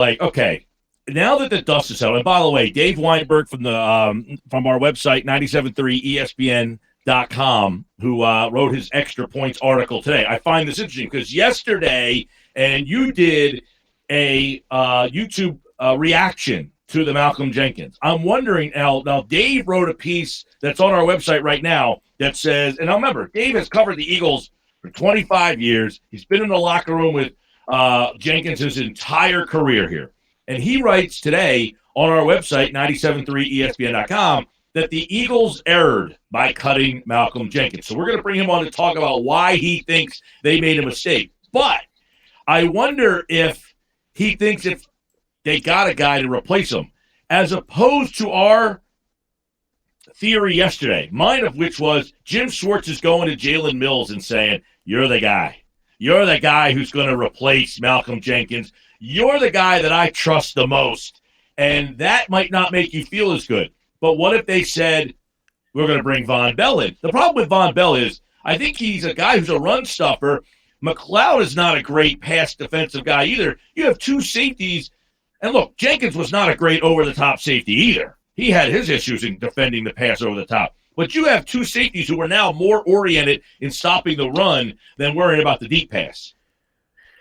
like, okay, now that the dust is settled, and by the way, Dave Weinberg from our website, 97.3 ESPN.com, who wrote his Extra Points article today. I find this interesting because yesterday, and you did a YouTube reaction to the Malcolm Jenkins. I'm wondering, now Dave wrote a piece that's on our website right now that says, and now remember, Dave has covered the Eagles for 25 years. He's been in the locker room with Jenkins his entire career here. And he writes today on our website, 97.3 ESPN.com, that the Eagles erred by cutting Malcolm Jenkins. So we're going to bring him on to talk about why he thinks they made a mistake. But I wonder if he thinks if they got a guy to replace him, as opposed to our theory yesterday, mine of which was Jim Schwartz is going to Jalen Mills and saying, you're the guy. You're the guy who's going to replace Malcolm Jenkins. You're the guy that I trust the most. And that might not make you feel as good. But what if they said, we're going to bring Von Bell in? The problem with Von Bell is I think he's a guy who's a run stuffer. Mcleod is not a great pass defensive guy either. You have two safeties. And look, Jenkins was not a great over-the-top safety either. He had his issues in defending the pass over the top. But you have two safeties who are now more oriented in stopping the run than worrying about the deep pass.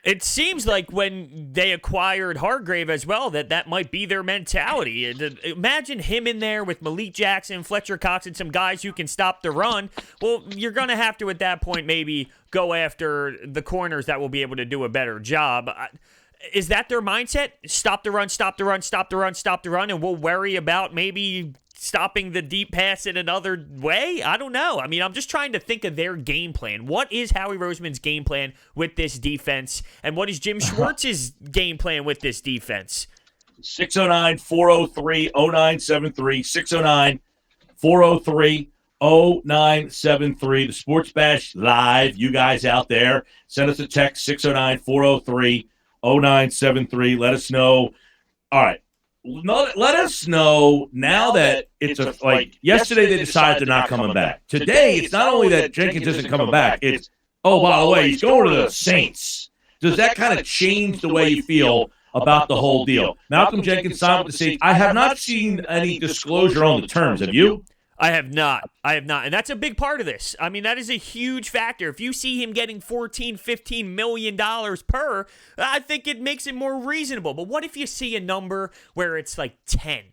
It seems like when they acquired Hargrave as well, that might be their mentality. Imagine him in there with Malik Jackson, Fletcher Cox, and some guys who can stop the run. Well, you're going to have to, at that point, maybe go after the corners that will be able to do a better job. Is that their mindset? Stop the run, stop the run, stop the run, stop the run, and we'll worry about maybe stopping the deep pass in another way? I don't know. I mean, I'm just trying to think of their game plan. What is Howie Roseman's game plan with this defense? And what is Jim Schwartz's game plan with this defense? 609-403-0973. 609-403-0973. The Sports Bash Live. You guys out there, send us a text, 609-403-0973. Let us know. All right. Let us know now that it's yesterday they decided they're not coming back. Today, it's not only that Jenkins isn't coming back, it's, oh, by the way, he's going to the Saints. Does that kind of change the way you feel about the whole deal? Malcolm Jenkins signed with the Saints. I have not seen any disclosure on the terms. Have you? I have not. And that's a big part of this. I mean, that is a huge factor. If you see him getting $14, $15 million per, I think it makes it more reasonable. But what if you see a number where it's like 10?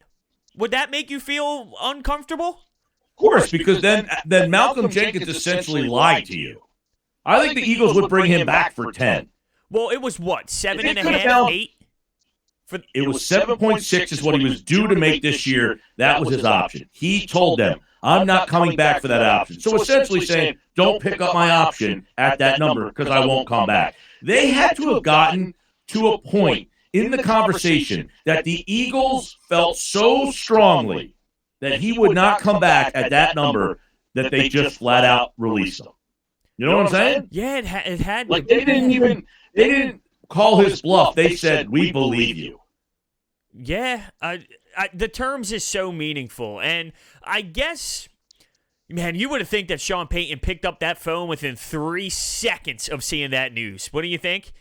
Would that make you feel uncomfortable? Of course, because then Malcolm Jenkins essentially lied to you. I think the Eagles would bring him back for 10. Well, it was what, 7.5, 8? It was 7.6 is what he was due to make this year. That was his option. He told them, I'm not coming back for that option. So essentially saying, don't pick up my option at that number because I won't come back. They had to have gotten to a point in the conversation that the Eagles felt so strongly that he would not come back at that number that they just flat out released him. You know what I'm saying? Yeah, it had. Like they didn't call his bluff. They said, we believe you. Yeah, the terms is so meaningful. And I guess, man, you would have think that Sean Payton picked up that phone within 3 seconds of seeing that news. What do you think?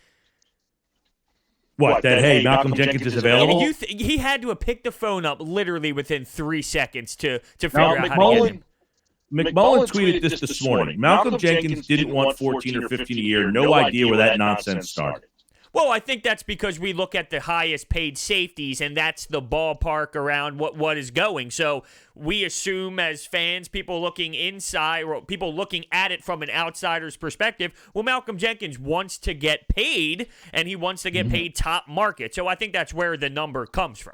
What, that, hey, Malcolm Jenkins is available? He had to have picked the phone up literally within 3 seconds to figure out how to get him. McMullen tweeted this morning. Malcolm Jenkins didn't want 14 or 15 a year. No idea where that nonsense started. Well, I think that's because we look at the highest paid safeties, and that's the ballpark around what is going. So we assume as fans, people looking inside, or people looking at it from an outsider's perspective, well, Malcolm Jenkins wants to get paid, and he wants to get paid top market. So I think that's where the number comes from.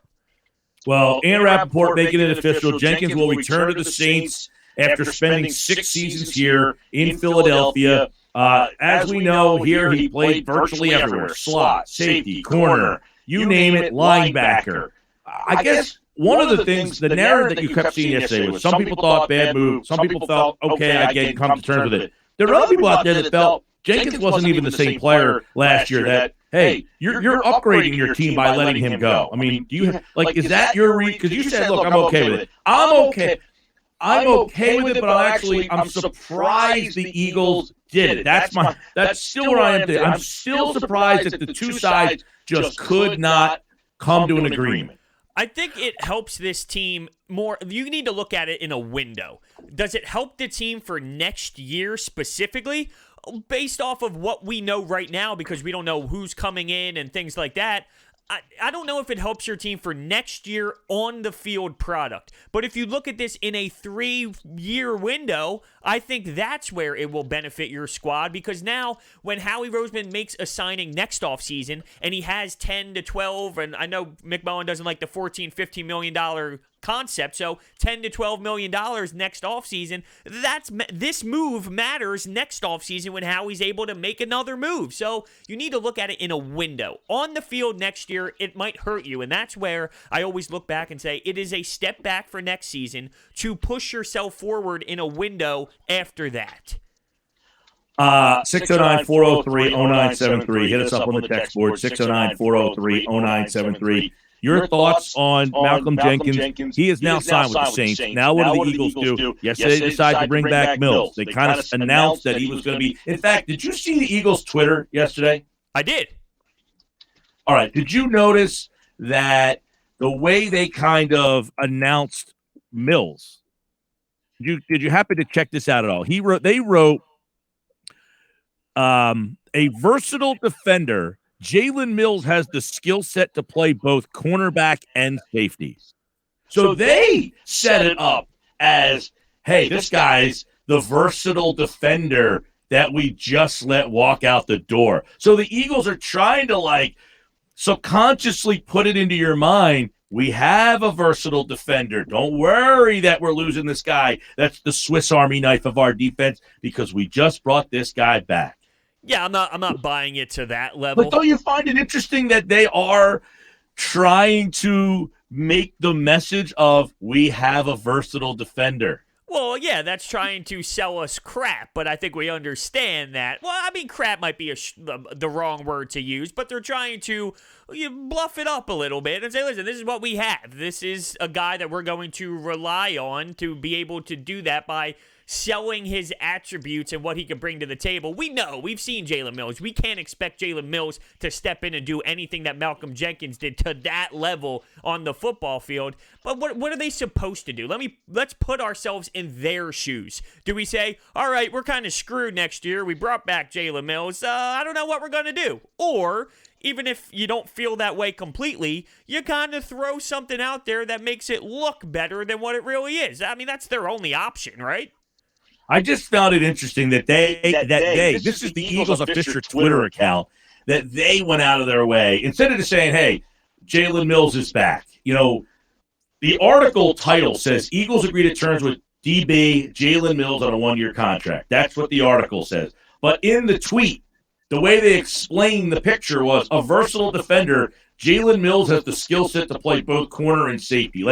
Well, Ian Rappaport making it official. Jenkins will return to the Saints after spending 6 seasons here in Philadelphia. As we know, here he played virtually everywhere. Slot, safety, corner, you name it, linebacker. I guess one of the things, the narrative that you kept seeing yesterday was some people thought bad move, some people felt, okay, I get it, come to terms with it. There are other people out there that felt Jenkins wasn't even the same player last year, that, hey, you're upgrading your team by letting him go. I mean, do you is that your read? Because you said, look, I'm okay with it. I'm okay with it, but I'm surprised the Eagles did it. That's still where I am today. I'm still surprised that the two sides just could not come to an agreement. I think it helps this team more. You need to look at it in a window. Does it help the team for next year specifically? Based off of what we know right now, because we don't know who's coming in and things like that, I don't know if it helps your team for next year on the field product. But if you look at this in a 3-year window, I think that's where it will benefit your squad, because now when Howie Roseman makes a signing next offseason and he has 10 to 12, and I know Mcleod doesn't like the $14, $15 million concept, so $10 to $12 million next offseason, this move matters next offseason when Howie's able to make another move. So you need to look at it in a window. On the field next year, it might hurt you, and that's where I always look back and say it is a step back for next season to push yourself forward in a window after that. 609-403-0973. Hit us up on the text board, 609-403-0973. Your thoughts on Malcolm Jenkins? He is now signed with the Saints. Now what do the Eagles do? Yesterday they decided to bring back Mills. They kind of announced that he was going to be. In fact, did you see the Eagles' Twitter yesterday? I did. All right. Did you notice that the way they kind of announced Mills? Did you happen to check this out at all? They wrote a versatile defender. Jalen Mills has the skill set to play both cornerback and safety. So they set it up as, hey, this guy's the versatile defender that we just let walk out the door. So the Eagles are trying to subconsciously put it into your mind, we have a versatile defender. Don't worry that we're losing this guy. That's the Swiss Army knife of our defense because we just brought this guy back. Yeah, I'm not buying it to that level. But don't you find it interesting that they are trying to make the message of we have a versatile defender? Well, yeah, that's trying to sell us crap, but I think we understand that. Well, I mean, crap might be the wrong word to use, but they're trying to bluff it up a little bit and say, listen, this is what we have. This is a guy that we're going to rely on to be able to do that by selling his attributes and what he can bring to the table. We know. We've seen Jalen Mills. We can't expect Jalen Mills to step in and do anything that Malcolm Jenkins did to that level on the football field. But what are they supposed to do? Let's put ourselves in their shoes. Do we say, all right, we're kind of screwed next year. We brought back Jalen Mills. I don't know what we're going to do. Or even if you don't feel that way completely, you kind of throw something out there that makes it look better than what it really is. I mean, that's their only option, right? I just found it interesting that this is the Eagles official Twitter account, that they went out of their way. Instead of just saying, hey, Jalen Mills is back. The article title says, Eagles agree to terms with DB Jalen Mills on a 1-year contract. That's what the article says. But in the tweet, the way they explained the picture was a versatile defender. Jalen Mills has the skill set to play both corner and safety.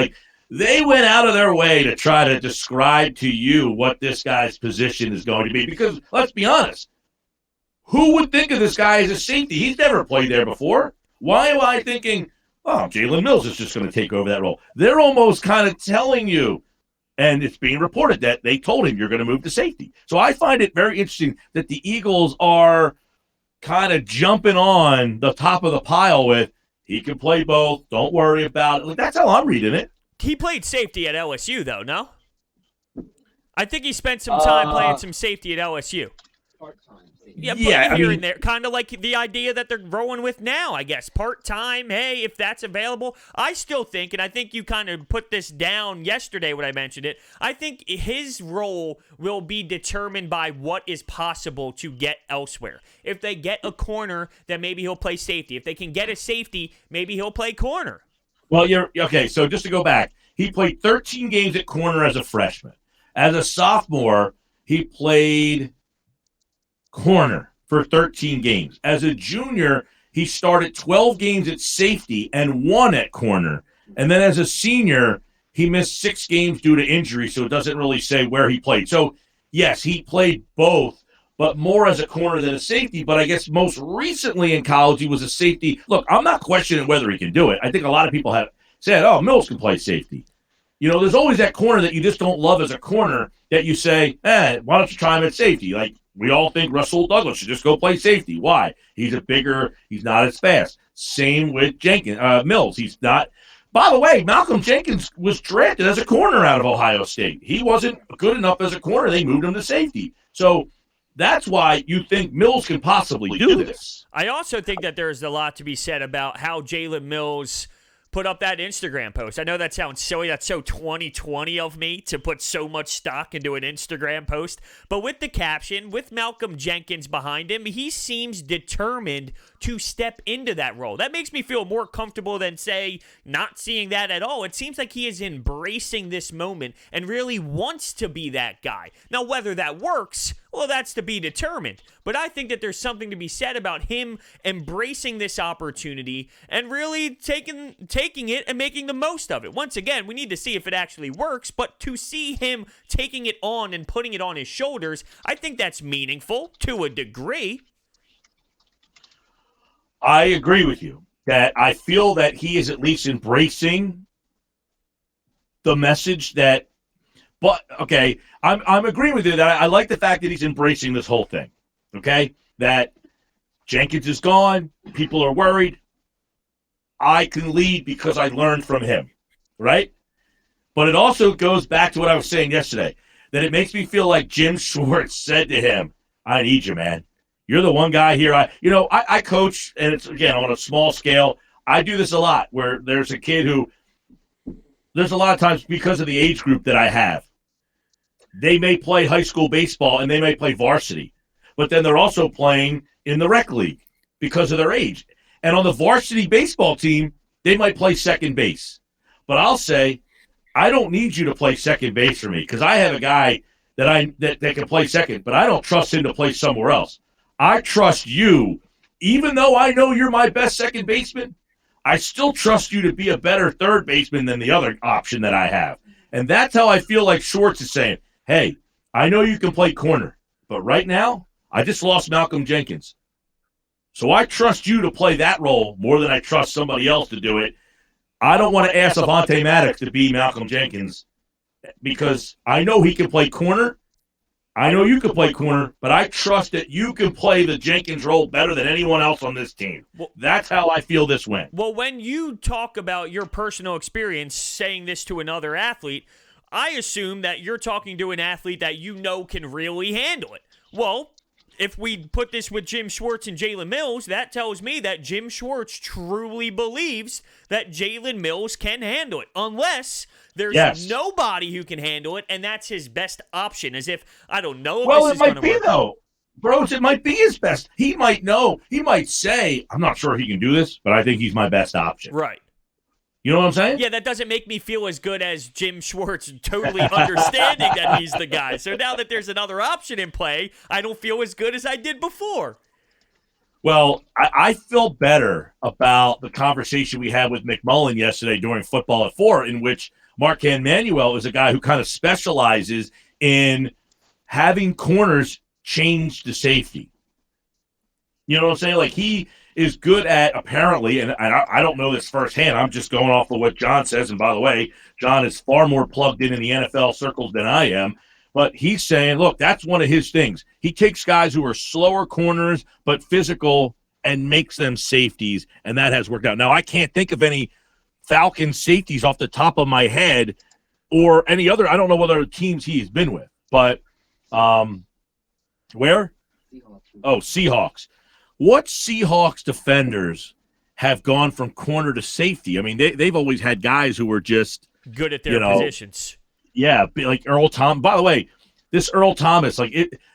They went out of their way to try to describe to you what this guy's position is going to be. Because, let's be honest, who would think of this guy as a safety? He's never played there before. Why am I thinking, Jalen Mills is just going to take over that role? They're almost kind of telling you, and it's being reported that they told him you're going to move to safety. So I find it very interesting that the Eagles are kind of jumping on the top of the pile with, he can play both, don't worry about it. That's how I'm reading it. He played safety at LSU, though, no? I think he spent some time playing some safety at LSU. Yeah, here and there. Kind of like the idea that they're rolling with now, I guess. Part-time, hey, if that's available. I still think, and I think you kind of put this down yesterday when I mentioned it, I think his role will be determined by what is possible to get elsewhere. If they get a corner, then maybe he'll play safety. If they can get a safety, maybe he'll play corner. Well, okay, so just to go back, he played 13 games at corner as a freshman. As a sophomore, he played corner for 13 games. As a junior, he started 12 games at safety and 1 at corner. And then as a senior, he missed 6 games due to injury, so it doesn't really say where he played. So, yes, he played both, but more as a corner than a safety. But I guess most recently in college, he was a safety. Look, I'm not questioning whether he can do it. I think a lot of people have said, Mills can play safety. There's always that corner that you just don't love as a corner that you say, why don't you try him at safety? Like, we all think Russell Douglas should just go play safety. Why? He's not as fast. Same with Jenkins, Mills. He's not. By the way, Malcolm Jenkins was drafted as a corner out of Ohio State. He wasn't good enough as a corner. They moved him to safety. So that's why you think Mills can possibly do this. I also think that there's a lot to be said about how Jalen Mills put up that Instagram post. I know that sounds silly. That's so 2020 of me to put so much stock into an Instagram post. But with the caption, with Malcolm Jenkins behind him, he seems determined to step into that role. That makes me feel more comfortable than, say, not seeing that at all. It seems like he is embracing this moment and really wants to be that guy. Now, whether that works, well, that's to be determined. But I think that there's something to be said about him embracing this opportunity and really taking it and making the most of it. Once again, we need to see if it actually works, but to see him taking it on and putting it on his shoulders, I think that's meaningful to a degree. I agree with you that I feel that he is at least embracing the message that, but okay, I'm agreeing with you that I like the fact that he's embracing this whole thing. Okay, that Jenkins is gone, people are worried. I can lead because I learned from him, right? But it also goes back to what I was saying yesterday, that it makes me feel like Jim Schwartz said to him, "I need you, man. You're the one guy here." I coach, and it's, again, on a small scale. I do this a lot where there's a kid who, there's a lot of times because of the age group that I have, they may play high school baseball and they may play varsity, but then they're also playing in the rec league because of their age. And on the varsity baseball team, they might play second base. But I'll say, I don't need you to play second base for me because I have a guy that can play second, but I don't trust him to play somewhere else. I trust you. Even though I know you're my best second baseman, I still trust you to be a better third baseman than the other option that I have. And that's how I feel like Schwartz is saying, hey, I know you can play corner, but right now, I just lost Malcolm Jenkins. So I trust you to play that role more than I trust somebody else to do it. I don't want to ask Avante Maddox to be Malcolm Jenkins because I know he can play corner. I know you can play corner, but I trust that you can play the Jenkins role better than anyone else on this team. Well, that's how I feel this went. Well, when you talk about your personal experience saying this to another athlete, I assume that you're talking to an athlete that you know can really handle it. Well, if we put this with Jim Schwartz and Jalen Mills, that tells me that Jim Schwartz truly believes that Jalen Mills can handle it, unless there's nobody who can handle it, and that's his best option, as if, I don't know if this is going to work. Well, it might be, though. Bros, it might be his best. He might know. He might say, I'm not sure he can do this, but I think he's my best option. Right. You know what I'm saying? Yeah, that doesn't make me feel as good as Jim Schwartz totally understanding that he's the guy. So now that there's another option in play, I don't feel as good as I did before. Well, I feel better about the conversation we had with McMullen yesterday during Football at 4, in which Marquand Manuel is a guy who kind of specializes in having corners change to safety. You know what I'm saying? Like, he is good at, apparently, and I don't know this firsthand, I'm just going off of what John says, and by the way, John is far more plugged in the NFL circles than I am, but he's saying, look, that's one of his things. He takes guys who are slower corners but physical and makes them safeties, and that has worked out. Now, I can't think of any Falcons safeties off the top of my head or any other, I don't know what other teams he's been with, but where? Oh, Seahawks. What Seahawks defenders have gone from corner to safety? I mean, they've always had guys who were just good at their positions. Yeah, like Earl Thomas. By the way, this Earl Thomas,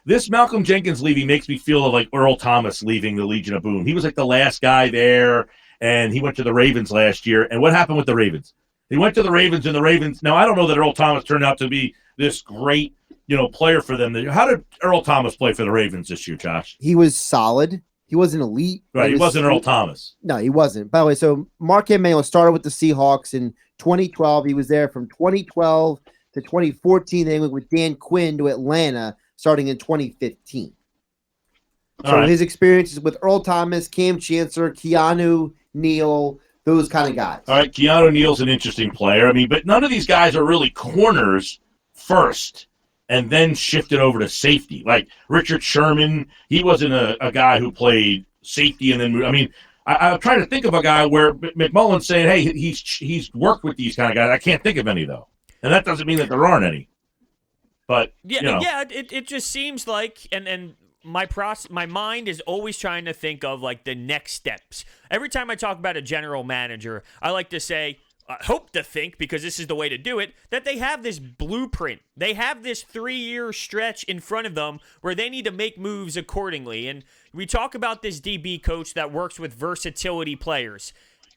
this Malcolm Jenkins leaving makes me feel like Earl Thomas leaving the Legion of Boom. He was like the last guy there, and he went to the Ravens last year. And what happened with the Ravens? He went to the Ravens, and the Ravens. Now, I don't know that Earl Thomas turned out to be this great, player for them. How did Earl Thomas play for the Ravens this year, Josh? He was solid. He wasn't elite. Right, he wasn't Earl Thomas. No, he wasn't. By the way, so Marquand Manuel started with the Seahawks in 2012. He was there from 2012 to 2014. They went with Dan Quinn to Atlanta starting in 2015. So his experiences with Earl Thomas, Cam Chancellor, Keanu Neal, those kind of guys. All right, Keanu Neal's an interesting player. I mean, but none of these guys are really corners first and then shifted over to safety. Like Richard Sherman, he wasn't a guy who played safety and then moved. I mean, I'm trying to think of a guy where McMullen's saying, hey, he's worked with these kind of guys. I can't think of any, though. And that doesn't mean that there aren't any. But, it just seems like, and my mind is always trying to think of, like, the next steps. Every time I talk about a general manager, I like to say, I hope to think, because this is the way to do it, that they have this blueprint. They have this 3-year stretch in front of them where they need to make moves accordingly. And we talk about this DB coach that works with versatility players.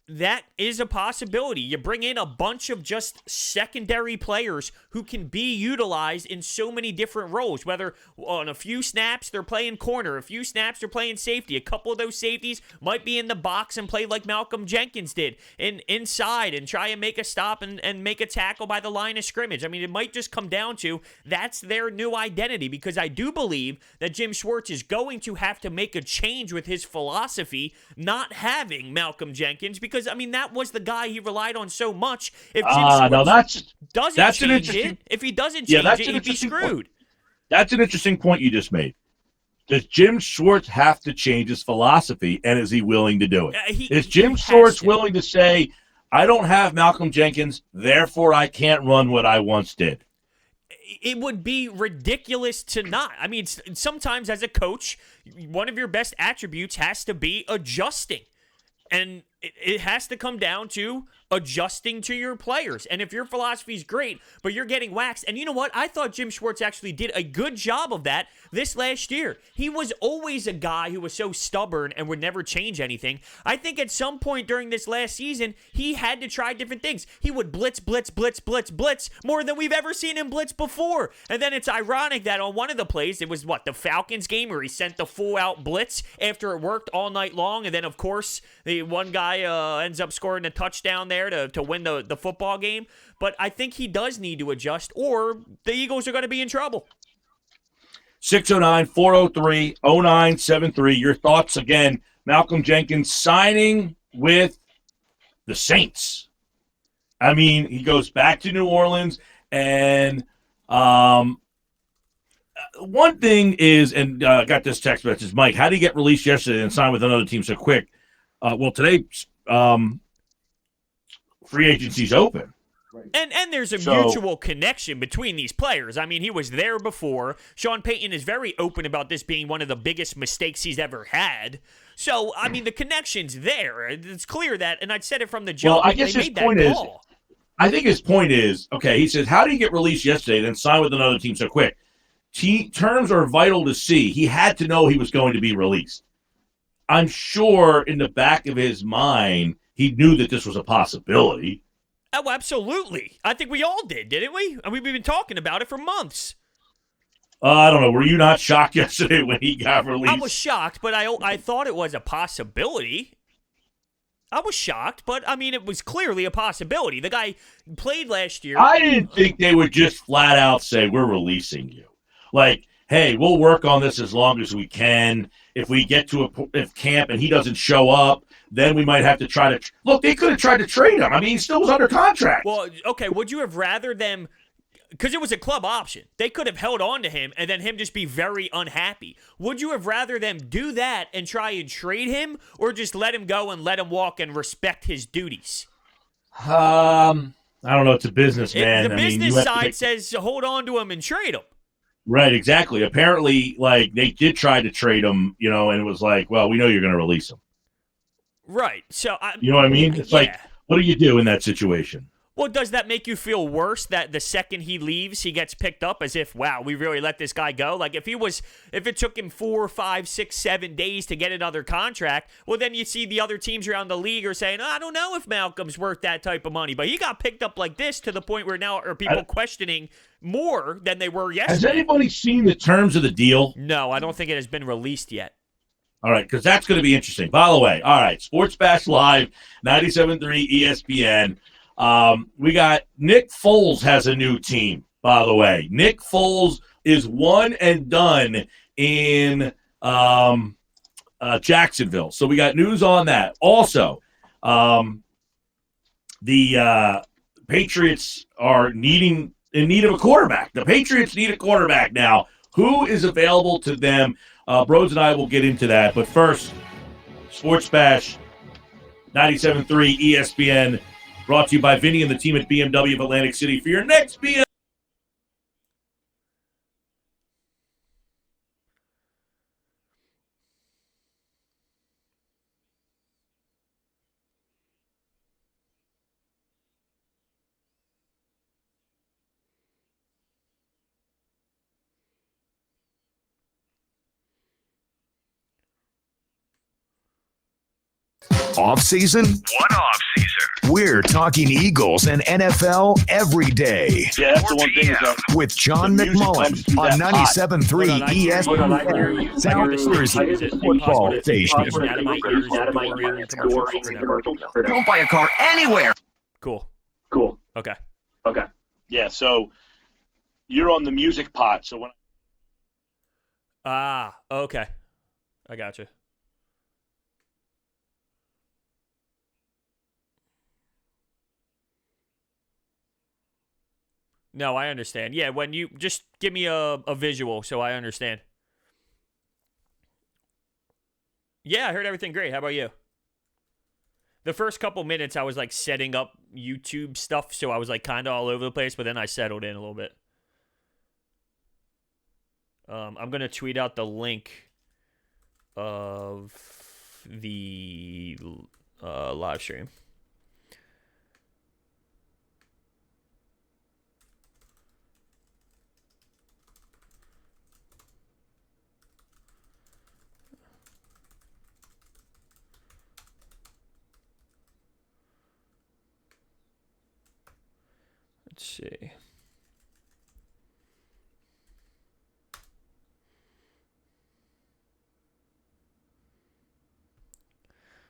That is a possibility. You bring in a bunch of just secondary players who can be utilized in so many different roles, whether on a few snaps they're playing corner, a few snaps they're playing safety. A couple of those safeties might be in the box and play like Malcolm Jenkins did, inside and try and make a stop and make a tackle by the line of scrimmage. I mean, it might just come down to that's their new identity, because I do believe that Jim Schwartz is going to have to make a change with his philosophy, not having Malcolm Jenkins, because I mean, that was the guy he relied on so much. If Jim Schwartz doesn't change it, if he doesn't change it, he'd be screwed. That's an interesting point you just made. Does Jim Schwartz have to change his philosophy, and is he willing to do it? Is Jim Schwartz willing to say, I don't have Malcolm Jenkins, therefore I can't run what I once did? It would be ridiculous to not. I mean, sometimes as a coach, one of your best attributes has to be adjusting. And it has to come down to adjusting to your players. And if your philosophy is great, but you're getting waxed, and you know what? I thought Jim Schwartz actually did a good job of that this last year. He was always a guy who was so stubborn and would never change anything. I think at some point during this last season, he had to try different things. He would blitz more than we've ever seen him blitz before. And then it's ironic that on one of the plays, it was the Falcons game where he sent the full-out blitz after it worked all night long. And then, of course, the one guy ends up scoring a touchdown there to win the football game. But I think he does need to adjust, or the Eagles are going to be in trouble. 609-403-0973. Your thoughts again. Malcolm Jenkins signing with the Saints. I mean, he goes back to New Orleans, and one thing is, and I got this text message, Mike, how did he get released yesterday and sign with another team so quick? Well, today, free agency's open. And there's a mutual connection between these players. I mean, he was there before. Sean Payton is very open about this being one of the biggest mistakes he's ever had. So, I mean, the connection's there. It's clear that, and I'd said it from the jump. Well, I guess his point is, I think his point is, okay, he says, how did he get released yesterday and then sign with another team so quick? Terms are vital to see. He had to know he was going to be released. I'm sure in the back of his mind, he knew that this was a possibility. Oh, absolutely. I think we all did, didn't we? I mean, we've been talking about it for months. I don't know. Were you not shocked yesterday when he got released? I was shocked, but I thought it was a possibility. I was shocked, but, I mean, it was clearly a possibility. The guy played last year. I didn't think they would just flat out say, we're releasing you. Like, hey, we'll work on this as long as we can. If we get to a camp and he doesn't show up, then we might have to try to – look, they could have tried to trade him. I mean, he still was under contract. Well, okay, would you have rather them – because it was a club option. They could have held on to him and then him just be very unhappy. Would you have rather them do that and try and trade him, or just let him go and let him walk and respect his duties? I don't know. It's a business, man. The business side says hold on to him and trade him. Right, exactly. Apparently, like, they did try to trade him, you know, and it was like, well, we know you're going to release him. Right. So you know what I mean? It's like, what do you do in that situation? Well, does that make you feel worse that the second he leaves, he gets picked up as if, wow, we really let this guy go? Like, if it took him 4, 5, 6, 7 days to get another contract, well, then you see the other teams around the league are saying, I don't know if Malcolm's worth that type of money. But he got picked up like this to the point where now are people questioning more than they were yesterday. Has anybody seen the terms of the deal? No, I don't think it has been released yet. All right, because that's going to be interesting. By the way, all right, Sports Bash Live, 97.3 ESPN. We got Nick Foles has a new team, by the way. Nick Foles is one and done in Jacksonville. So we got news on that. Also, the Patriots are in need of a quarterback. The Patriots need a quarterback now. Who is available to them? Bros and I will get into that. But first, Sports Bash 97.3 ESPN, brought to you by Vinny and the team at BMW of Atlantic City for your next BMW. Off season? What off season? We're talking Eagles and NFL every day. Yeah, that's the one thing is that with John McMullen on 97.3 ESPN, South Jersey football station. Don't buy a car anywhere. Cool. Okay. Yeah, so you're on the music pot. So when Okay. I got you. No, I understand. Yeah, when you just give me a visual so I understand. Yeah, I heard everything great. How about you? The first couple minutes I was like setting up YouTube stuff, so I was like kind of all over the place, but then I settled in a little bit. I'm going to tweet out the link of the live stream. Let's see.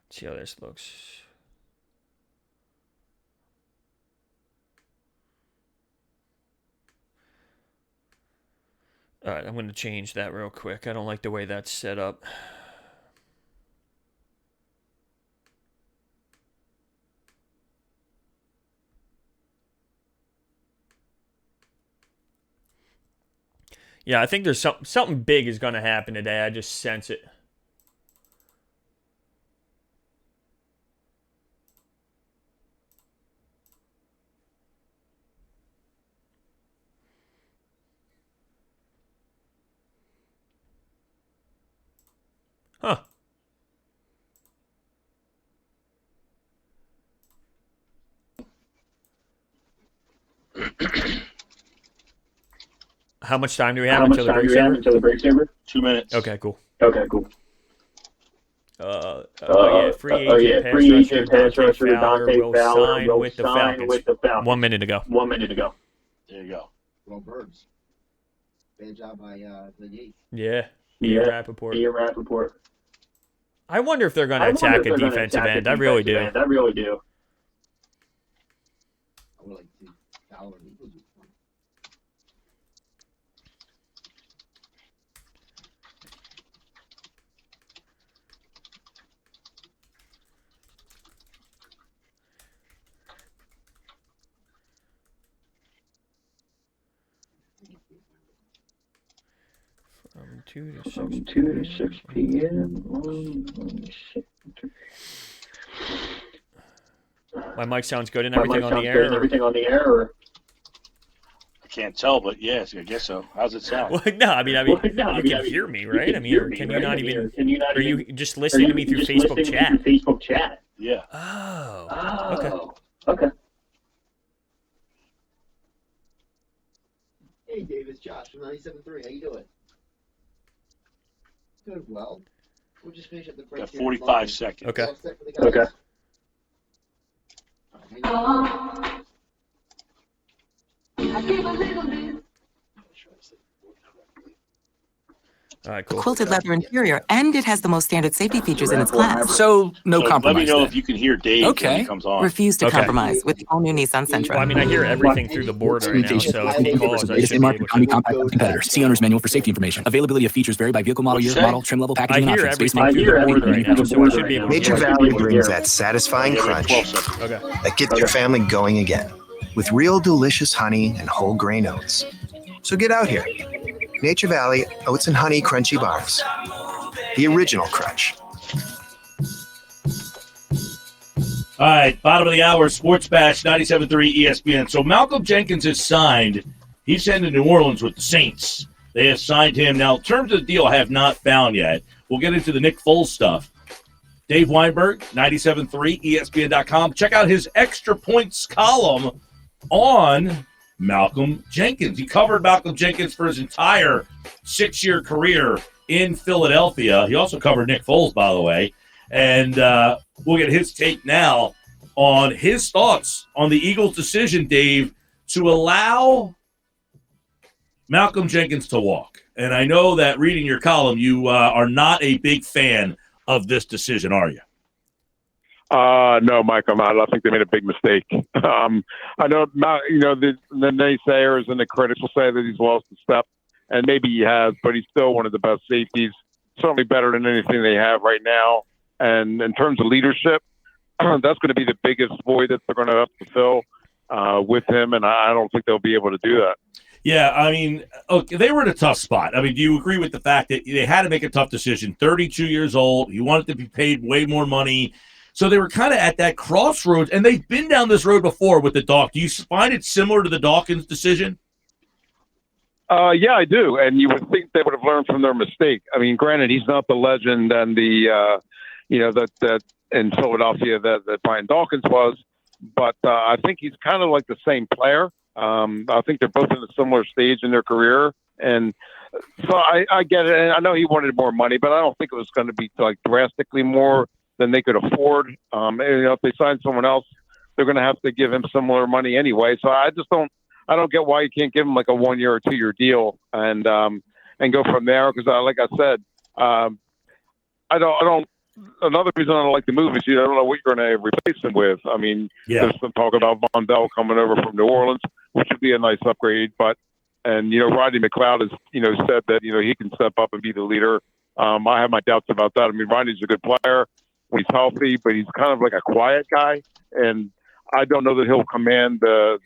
Let's see how this looks. All right, I'm going to change that real quick. I don't like the way that's set up. Yeah, I think there's something big is going to happen today. I just sense it. Huh. How much time do we have until the break server? 2 minutes. Okay, cool. Free agent pass rusher Dante Fowler will sign with the Falcons. 1 minute to go. There you go. Well, Birds. Bad job by the Yates. Yeah. Ian Rappaport. I wonder if they're going to attack a defensive end. I really do. I would like to see Fowler. From 2 to 6 p.m. My mic sounds good and everything on the air? Or? I can't tell, but yes, I guess so. How's it sound? Well, no, I mean, you can hear me, right? I mean, can you not even? Are you just listening to me through Facebook chat? Yeah. Oh. Okay. Hey, Dave, it's Josh from 97.3. How you doing? Good. Well, we'll just finish up the break. Got 45 seconds. Okay. All right, cool. Quilted leather interior, and it has the most standard safety features in its class. So, no compromise. Let me know then. if you can hear Dave when he comes on. Refuse to compromise with the all-new Nissan Sentra. Well, I mean, I hear everything through the board right now, so if he calls, I should be able to. Compact competitors. See owner's manual for safety information. Availability of features vary by vehicle model, year, model, trim level, I packaging, and hear options. everything through the board right now, so I should be able to. Nature Valley brings that satisfying crunch Okay. that gets your family going again with real delicious honey and whole grain oats. So get out here. Nature Valley Oats and Honey Crunchy Bars. The original crunch. All right, bottom of the hour, Sports Bash, 97.3 ESPN. So Malcolm Jenkins is signed. He's heading to New Orleans with the Saints. They have signed him. Now, terms of the deal I have not found yet. We'll get into the Nick Foles stuff. Dave Weinberg, 97.3 ESPN.com. Check out his extra points column on Malcolm Jenkins. He covered Malcolm Jenkins for his entire 6-year career in Philadelphia. He also covered Nick Foles, by the way. And we'll get his take now on his thoughts on the Eagles' decision, Dave, to allow Malcolm Jenkins to walk. And I know that reading your column, you are not a big fan of this decision, are you? No, Mike, I'm not. I think they made a big mistake. I know, the naysayers and the critics will say that he's lost a step, and maybe he has, but he's still one of the best safeties, certainly better than anything they have right now. And in terms of leadership, that's going to be the biggest void that they're going to have to fill with him, and I don't think they'll be able to do that. Yeah, I mean, okay, they were in a tough spot. I mean, do you agree with the fact that they had to make a tough decision? 32 years old, he wanted to be paid way more money. So they were kind of at that crossroads, and they've been down this road before with the Dawkins. Do you find it similar to the Dawkins decision? Yeah, I do. And you would think they would have learned from their mistake. I mean, granted, he's not the legend and the, that in Philadelphia that Brian Dawkins was, but I think he's kind of like the same player. I think they're both in a similar stage in their career. And so I get it. And I know he wanted more money, but I don't think it was going to be like drastically more than they could afford. If they sign someone else, they're going to have to give him similar money anyway. So I don't get why you can't give him like a 1 year or 2 year deal and go from there. Because like I said, I don't. Another reason I don't like the move is I don't know what you're going to replace him with. I mean, There's some talk about Von Bell coming over from New Orleans, which would be a nice upgrade. And Rodney Mcleod has said that he can step up and be the leader. I have my doubts about that. I mean, Rodney's a good player when he's healthy, but he's kind of like a quiet guy, and I don't know that he'll command the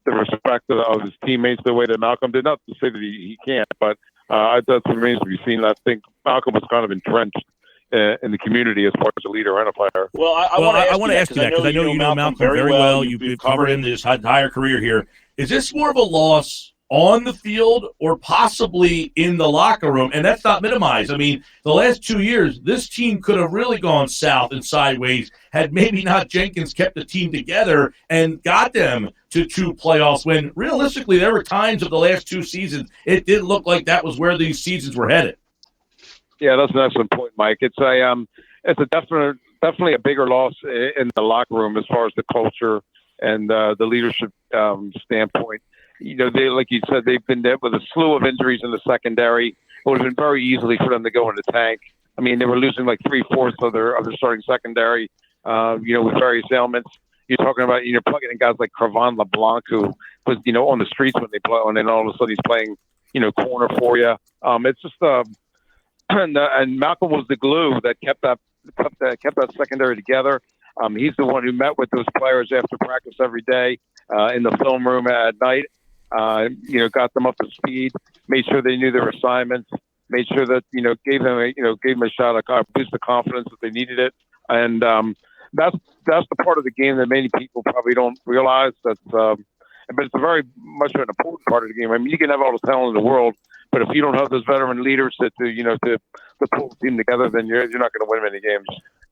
respect of his teammates the way that Malcolm did. Not to say that he can't, but that remains to be seen. I think Malcolm was kind of entrenched in the community as far as a leader and a player. Well, I want to ask you that because I know you know Malcolm very well. You've covered him his entire career here. Is this more of a loss on the field or possibly in the locker room? And that's not minimized. I mean, the last 2 years, this team could have really gone south and sideways had maybe not Jenkins kept the team together and got them to 2 playoffs when realistically there were times of the last 2 seasons it didn't look like that was where these seasons were headed. Yeah, that's an excellent point, Mike. It's a definitely a bigger loss in the locker room as far as the culture and the leadership standpoint. They, like you said, they've been there with a slew of injuries in the secondary. It would have been very easily for them to go in the tank. I mean, they were losing like 3/4 of their starting secondary, with various ailments. You're talking about, plugging in guys like Cravon LeBlanc, who was, on the streets when they play, and then all of a sudden he's playing, corner for you. It's just and Malcolm was the glue that kept that secondary together. He's the one who met with those players after practice every day in the film room at night. Got them up to speed, made sure they knew their assignments, made sure that gave them a shot, boost the confidence that they needed it, and that's the part of the game that many people probably don't realize. But it's a very much an important part of the game. I mean, you can have all the talent in the world, but if you don't have those veteran leaders to pull the team together, then you're not going to win many games.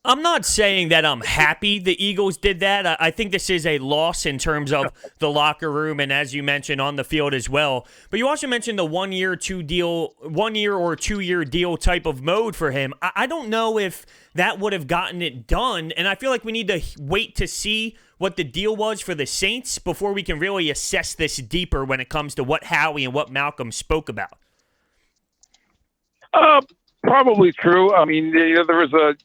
I'm not saying that I'm happy the Eagles did that. I think this is a loss in terms of the locker room and, as you mentioned, on the field as well. But you also mentioned the 1 year, 1 year or 2 year deal type of mode for him. I don't know if that would have gotten it done, and I feel like we need to wait to see what the deal was for the Saints before we can really assess this deeper when it comes to what Howie and what Malcolm spoke about. Probably true. I mean, there was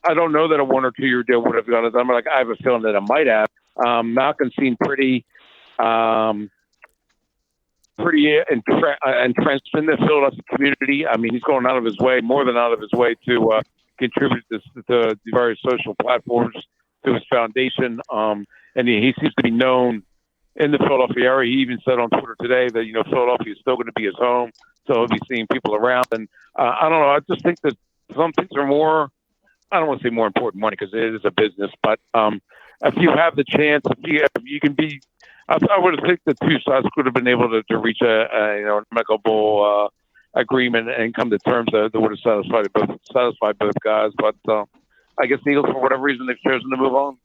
I don't know that a 1 or 2 year deal would have got it done. Like, I have a feeling that it might have. Malcolm seemed pretty entrenched in the Philadelphia community. I mean, he's going out of his way, more than out of his way, to contribute to the various social platforms, to his foundation. And he seems to be known in the Philadelphia area. He even said on Twitter today that, Philadelphia is still going to be his home. So he'll be seeing people around. And I don't know. I just think that some things are more I don't want to say more important money because it is a business, but if you have the chance, if you can be, I would have think the two sides could have been able to reach an amicable agreement and come to terms that would have satisfied both guys. But I guess the Eagles, for whatever reason, they've chosen to move on.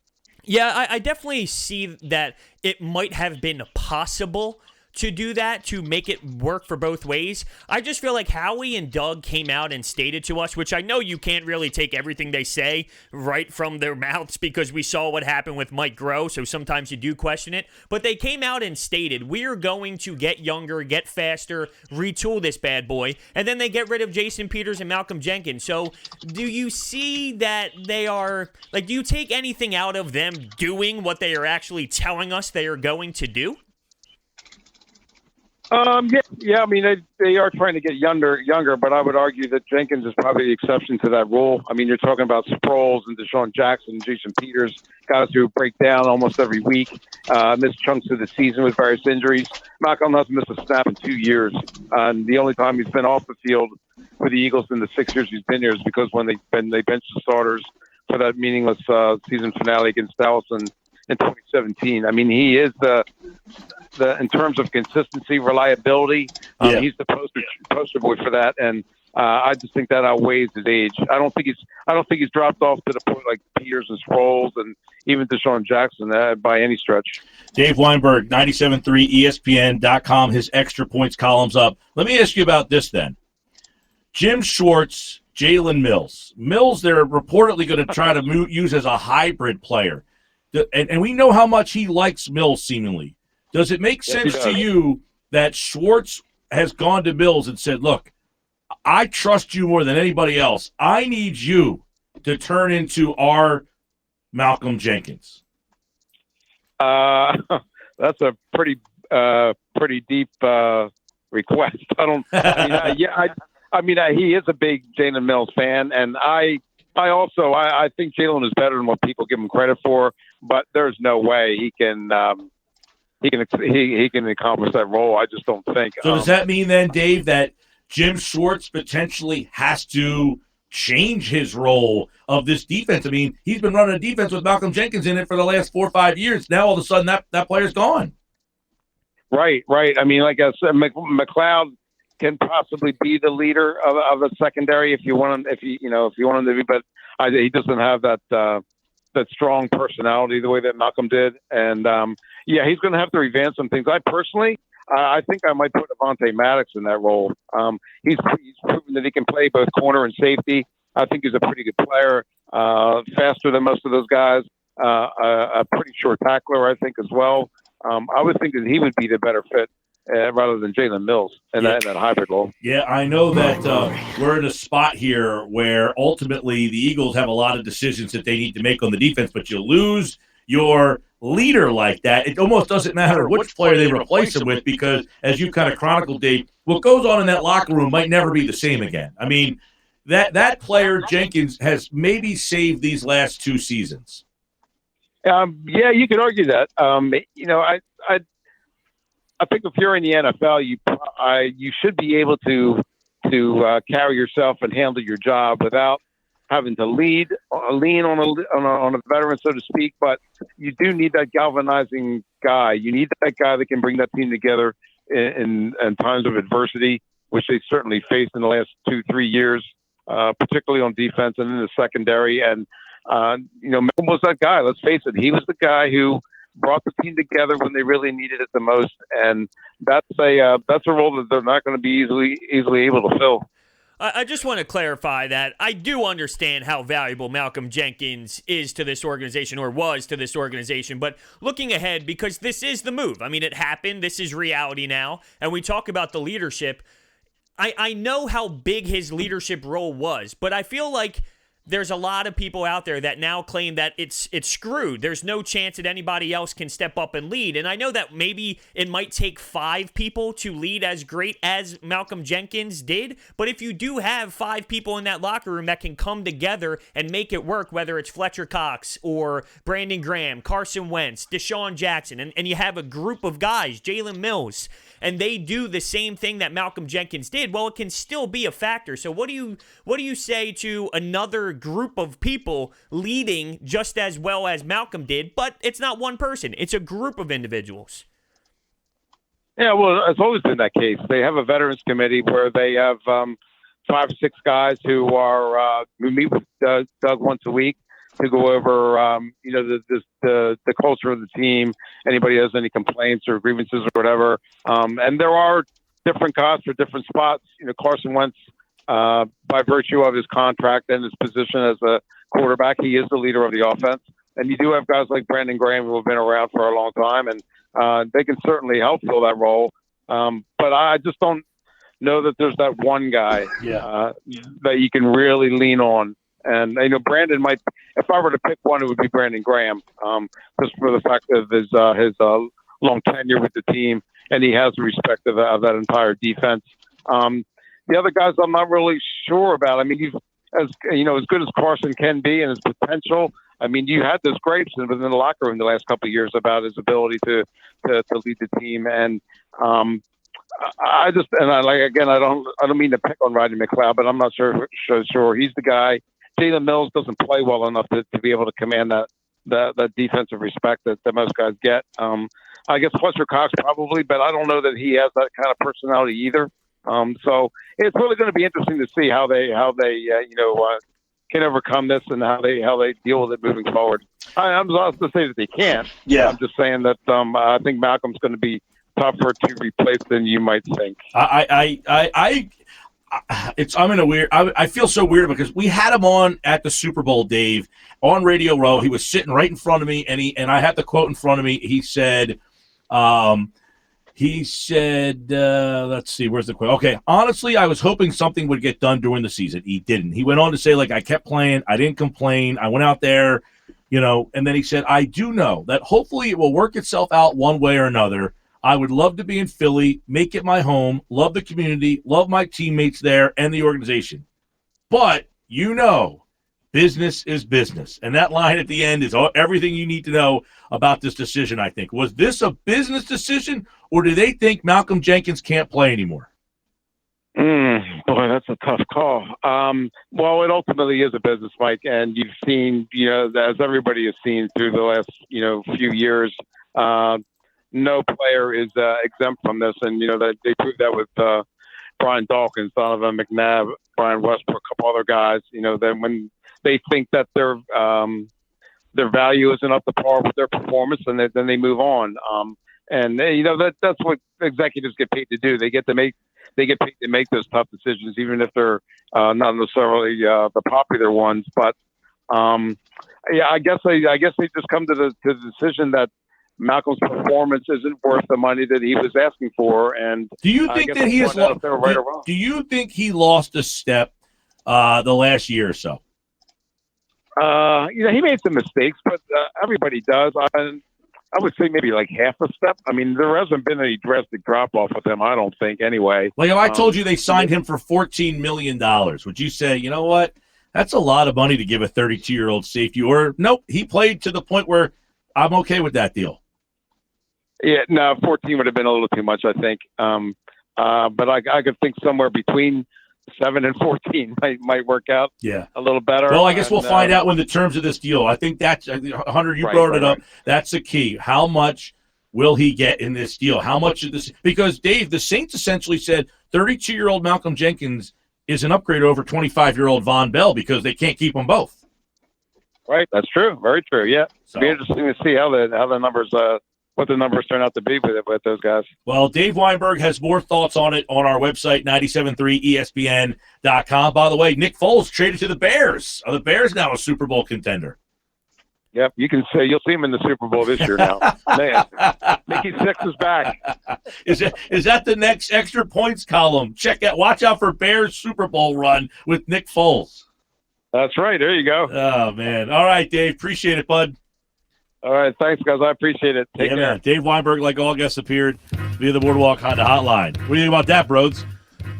Yeah, I definitely see that it might have been possible to do that, to make it work for both ways. I just feel like Howie and Doug came out and stated to us, which I know you can't really take everything they say right from their mouths because we saw what happened with Mike Groh, so sometimes you do question it. But they came out and stated, we're going to get younger, get faster, retool this bad boy, and then they get rid of Jason Peters and Malcolm Jenkins. So do you see that they are, like, do you take anything out of them doing what they are actually telling us they are going to do? Yeah. I mean, they are trying to get younger, but I would argue that Jenkins is probably the exception to that rule. I mean, you're talking about Sproles and Deshaun Jackson, Jason Peters, guys who break down almost every week, miss chunks of the season with various injuries. Malcolm hasn't missed a snap in 2 years, and the only time he's been off the field for the Eagles in the 6 years he's been here is because when they benched the starters for that meaningless season finale against Dallas in 2017. I mean, he is the in terms of consistency, reliability, he's the poster boy for that, and I just think that outweighs his age. I don't think he's dropped off to the point like Peters and Sproles and even Deshaun Jackson by any stretch. Dave Weinberg, 97.3 ESPN.com, his extra points columns up. Let me ask you about this then. Jim Schwartz, Jalen Mills. Mills, they're reportedly going to try to use as a hybrid player. And we know how much he likes Mills, seemingly. Does it make sense to you that Schwartz has gone to Mills and said, look, I trust you more than anybody else. I need you to turn into our Malcolm Jenkins? That's a pretty deep request. He is a big Jalen Mills fan, and I think Jalen is better than what people give him credit for, but there's no way he can accomplish that role. I just don't think. So does that mean then, Dave, that Jim Schwartz potentially has to change his role of this defense? I mean, he's been running a defense with Malcolm Jenkins in it for the last 4 or 5 years. Now all of a sudden that player's gone. Right. I mean, like I said, Mcleod can possibly be the leader of the secondary if you want him, if you want him to be, but he doesn't have that strong personality the way that Malcolm did, and he's going to have to revamp some things. I personally, I think I might put Avonte Maddox in that role. He's proven that he can play both corner and safety. I think he's a pretty good player, faster than most of those guys, a pretty short tackler, I think, as well. I would think that he would be the better fit rather than Jalen Mills in that hybrid role. Yeah, I know that we're in a spot here where ultimately the Eagles have a lot of decisions that they need to make on the defense, but you lose your leader like that, it almost doesn't matter which player they replace him with because, as you kind of chronicled, Dave, what goes on in that locker room might never be the same again. I mean, that player, Jenkins, has maybe saved these last 2 seasons. You could argue that. I think if you're in the NFL, you should be able to carry yourself and handle your job without having to lean on a veteran, so to speak. But you do need that galvanizing guy. You need that guy that can bring that team together in times of adversity, which they certainly faced in the last 2-3 years, particularly on defense and in the secondary. And Malcolm was that guy. Let's face it, he was the guy who brought the team together when they really needed it the most, and that's a role that they're not going to be easily able to fill. I just want to clarify that I do understand how valuable Malcolm Jenkins is to this organization, or was to this organization, but looking ahead, because this is the move. I mean, it happened. This is reality now, and we talk about the leadership. I know how big his leadership role was, but I feel like there's a lot of people out there that now claim that it's screwed. There's no chance that anybody else can step up and lead. And I know that maybe it might take 5 people to lead as great as Malcolm Jenkins did. But if you do have 5 people in that locker room that can come together and make it work, whether it's Fletcher Cox or Brandon Graham, Carson Wentz, Deshaun Jackson, and you have a group of guys, Jalen Mills, and they do the same thing that Malcolm Jenkins did, well, it can still be a factor. So what do you say to another entire group of people leading just as well as Malcolm did, but it's not one person. It's a group of individuals. Yeah, well, it's always been that case. They have a veterans committee where they have 5 or 6 guys who meet with Doug once a week to go over, the culture of the team. Anybody has any complaints or grievances or whatever. And there are different guys for different spots. Carson Wentz, by virtue of his contract and his position as a quarterback, he is the leader of the offense. And you do have guys like Brandon Graham who have been around for a long time, and they can certainly help fill that role. But I just don't know that there's that one guy that you can really lean on. And Brandon might, if I were to pick one, it would be Brandon Graham, just for the fact of his long tenure with the team, and he has the respect of that entire defense. The other guys, I'm not really sure about. I mean, as good as Carson can be and his potential. I mean, you had those grapes within the locker room the last couple of years about his ability to lead the team, and I don't mean to pick on Rodney Mcleod, but I'm not sure he's the guy. Jalen Mills doesn't play well enough to be able to command that defensive respect that most guys get. I guess Fletcher Cox probably, but I don't know that he has that kind of personality either. So it's really going to be interesting to see how they can overcome this and how they deal with it moving forward. I'm not to say that they can't. Yeah, I'm just saying that I think Malcolm's going to be tougher to replace than you might think. I feel so weird because we had him on at the Super Bowl, Dave, on Radio Row. He was sitting right in front of me, and I had the quote in front of me. He said, let's see, where's the quote? Okay, honestly, I was hoping something would get done during the season. He didn't. He went on to say, I kept playing. I didn't complain. I went out there, and then he said, I do know that hopefully it will work itself out one way or another. I would love to be in Philly, make it my home, love the community, love my teammates there and the organization. But, business is business. And that line at the end is everything you need to know about this decision, I think. Was this a business decision, or do they think Malcolm Jenkins can't play anymore? Boy, that's a tough call. Well, it ultimately is a business, Mike, and you've seen, as everybody has seen through the last, few years, no player is exempt from this, and that they proved that with Brian Dawkins, Donovan McNabb, Brian Westbrook, a couple other guys. Then when they think that their value isn't up to par with their performance, and then they move on. That's what executives get paid to do. They get paid to make those tough decisions, even if they're not necessarily the popular ones. But I guess they just come to the decision that Malcolm's performance isn't worth the money that he was asking for. And do you think that he has? Do you think he lost a step the last year or so? He made some mistakes, but everybody does. I would say maybe half a step. I mean, there hasn't been any drastic drop off with him, I don't think, anyway. If I told you they signed him for $14 million, would you say, you know what? That's a lot of money to give a 32-year-old safety. Or, nope, he played to the point where I'm okay with that deal. Yeah, no, 14 would have been a little too much, I think. But I could think somewhere between 7 and 14 might work out a little better. Well, I guess we'll find out when the terms of this deal. I think that's, Hunter, you brought it up. Right. That's the key. How much will he get in this deal? How much of this? Because, Dave, the Saints essentially said 32-year-old Malcolm Jenkins is an upgrade over 25-year-old Von Bell because they can't keep them both. Right, that's true. Very true, yeah. So, it'll be interesting to see how the numbers what the numbers turn out to be with those guys. Well, Dave Weinberg has more thoughts on it on our website, 97.3 ESPN.com. By the way, Nick Foles traded to the Bears. Are the Bears now a Super Bowl contender? Yep, you can say you'll see him in the Super Bowl this year now. Man, Mickey Six is back. Is that the next extra points column? Watch out for Bears Super Bowl run with Nick Foles. That's right. There you go. Oh, man. All right, Dave. Appreciate it, bud. All right, thanks, guys. I appreciate it. Take care. Man. Dave Weinberg, like all guests, appeared via the Boardwalk Honda Hotline. What do you think about that, Broads?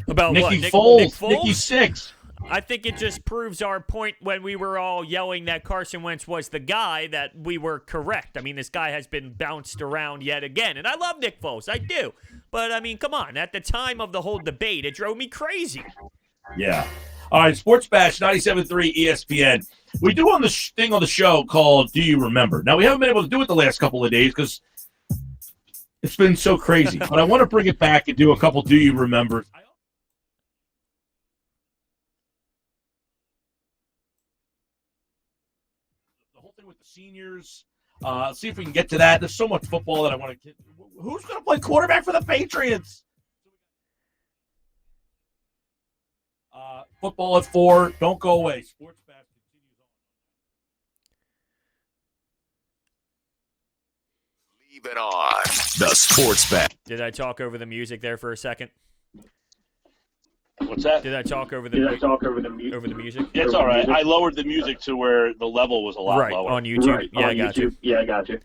About Nicky what? Foles. Nick Foles? Nicky Six. I think it just proves our point when we were all yelling that Carson Wentz was the guy, that we were correct. I mean, this guy has been bounced around yet again, and I love Nick Foles. I do. But, I mean, come on. At the time of the whole debate, it drove me crazy. Yeah. All right, Sports Bash 97.3 ESPN. We do on the thing on the show called Do You Remember? Now, we haven't been able to do it the last couple of days because it's been so crazy. But I want to bring it back and do a couple Do You Remember? The whole thing with the seniors. See if we can get to that. There's so much football that I want to get. Who's going to play quarterback for the Patriots? Football at 4. Don't go away. Sports Bash continues on. Leave it on. The Sports Bash. Did I talk over the music there for a second? What's that? Did I talk over the music? Yeah, it's all right. I lowered the music to where the level was a lot right, lower. on YouTube. Yeah, I got you. Yeah, I got you.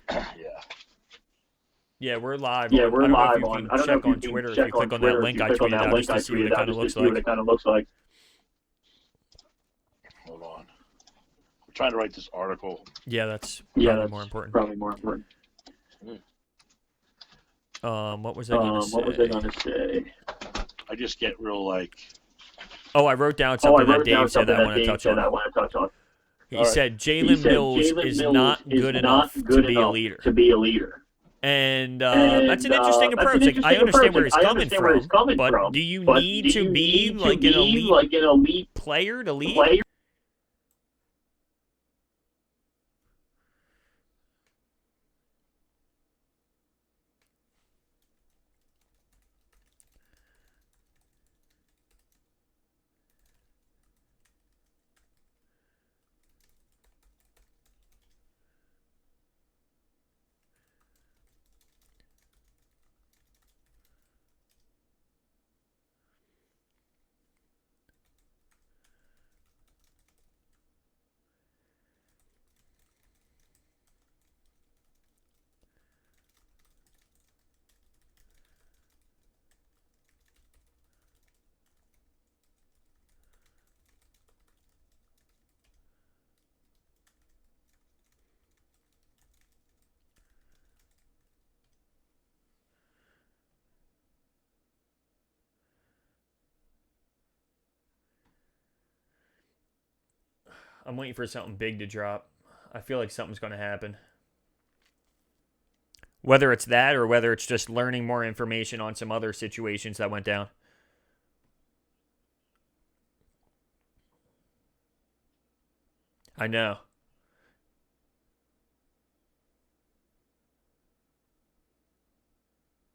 Yeah, we're live. Yeah, we're live on. I don't know if you can Twitter. check if you click on Twitter, that link if I you click on tweeted that out link just to see what it kind of looks what like. it kind of looks like. Hold on. I'm trying to write this article. Yeah, that's more important. Probably more important. What was I going to say? I just get real like. Oh, I wrote down something that Dave said that I want to touch on. He said Jalen Mills is not good enough to be a leader. And that's an interesting approach. Like, I understand where he's coming from, but do you need to be like an elite player to lead? I'm waiting for something big to drop. I feel like something's going to happen. Whether it's that or whether it's just learning more information on some other situations that went down. I know.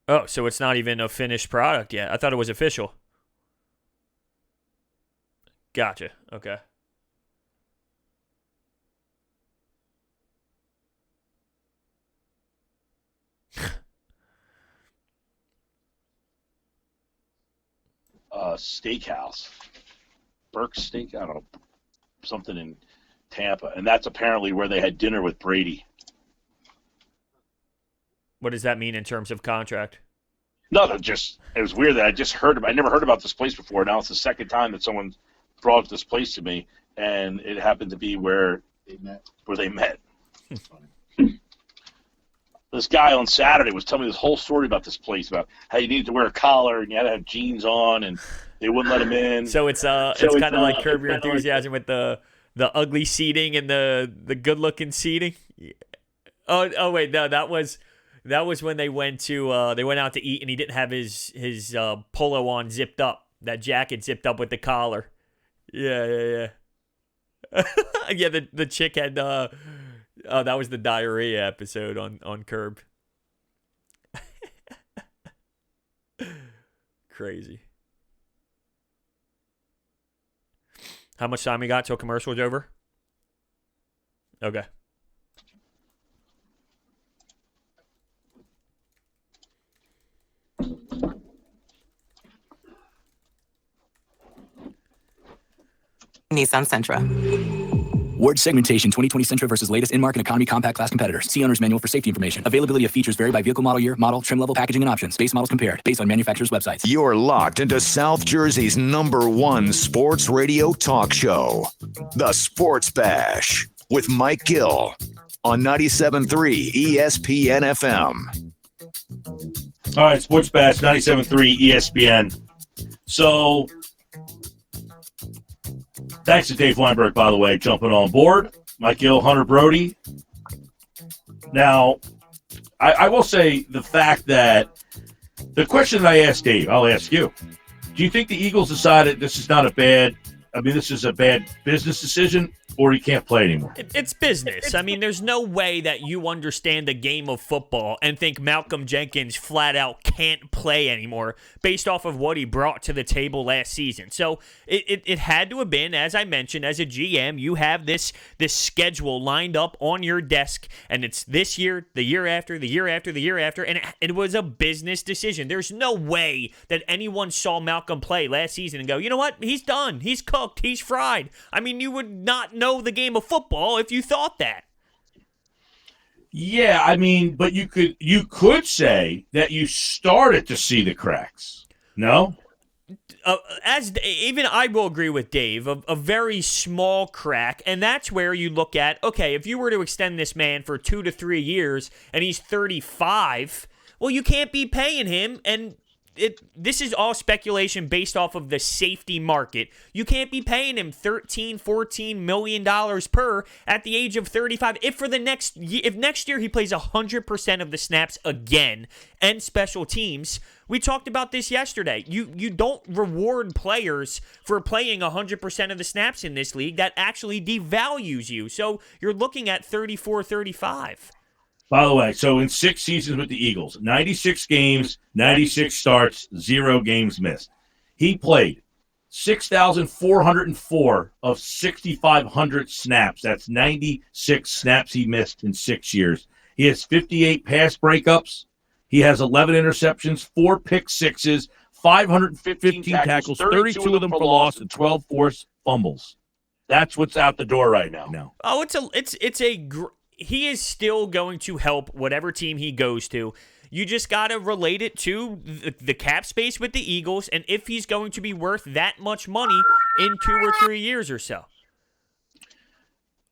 Oh, so it's not even a finished product yet. I thought it was official. Gotcha. Okay. Steakhouse, Burke's Steak, I don't know, something in Tampa, and that's apparently where they had dinner with Brady. What does that mean in terms of contract? No, it was weird that I just heard I never heard about this place before. Now it's the second time that someone brought this place to me, and it happened to be where they met. This guy on Saturday was telling me this whole story about this place, about how you needed to wear a collar and you had to have jeans on, and they wouldn't let him in. So it's kind of like Curb Your Enthusiasm with the ugly seating and the good looking seating. Oh wait, no, that was when they went out to eat and he didn't have his polo on zipped up, that jacket zipped up with the collar. Yeah. Yeah, the chick had. Oh, that was the diarrhea episode on Curb. Crazy. How much time we got till commercial's over? Okay. Nissan Sentra. Word segmentation 2020 Sentra versus latest in-market economy compact class competitors. See owner's manual for safety information. Availability of features vary by vehicle model year, model, trim level, packaging, and options. Base models compared based on manufacturer's websites. You're locked into South Jersey's #1 sports radio talk show, The Sports Bash, with Mike Gill on 97.3 ESPN FM. All right, Sports Bash 97.3 ESPN. So Thanks to Dave Weinberg, by the way, jumping on board. Mike Gill, Hunter Brody. Now, I will say the fact that the question that I asked Dave, I'll ask you. Do you think the Eagles decided this is a bad business decision, or he can't play anymore? It's business. I mean, there's no way that you understand the game of football and think Malcolm Jenkins flat out can't play anymore based off of what he brought to the table last season. So it had to have been, as I mentioned, as a GM, you have this schedule lined up on your desk, and it's this year, the year after, the year after, the year after, and it was a business decision. There's no way that anyone saw Malcolm play last season and go, you know what, he's done, he's cooked, he's fried. I mean, you would not know the game of football if you thought that. Yeah, I mean, but you could say that you started to see the cracks. No? Even I will agree with Dave, a very small crack, and that's where you look at, okay, if you were to extend this man for 2 to 3 years and he's 35, well, you can't be paying him, and this is all speculation based off of the safety market. You can't be paying him $13-14 million per at the age of 35. If next year he plays 100% of the snaps again and special teams, we talked about this yesterday. You don't reward players for playing 100% of the snaps in this league. That actually devalues you. So you're looking at 34-35. By the way, so in 6 seasons with the Eagles, 96 games, 96 starts, 0 games missed. He played 6,404 of 6,500 snaps. That's 96 snaps he missed in 6 years. He has 58 pass breakups. He has 11 interceptions, 4 pick sixes, 515 tackles, 32 of them for loss, and 12 forced fumbles. That's what's out the door right now. Oh, he is still going to help whatever team he goes to. You just got to relate it to the cap space with the Eagles, and if he's going to be worth that much money in 2 or 3 years or so.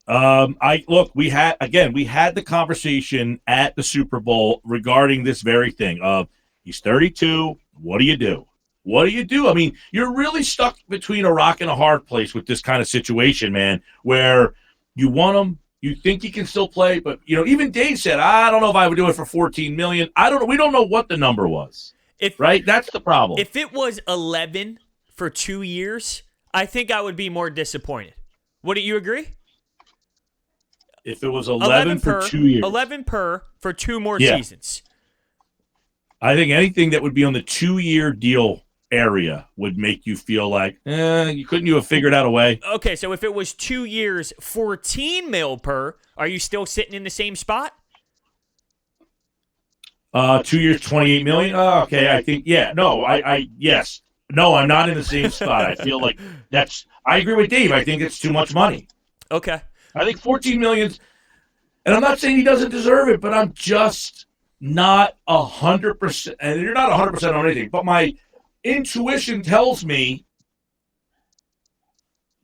We had the conversation at the Super Bowl regarding this very thing of he's 32. What do you do? What do you do? I mean, you're really stuck between a rock and a hard place with this kind of situation, man, where you want him. You think he can still play, but even Dave said, I don't know if I would do it for $14 million. I don't know. We don't know what the number was. Right? That's the problem. If it was 11 for 2 years, I think I would be more disappointed. Wouldn't you agree? If it was 11 for 2 years. 11 per for 2 more seasons. I think anything that would be on the 2-year deal area would make you feel like, couldn't you have figured out a way? Okay, so if it was 2 years, $14 million per, are you still sitting in the same spot? 2 years, $28 million. Okay, I think yes. No, I'm not in the same spot. I feel like I agree with Dave. I think it's too much money. Okay, I think $14 million, and I'm not saying he doesn't deserve it, but I'm just not 100%. And you're not 100% on anything, but my intuition tells me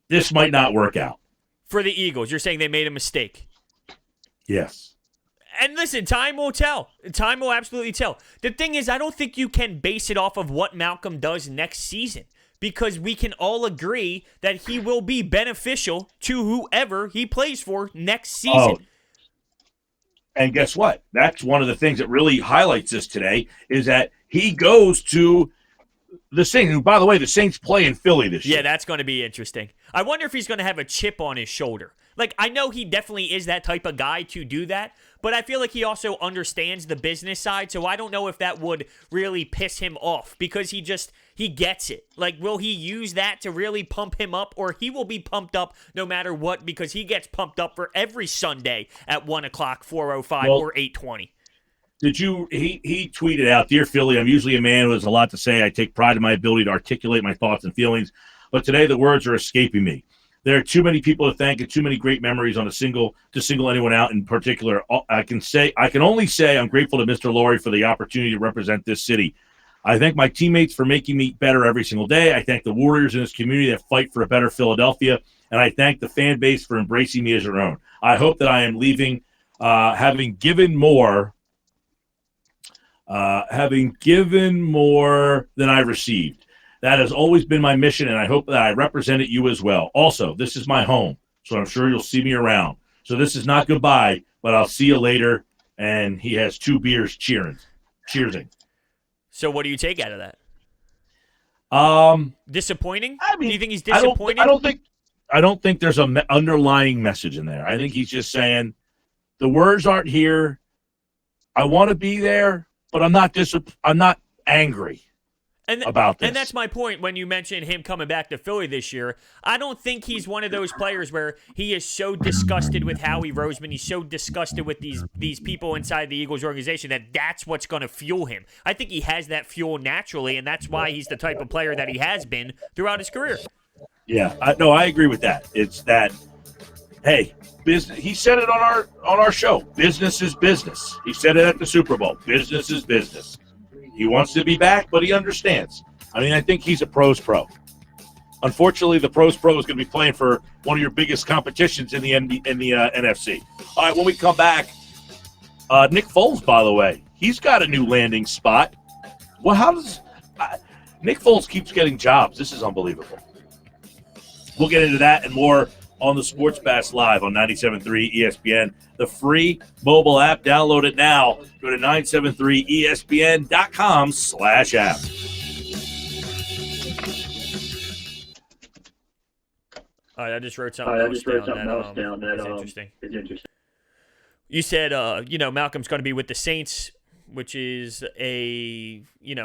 this might not work out. For the Eagles, you're saying they made a mistake? Yes. And listen, time will tell. Time will absolutely tell. The thing is, I don't think you can base it off of what Malcolm does next season, because we can all agree that he will be beneficial to whoever he plays for next season. And guess what? That's one of the things that really highlights this today is that he goes to the Saints, who, by the way, the Saints play in Philly this year. Yeah, that's going to be interesting. I wonder if he's going to have a chip on his shoulder. Like, I know he definitely is that type of guy to do that, but I feel like he also understands the business side, so I don't know if that would really piss him off because he gets it. Like, will he use that to really pump him up, or he will be pumped up no matter what because he gets pumped up for every Sunday at 1 o'clock, 4:05, or 8:20? He tweeted out, "Dear Philly, I'm usually a man who has a lot to say. I take pride in my ability to articulate my thoughts and feelings, but today the words are escaping me. There are too many people to thank and too many great memories to single anyone out in particular. I can only say I'm grateful to Mr. Laurie for the opportunity to represent this city. I thank my teammates for making me better every single day. I thank the warriors in this community that fight for a better Philadelphia, and I thank the fan base for embracing me as their own. I hope that I am leaving having given more than I received. That has always been my mission, and I hope that I represented you as well. Also, this is my home, so I'm sure you'll see me around. So this is not goodbye, but I'll see you later. And he has 2 beers cheersing. So what do you take out of that? Disappointing? I mean, do you think he's disappointed? I don't think there's an underlying message in there. I think he's just saying the words aren't here. I want to be there, but I'm not angry about this. And that's my point when you mentioned him coming back to Philly this year. I don't think he's one of those players where he is so disgusted with Howie Roseman. He's so disgusted with these people inside the Eagles organization that's what's going to fuel him. I think he has that fuel naturally, and that's why he's the type of player that he has been throughout his career. Yeah, I agree with that. It's that, hey, business. He said it on our show. Business is business. He said it at the Super Bowl. Business is business. He wants to be back, but he understands. I mean, I think he's a pro's pro. Unfortunately, the pro's pro is going to be playing for one of your biggest competitions in the NFC. All right, when we come back, Nick Foles, by the way, he's got a new landing spot. Well, how does Nick Foles keeps getting jobs? This is unbelievable. We'll get into that and more on the Sports Bash Live on 97.3 ESPN. The free mobile app. Download it now. Go to 973ESPN.com/app. All right, I just wrote something else down. That's interesting. You said, Malcolm's going to be with the Saints, which is a,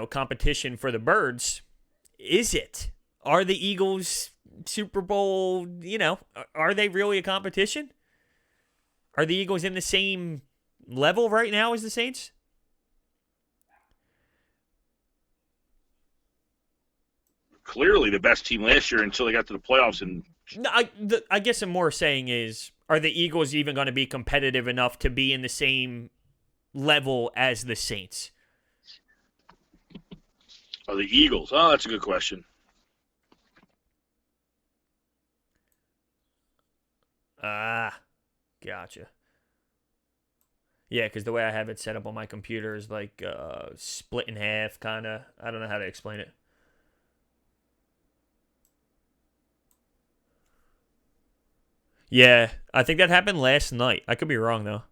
competition for the birds. Is it? Are the Eagles Super Bowl, are they really a competition? Are the Eagles in the same level right now as the Saints? Clearly the best team last year until they got to the playoffs. And No, I guess I'm more saying is, are the Eagles even going to be competitive enough to be in the same level as the Saints? Oh, the Eagles. Oh, that's a good question. Gotcha. Yeah, because the way I have it set up on my computer is like split in half, kind of. I don't know how to explain it. Yeah, I think that happened last night. I could be wrong, though.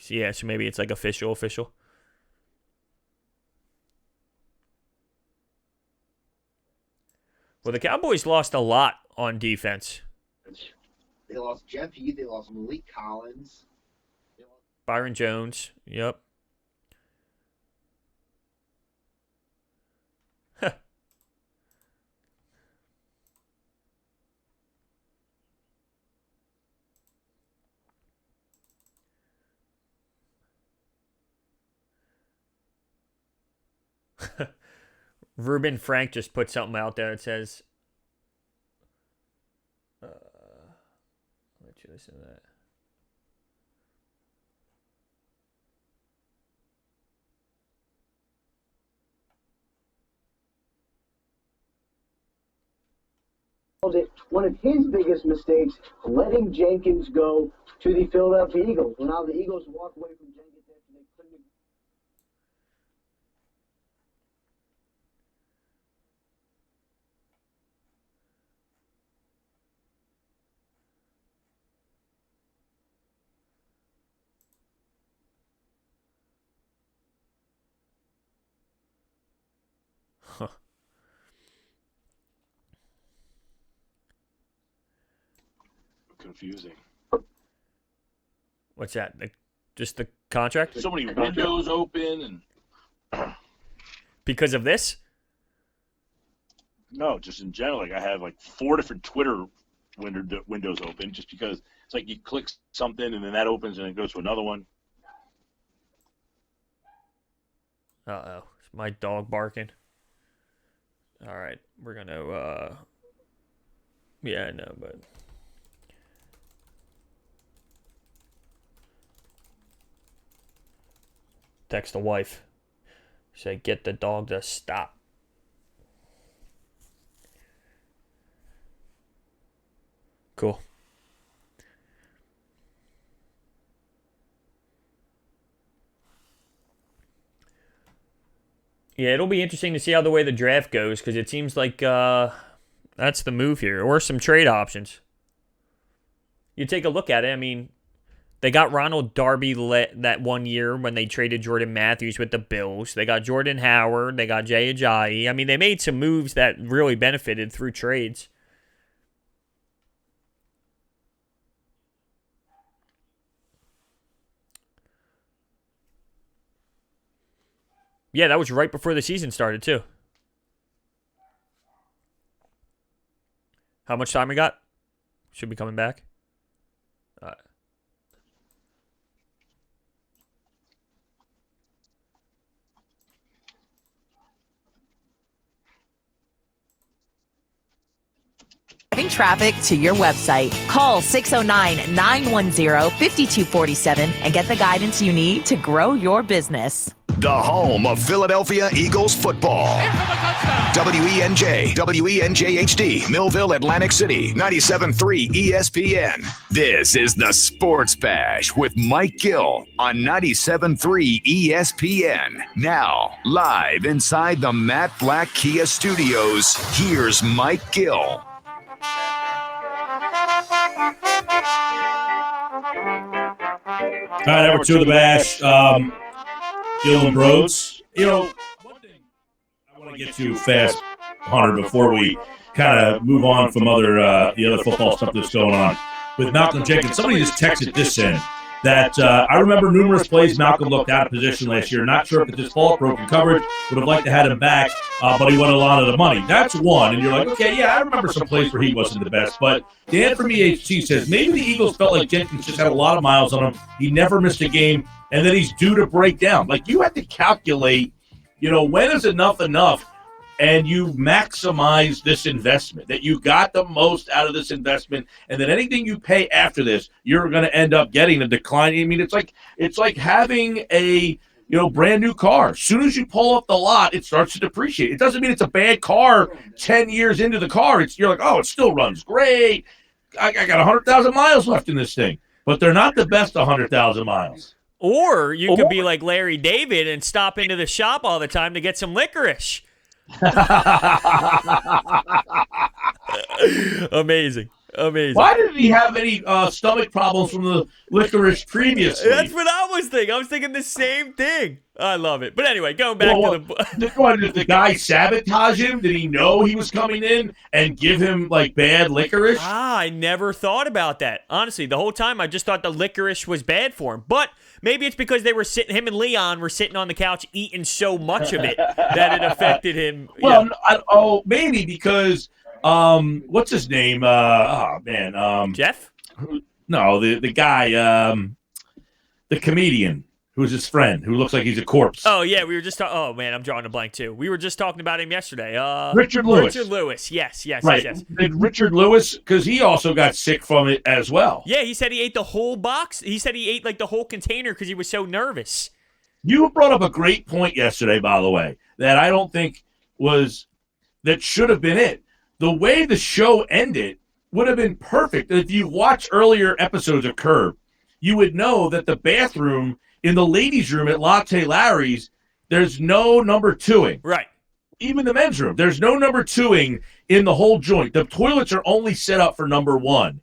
So maybe it's like official. Well, the Cowboys lost a lot on defense. They lost Jeff Heath. They lost Malik Collins. Byron Jones. Yep. Ruben Frank just put something out there. It says, let you listen to that. One of his biggest mistakes, letting Jenkins go to the Philadelphia Eagles. Well, now the Eagles walk away from Jenkins after they couldn't. Huh. Confusing. What's that? Just the contract? So many windows open and Because of this? no, just in general. Like I have like 4 different Twitter windows open just because it's like you click something and then that opens and it goes to another one. Uh-oh. It's my dog barking. All right. We're going to, yeah, I know, but... Text the wife. Say, get the dog to stop. Cool. Yeah, it'll be interesting to see how the way the draft goes because it seems like that's the move here, or some trade options. You take a look at it. I mean, they got Ronald Darby that 1 year when they traded Jordan Matthews with the Bills. They got Jordan Howard. They got Jay Ajayi. I mean, they made some moves that really benefited through trades. Yeah, that was right before the season started, too. How much time we got? Should be coming back. Traffic to your website. Call 609-910-5247 and get the guidance you need to grow your business. The home of Philadelphia Eagles football. WENJ, WENJHD, Millville, Atlantic City, 97.3 ESPN. This is the Sports Bash with Mike Gill on 97.3 ESPN. Now, live inside the Matt Black Kia Studios, here's Mike Gill. All right, number 2 of the Bash, Gill and Broads. You know, one thing I want to get to fast, Hunter, before we kind of move on from the other football stuff that's going on. With Malcolm Jenkins, somebody just texted this in, that I remember numerous plays Malcolm looked out of position last year. Not sure if it's his fault, broken coverage, would have liked to have him back, but he won a lot of the money. That's one, and you're like, okay, yeah, I remember some plays where he wasn't the best. But Dan from EHC says maybe the Eagles felt like Jenkins just had a lot of miles on him. He never missed a game, and then he's due to break down. Like, you have to calculate, when is enough, and you maximize this investment, that you got the most out of this investment, and that anything you pay after this, you're going to end up getting a decline. I mean, it's like having a brand new car. As soon as you pull up the lot, it starts to depreciate. It doesn't mean it's a bad car 10 years into the car. You're like, oh, it still runs great. I got 100,000 miles left in this thing. But they're not the best 100,000 miles. Or you could be like Larry David and stop into the shop all the time to get some licorice. Amazing. Why didn't he have any stomach problems from the licorice previously? That's what I was thinking. I was thinking the same thing. I love it. But anyway, going back to did the guy sabotage him? Did he know he was coming in and give him like bad licorice? I never thought about that. Honestly, the whole time I just thought the licorice was bad for him. But maybe it's because him and Leon were sitting on the couch eating so much of it that it affected him. Well, maybe because what's his name? Jeff? No, the guy, the comedian who's his friend who looks like he's a corpse. Oh yeah, we were just oh man, I'm drawing a blank too. We were just talking about him yesterday. Richard Lewis. Richard Lewis. Yes. Right. Yes. Did Richard Lewis, because he also got sick from it as well. Yeah, he said he ate the whole box. He said he ate like the whole container because he was so nervous. You brought up a great point yesterday, by the way, that I don't think that should have been it. The way the show ended would have been perfect. If you watch earlier episodes of Curb, you would know that the bathroom in the ladies' room at Latte Larry's, there's no number 2-ing. Right. Even the men's room, there's no number 2-ing in the whole joint. The toilets are only set up for number 1.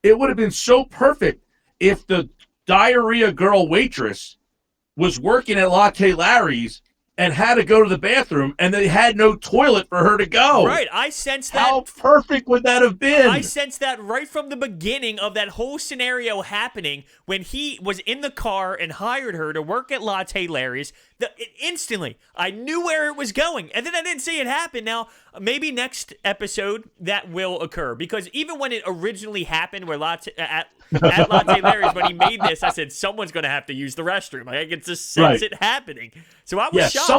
It would have been so perfect if the diarrhea girl waitress was working at Latte Larry's and had to go to the bathroom, and they had no toilet for her to go. Right, I sensed that. How perfect would that have been? I sensed that right from the beginning of that whole scenario happening when he was in the car and hired her to work at Latte Larry's. Instantly, I knew where it was going, and then I didn't see it happen. Now, maybe next episode that will occur, because even when it originally happened, where at Latte Larry's, when he made this, I said someone's going to have to use the restroom. Like, I could just sense it happening. So I was shocked.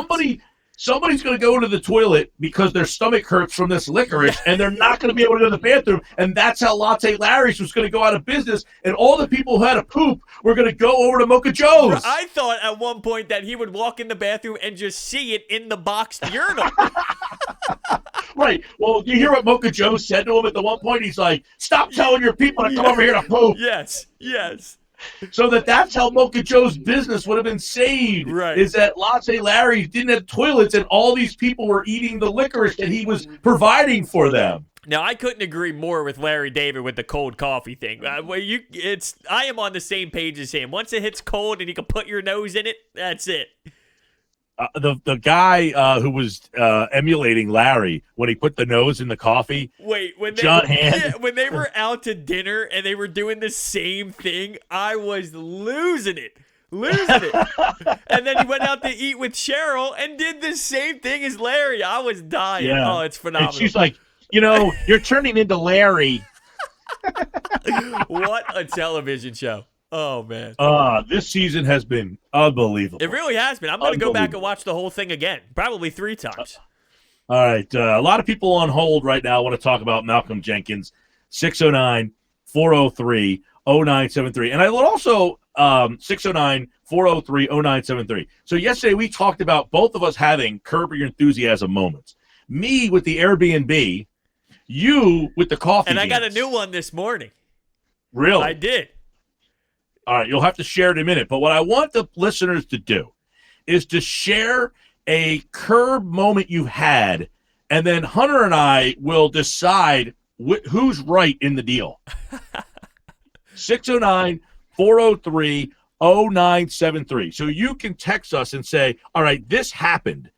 Somebody's going to go to the toilet because their stomach hurts from this licorice, and they're not going to be able to go to the bathroom. And that's how Latte Larry's was going to go out of business. And all the people who had to poop were going to go over to Mocha Joe's. I thought at one point that he would walk in the bathroom and just see it in the boxed urinal. Right. Well, you hear what Mocha Joe said to him at the one point? He's like, "Stop telling your people to come over here to poop." Yes. So that's how Mocha Joe's business would have been saved. Right. Is that Latte Larry didn't have toilets and all these people were eating the licorice that he was providing for them. Now, I couldn't agree more with Larry David with the cold coffee thing. I am on the same page as him. Once it hits cold and you can put your nose in it, that's it. The guy who was emulating Larry when he put the nose in the coffee. Wait, when they were out to dinner and they were doing the same thing, I was losing it. And then he went out to eat with Cheryl and did the same thing as Larry. I was dying. Yeah. Oh, it's phenomenal. And she's like, you're turning into Larry. What a television show. Oh, man. This season has been unbelievable. It really has been. I'm going to go back and watch the whole thing again, probably 3 times. All right. A lot of people on hold right now want to talk about Malcolm Jenkins, 609-403-0973. And I will also 609-403-0973. So yesterday we talked about both of us having Curb Your Enthusiasm moments. Me with the Airbnb, you with the coffee And I got a beans. new one this morning. Really? I did. All right, you'll have to share it in a minute. But what I want the listeners to do is to share a Curb moment you had, and then Hunter and I will decide who's right in the deal. 609-403-0973. So you can text us and say, all right, this happened.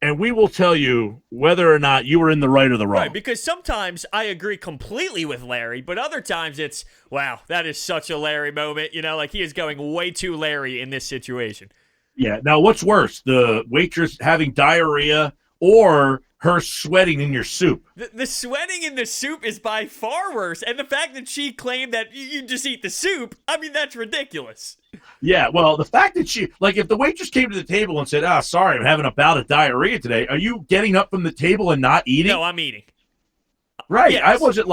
And we will tell you whether or not you were in the right or the wrong. Right, because sometimes I agree completely with Larry, but other times it's, wow, that is such a Larry moment. Like he is going way too Larry in this situation. Yeah. Now, what's worse, the waitress having diarrhea or her sweating in your soup? The sweating in the soup is by far worse. And the fact that she claimed that you just eat the soup, I mean, that's ridiculous. Yeah, well, the fact that if the waitress came to the table and said, sorry, I'm having a bout of diarrhea today, are you getting up from the table and not eating? No, I'm eating. Right. Yes. I wasn't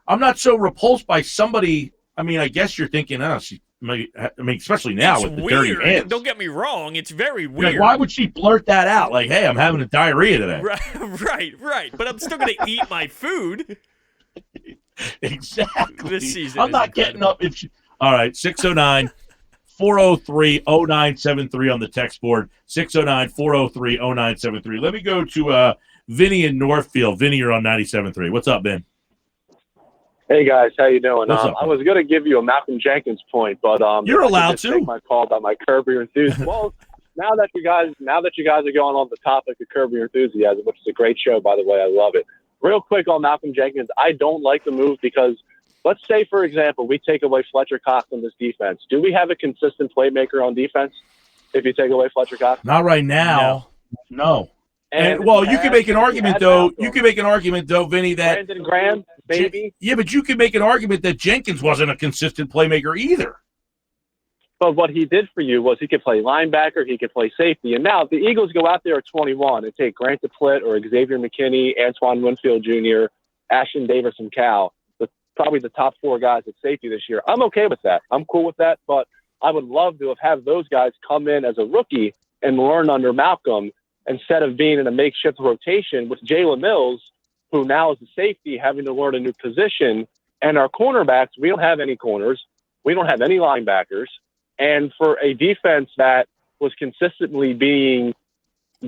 I'm not so repulsed by somebody. I mean, I guess you're thinking, especially now It's with the weird. dirty hands. Don't get me wrong. It's very weird. Like, why would she blurt that out? Like, hey, I'm having a diarrhea today. Right. But I'm still going to eat my food. Exactly. This season I'm is not incredible. getting up. All right, 609-403-0973 on the text board. 609-403-0973. Let me go to Vinny in Northfield. Vinny, you're on 97.3. What's up, Ben? Hey guys, how you doing? What's up, I was going to give you a Malcolm Jenkins point, but you're allowed to take my call about my Curb Your Enthusiasm. Well, now that you guys are going on the topic of Curb Your Enthusiasm, which is a great show, by the way, I love it. Real quick on Malcolm Jenkins, I don't like the move because let's say, for example, we take away Fletcher Cox on this defense. Do we have a consistent playmaker on defense if you take away Fletcher Cox? Not right now. No. And you can make an argument, though, Vinny, that Brandon Graham, maybe. Yeah, but you can make an argument that Jenkins wasn't a consistent playmaker either. But what he did for you was he could play linebacker, he could play safety. And now if the Eagles go out there at 21 and take Grant DePlitt or Xavier McKinney, Antoine Winfield Jr., Ashton Davis, and Cal, probably the top 4 guys at safety this year, I'm okay with that. I'm cool with that. But I would love to have those guys come in as a rookie and learn under Malcolm instead of being in a makeshift rotation with Jalen Mills, who now is a safety, having to learn a new position. And our cornerbacks, we don't have any corners. We don't have any linebackers. And for a defense that was consistently being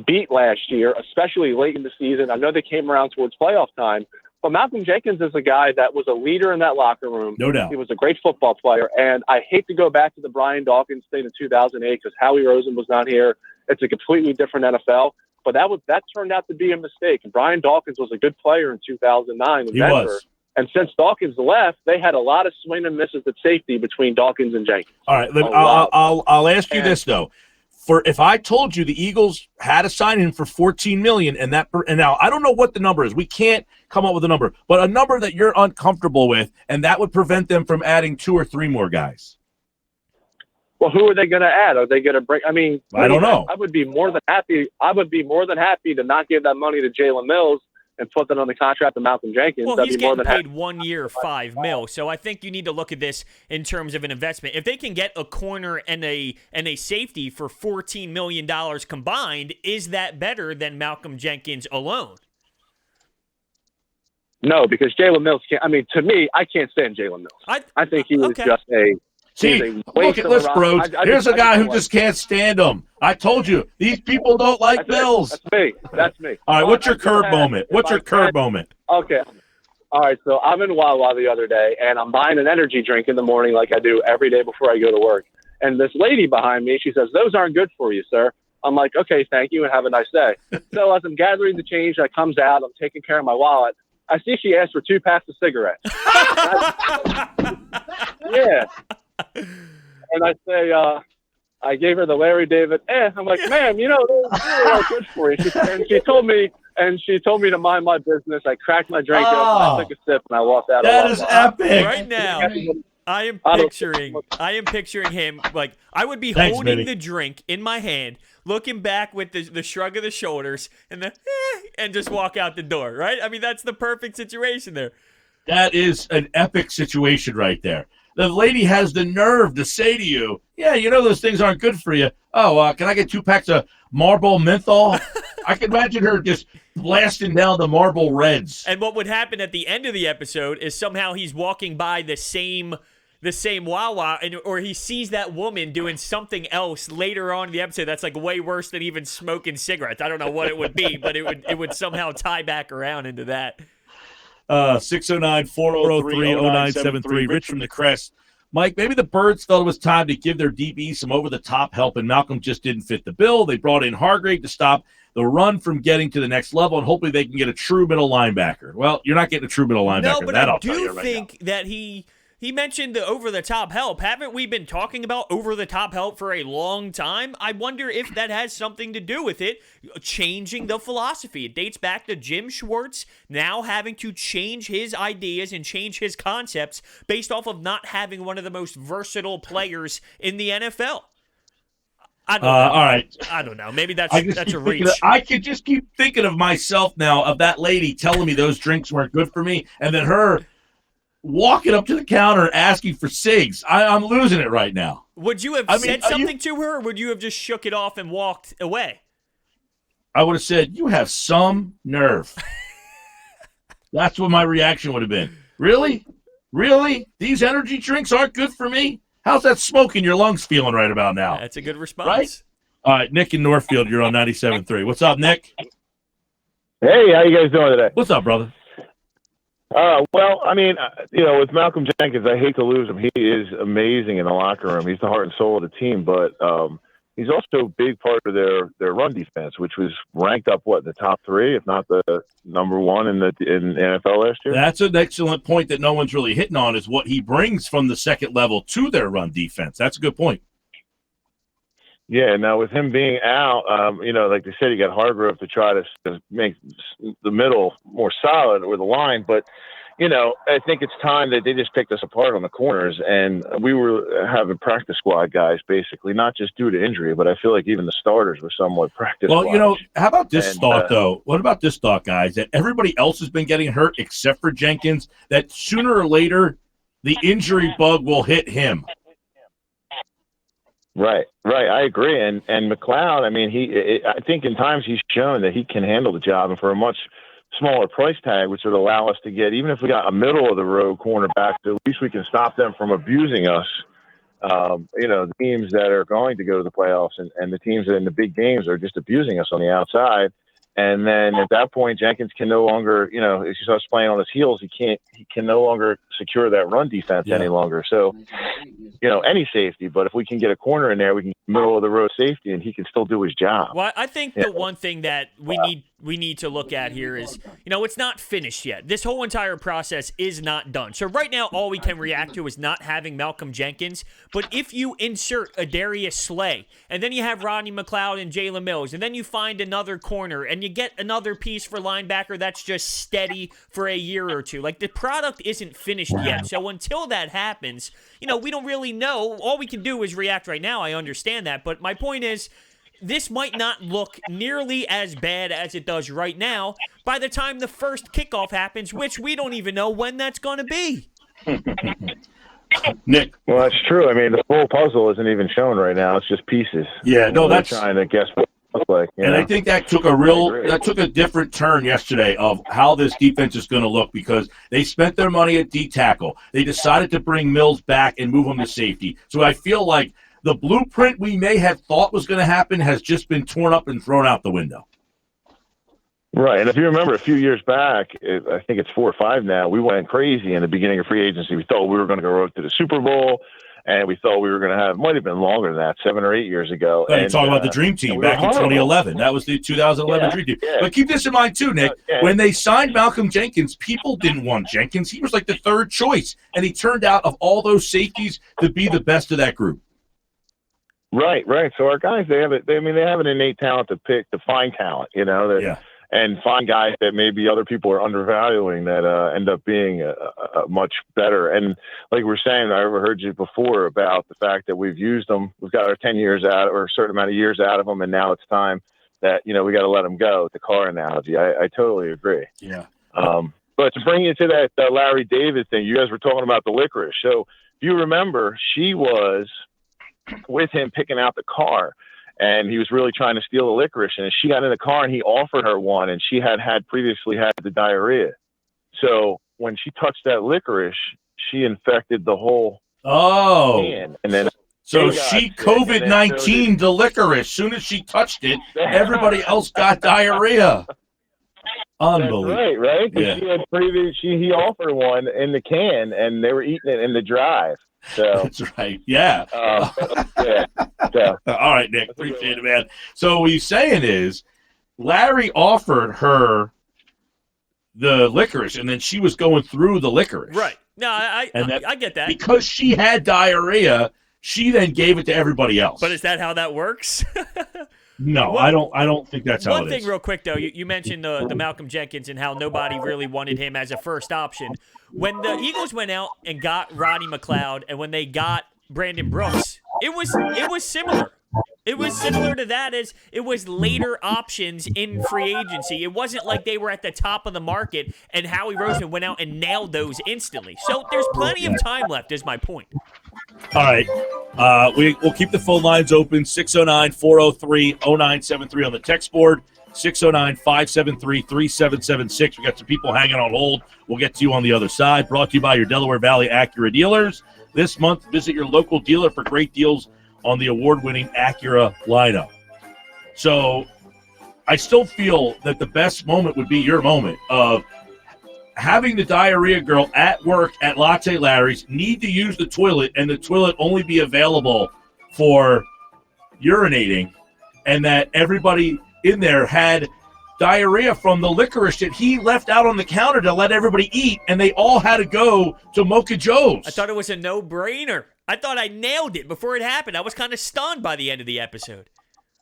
beat last year, especially late in the season, I know they came around towards playoff time, but Malcolm Jenkins is a guy that was a leader in that locker room. No doubt. He was a great football player. And I hate to go back to the Brian Dawkins thing in 2008 because Howie Roseman was not here. It's a completely different NFL. But that turned out to be a mistake. Brian Dawkins was a good player in 2009 in Denver. Was. And since Dawkins left, they had a lot of swing and misses at safety between Dawkins and Jenkins. All right, I'll ask you this though: if I told you the Eagles had to sign him for $14 million, and now I don't know what the number is, we can't come up with a number, but a number that you're uncomfortable with, and that would prevent them from adding 2 or 3 more guys. Well, who are they going to add? Are they going to bring? I mean, I don't know. I would be more than happy. I would be more than happy to not give that money to Jalen Mills and put that on the contract of Malcolm Jenkins. Well, That'd he's be more getting than paid 1 year, $5 million. So I think you need to look at this in terms of an investment. If they can get a corner and a safety for $14 million combined, is that better than Malcolm Jenkins alone? No, because Jalen Mills can't. I mean, to me, I can't stand Jalen Mills. I think he is just a. See, look at this, bro. Here's a guy who just can't stand him. I told you, these people don't like Mills. That's me. All right, what's your curb moment? What's your curb moment? Okay. All right, so I'm in Wawa the other day, and I'm buying an energy drink in the morning like I do every day before I go to work. And this lady behind me, she says, "Those aren't good for you, sir." I'm like, "Okay, thank you, and have a nice day." So as I'm gathering the change that comes out, I'm taking care of my wallet. I see she asked for 2 packs of cigarettes. Yeah. And I say, I gave her the Larry David. I'm like, "Ma'am, you know, those really are good for you." And she told me to mind my business. I cracked my drink open, I took a sip, and I walked out. That is epic. Right now, I am picturing him like I would be holding the drink in my hand, looking back with the shrug of the shoulders, and and just walk out the door. Right? I mean, that's the perfect situation there. That is an epic situation right there. The lady has the nerve to say to you, "Yeah, you know those things aren't good for you. Oh, can I get 2 packs of Marlboro menthol?" I can imagine her just blasting down the Marlboro Reds. And what would happen at the end of the episode is somehow he's walking by the same Wawa, or he sees that woman doing something else later on in the episode that's like way worse than even smoking cigarettes. I don't know what it would be, but it would somehow tie back around into that. 609-403-0973. Rich from the Crest. Mike, maybe the Birds felt it was time to give their DB some over-the-top help, and Malcolm just didn't fit the bill. They brought in Hargrave to stop the run from getting to the next level, and hopefully they can get a true middle linebacker. Well, you're not getting a true middle linebacker. No, but I do right think that he mentioned the over-the-top help. Haven't we been talking about over-the-top help for a long time? I wonder if that has something to do with it, changing the philosophy. It dates back to Jim Schwartz now having to change his ideas and change his concepts based off of not having one of the most versatile players in the NFL. I don't know. All right. I don't know. Maybe that's a reach. I could just keep thinking of myself now, of that lady telling me those drinks weren't good for me, and then her walking up to the counter and asking for cigs. I'm losing it right now. Would you have said something to her, or would you have just shook it off and walked away? I would have said, "You have some nerve." That's what my reaction would have been. Really? Really? These energy drinks aren't good for me? How's that smoke in your lungs feeling right about now? That's a good response. Right? All right, Nick in Northfield, you're on 97.3. What's up, Nick? Hey, how you guys doing today? What's up, brother? Well, I mean, with Malcolm Jenkins, I hate to lose him. He is amazing in the locker room. He's the heart and soul of the team, but he's also a big part of their run defense, which was ranked up, in the top 3, if not the number 1 in NFL last year? That's an excellent point that no one's really hitting on, is what he brings from the second level to their run defense. That's a good point. Yeah, now with him being out, like they said, you got Hargrave to try to make the middle more solid with the line. But, I think it's time that they just picked us apart on the corners. And we were having practice squad guys, basically, not just due to injury, but I feel like even the starters were somewhat practice squad. Well, how about this thought, though? What about this thought, guys, that everybody else has been getting hurt except for Jenkins, that sooner or later the injury bug will hit him? Right. I agree. And Mcleod, I mean, I think in times he's shown that he can handle the job, and for a much smaller price tag, which would allow us to get, even if we got a middle of the road cornerback, at least we can stop them from abusing us. The teams that are going to go to the playoffs and the teams that in the big games are just abusing us on the outside. And then at that point, Jenkins can no longer, if he starts playing on his heels, he can no longer secure that run defense any longer. So, any safety, but if we can get a corner in there, we can middle of the road safety, and he can still do his job. Well, I think the one thing that we need to look at here is, it's not finished yet. This whole entire process is not done. So right now, all we can react to is not having Malcolm Jenkins. But if you insert a Darius Slay, and then you have Rodney Mcleod and Jalen Mills, and then you find another corner, and you get another piece for linebacker that's just steady for a year or two. Like, the product isn't finished yet. So until that happens, we don't really know. All we can do is react right now. I understand that. But my point is, this might not look nearly as bad as it does right now by the time the first kickoff happens, which we don't even know when that's going to be. Nick. Well, that's true. I mean, the full puzzle isn't even shown right now. It's just pieces. Yeah, no, We're trying to guess look like. And I think that took a different turn yesterday of how this defense is going to look because they spent their money at D tackle. They decided to bring Mills back and move him to safety. So I feel like the blueprint we may have thought was going to happen has just been torn up and thrown out the window. Right, and if you remember a few years back, I think it's 4 or 5 now, we went crazy in the beginning of free agency. We thought we were going to go to the Super Bowl, and we thought we were going to have, might have been longer than that, 7 or 8 years ago. You're talking about the Dream Team back in 2011. That was the 2011 Dream Team. Yeah. But keep this in mind, too, Nick. When they signed Malcolm Jenkins, people didn't want Jenkins. He was like the third choice, and he turned out, of all those safeties, to be the best of that group. Right. So our guys, they have an innate talent to find talent, and find guys that maybe other people are undervaluing that end up being a much better. And like we're saying, I overheard you before about the fact that we've used them. We've got our 10 years out or a certain amount of years out of them, and now it's time that, we got to let them go, the car analogy. I totally agree. Yeah. But to bring you to that Larry David thing, you guys were talking about the licorice. So if you remember, she was with him picking out the car. And he was really trying to steal the licorice. And she got in the car and he offered her one. And she had previously had the diarrhea. So when she touched that licorice, she infected the whole can. And then so she COVID-19 the licorice. As soon as she touched it, everybody else got diarrhea. Unbelievable. That's right? Yeah. She had he offered one in the can, and they were eating it in the drive. So that's right. Yeah. So. All right, Nick. Appreciate it, man. So what he's saying is Larry offered her the licorice, and then she was going through the licorice. Right. No, I get that. Because she had diarrhea, she then gave it to everybody else. But is that how that works? No, I don't think that's how it is. One thing real quick, though, you mentioned the Malcolm Jenkins and how nobody really wanted him as a first option. When the Eagles went out and got Rodney Mcleod and when they got Brandon Brooks, it was similar. It was similar to that as it was later options in free agency. It wasn't like they were at the top of the market and Howie Roseman went out and nailed those instantly. So there's plenty of time left is my point. All right. We'll keep the phone lines open, 609-403-0973 on the text board, 609-573-3776. We got some people hanging on hold. We'll get to you on the other side. Brought to you by your Delaware Valley Acura dealers. This month, visit your local dealer for great deals on the award-winning Acura lineup. So I still feel that the best moment would be your moment of having the diarrhea girl at work at Latte Larry's need to use the toilet and the toilet only be available for urinating, and that everybody in there had diarrhea from the licorice that he left out on the counter to let everybody eat, and they all had to go to Mocha Joe's. I thought it was a no-brainer. I thought I nailed it before it happened. I was kind of stunned by the end of the episode.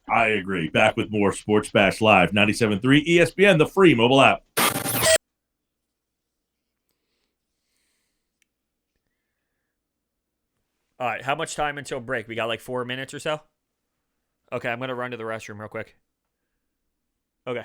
I agree. Back with more Sports Bash Live, 97.3 ESPN, the free mobile app. All right, how much time until break? We got like 4 minutes or so? Okay, I'm going to run to the restroom real quick. Okay.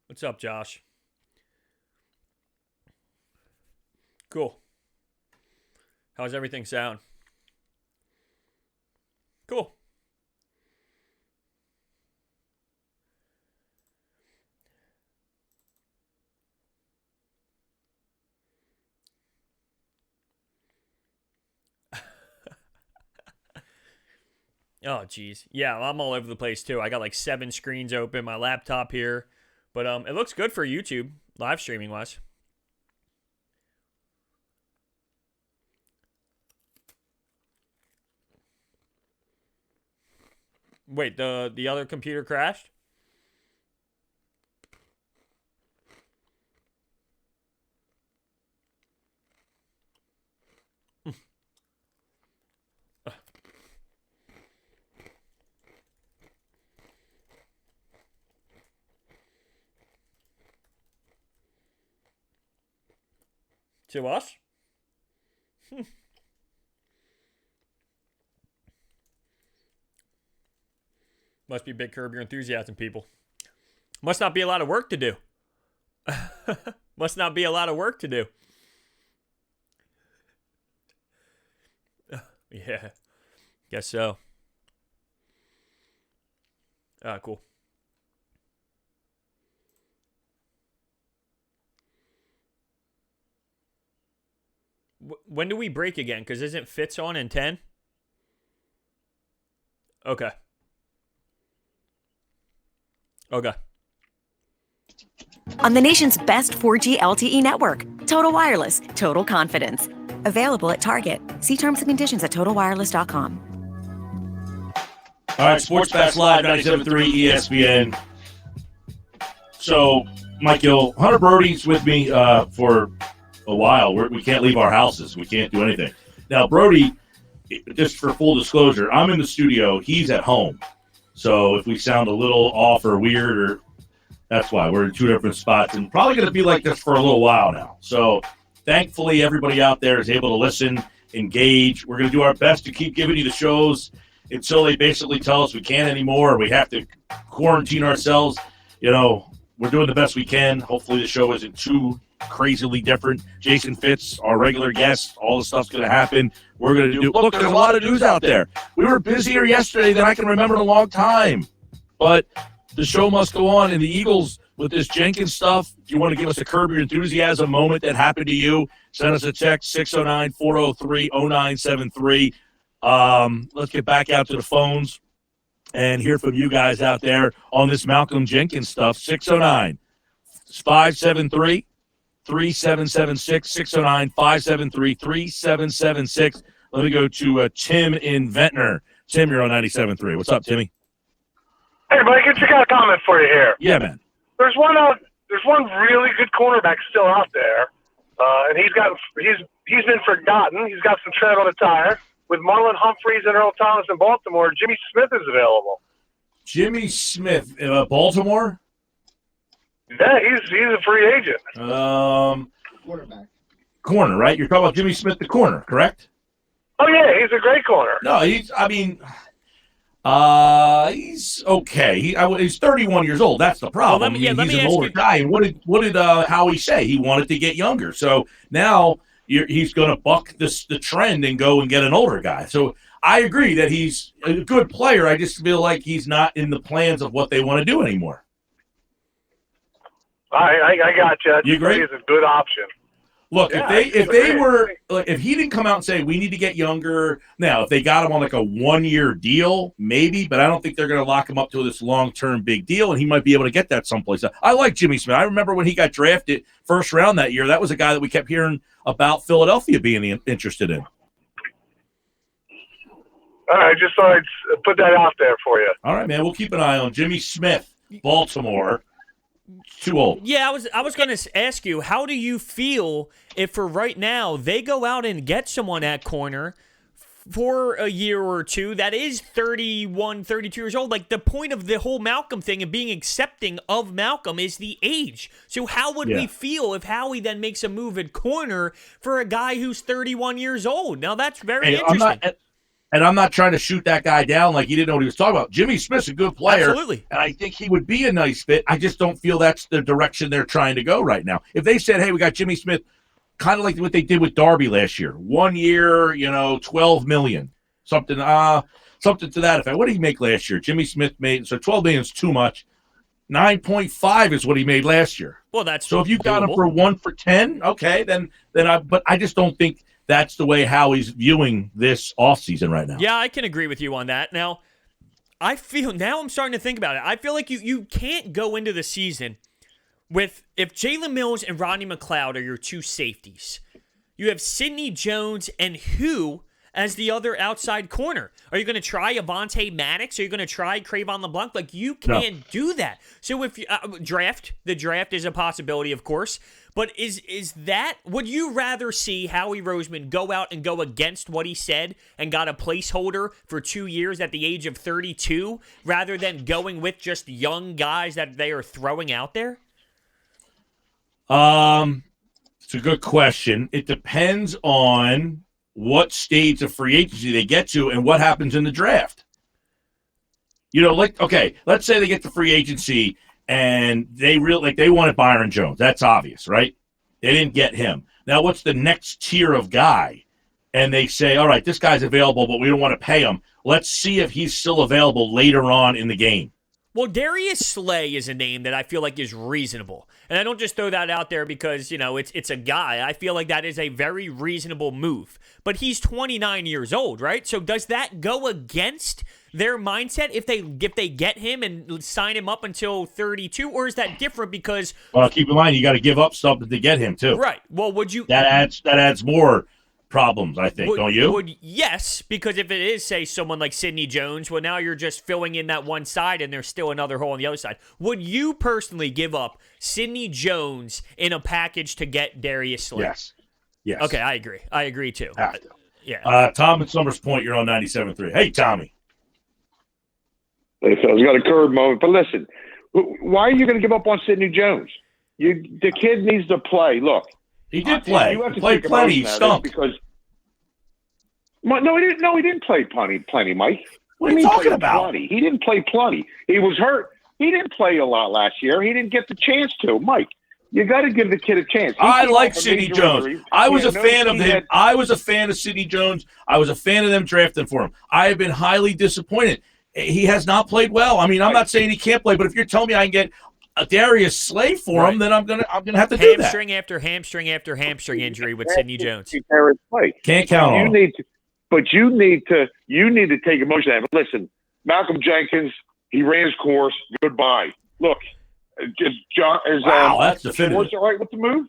What's up, Josh? Cool. How's everything sound? Cool. Oh, geez. Yeah, I'm all over the place, too. I got like 7 screens open, my laptop here. But it looks good for YouTube, live streaming-wise. Wait, the other computer crashed? To us? Must be big Curb Your Enthusiasm, people. Must not be a lot of work to do. Must not be a lot of work to do. Yeah. Guess so. Cool. When do we break again? Because isn't Fitz on in 10? Okay. Okay. On the nation's best 4G LTE network, Total Wireless, total confidence. Available at Target. See terms and conditions at totalwireless.com. All right, Sports Bash Live, 97.3 ESPN. So, Mike Gill, Hunter Brody's with me for a while. We can't leave our houses. We can't do anything. Now, Brody, just for full disclosure, I'm in the studio. He's at home. So if we sound a little off or weird, or that's why we're in 2 different spots and probably going to be like this for a little while now. So thankfully, everybody out there is able to listen, engage. We're going to do our best to keep giving you the shows until they basically tell us we can't anymore or we have to quarantine ourselves. You know, we're doing the best we can. Hopefully the show isn't too crazily different. Jason Fitz, our regular guest, all the stuff's going to happen. We're going to do – look, there's a lot of news out there. We were busier yesterday than I can remember in a long time. But the show must go on. And the Eagles, with this Jenkins stuff, if you want to give us a Curb Your Enthusiasm moment that happened to you, send us a text, 609-403-0973. Let's get back out to the phones and hear from you guys out there on this Malcolm Jenkins stuff. 609-573-3776, 609-573-3776. Let me go to Tim in Ventnor. Tim, you're on 97.3. What's up, Timmy? Hey, Mike, I just got a comment for you here. Yeah, man. There's one really good cornerback still out there, and he's been forgotten. He's got some tread on the tire. With Marlon Humphreys and Earl Thomas in Baltimore, Jimmy Smith is available. Jimmy Smith, Baltimore? Yeah, he's a free agent. Quarterback. Corner, right? You're talking about Jimmy Smith, the corner, correct? Oh, yeah, he's a great corner. No, he's okay. He's 31 years old. That's the problem. Well, let me he's an ask older you- guy. And what did Howie say? He wanted to get younger. So now he's going to buck the trend and go and get an older guy. So I agree that he's a good player. I just feel like he's not in the plans of what they want to do anymore. I got you. You agree? He's a good option. Look, Yeah, if he didn't come out and say we need to get younger, now if they got him on like a 1-year deal, maybe, but I don't think they're going to lock him up to this long-term big deal, and he might be able to get that someplace. I like Jimmy Smith. I remember when he got drafted first round that year. That was a guy that we kept hearing about Philadelphia being interested in. All right, just thought I'd put that out there for you. All right, man. We'll keep an eye on Jimmy Smith, Baltimore. Too old. Yeah, I was going to ask you, how do you feel if for right now they go out and get someone at corner for a year or two that is 31, 32 years old? Like, the point of the whole Malcolm thing and being accepting of Malcolm is the age. So how would we feel if Howie then makes a move at corner for a guy who's 31 years old? Now, that's very interesting. And I'm not trying to shoot that guy down like he didn't know what he was talking about. Jimmy Smith's a good player. Absolutely. And I think he would be a nice fit. I just don't feel that's the direction they're trying to go right now. If they said, hey, we got Jimmy Smith, kind of like what they did with Darby last year. 1 year, $12 million. Something to that effect. What did he make last year? Jimmy Smith made, so $12 million is too much. 9.5 is what he made last year. Well, that's so if you got him doable. for 1 for 10, okay, but I just don't think that's the way Howie's viewing this offseason right now. Yeah, I can agree with you on that. Now, I'm starting to think about it. I feel like you can't go into the season with, if Jalen Mills and Rodney Mcleod are your two safeties, you have Sidney Jones and who as the other outside corner? Are you going to try Avonte Maddox? Are you going to try Cravon LeBlanc? Like, you can't do that. So if you the draft is a possibility, of course. But would you rather see Howie Roseman go out and go against what he said and got a placeholder for 2 years at the age of 32 rather than going with just young guys that they are throwing out there? It's a good question. It depends on what stage of free agency they get to and what happens in the draft. Let's say they get to free agency and they wanted Byron Jones. That's obvious, right? They didn't get him. Now, what's the next tier of guy? And they say, all right, this guy's available, but we don't want to pay him. Let's see if he's still available later on in the game. Well, Darius Slay is a name that I feel like is reasonable. And I don't just throw that out there because, it's a guy. I feel like that is a very reasonable move. But he's 29 years old, right? So does that go against their mindset if they get him and sign him up until 32? Or is that different because... Well, keep in mind, you got to give up something to get him, too. Right. Well, would you... That adds more problems, I think, don't you? Yes, because if it is, say, someone like Sidney Jones, well, now you're just filling in that one side and there's still another hole on the other side. Would you personally give up Sidney Jones in a package to get Darius Slay? Yes. Okay, I agree. I agree, too. Yeah. Tom at Summers Point, you're on 97.3. Hey, Tommy. Hey, fellas, got a curve moment. But listen, why are you going to give up on Sidney Jones? The kid needs to play. Look. He did play. He played plenty. He stunk. No, he didn't. No, he didn't play plenty, Mike. What are you talking about? Plenty? He didn't play plenty. He was hurt. He didn't play a lot last year. He didn't get the chance to. Mike, you got to give the kid a chance. I like Sidney Jones. I was a fan of him. I was a fan of Sidney Jones. I was a fan of them drafting for him. I have been highly disappointed. He has not played well. I mean, I'm not saying he can't play, but if you're telling me I can get a Darius Slay for him, then I'm gonna have to do that. Hamstring after hamstring after hamstring injury with Sidney Jones. Can't count on him. You need to take emotion out of it. Listen, Malcolm Jenkins, he ran his course. Goodbye. Look, that's definitive. Was it right with the move?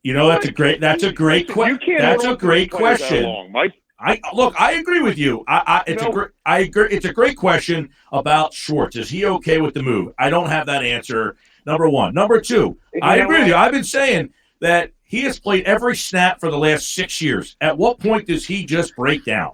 That's a great question. That's a great question. Long, Mike. I agree with you. It's a great question about Schwartz. Is he okay with the move? I don't have that answer. Number one. Number two, I agree with you. I've been saying that he has played every snap for the last 6 years. At what point does he just break down?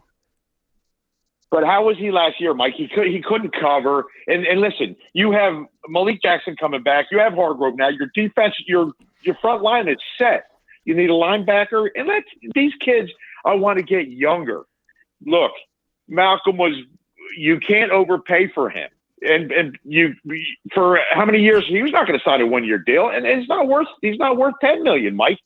But how was he last year, Mike? He couldn't cover. And listen, you have Malik Jackson coming back. You have Hargrave now. Your defense, your front line is set. You need a linebacker, and these kids. I want to get younger. Look, Malcolm you can't overpay for him. And you for how many years he was not going to sign a 1-year deal, and he's not worth $10 million, Mike.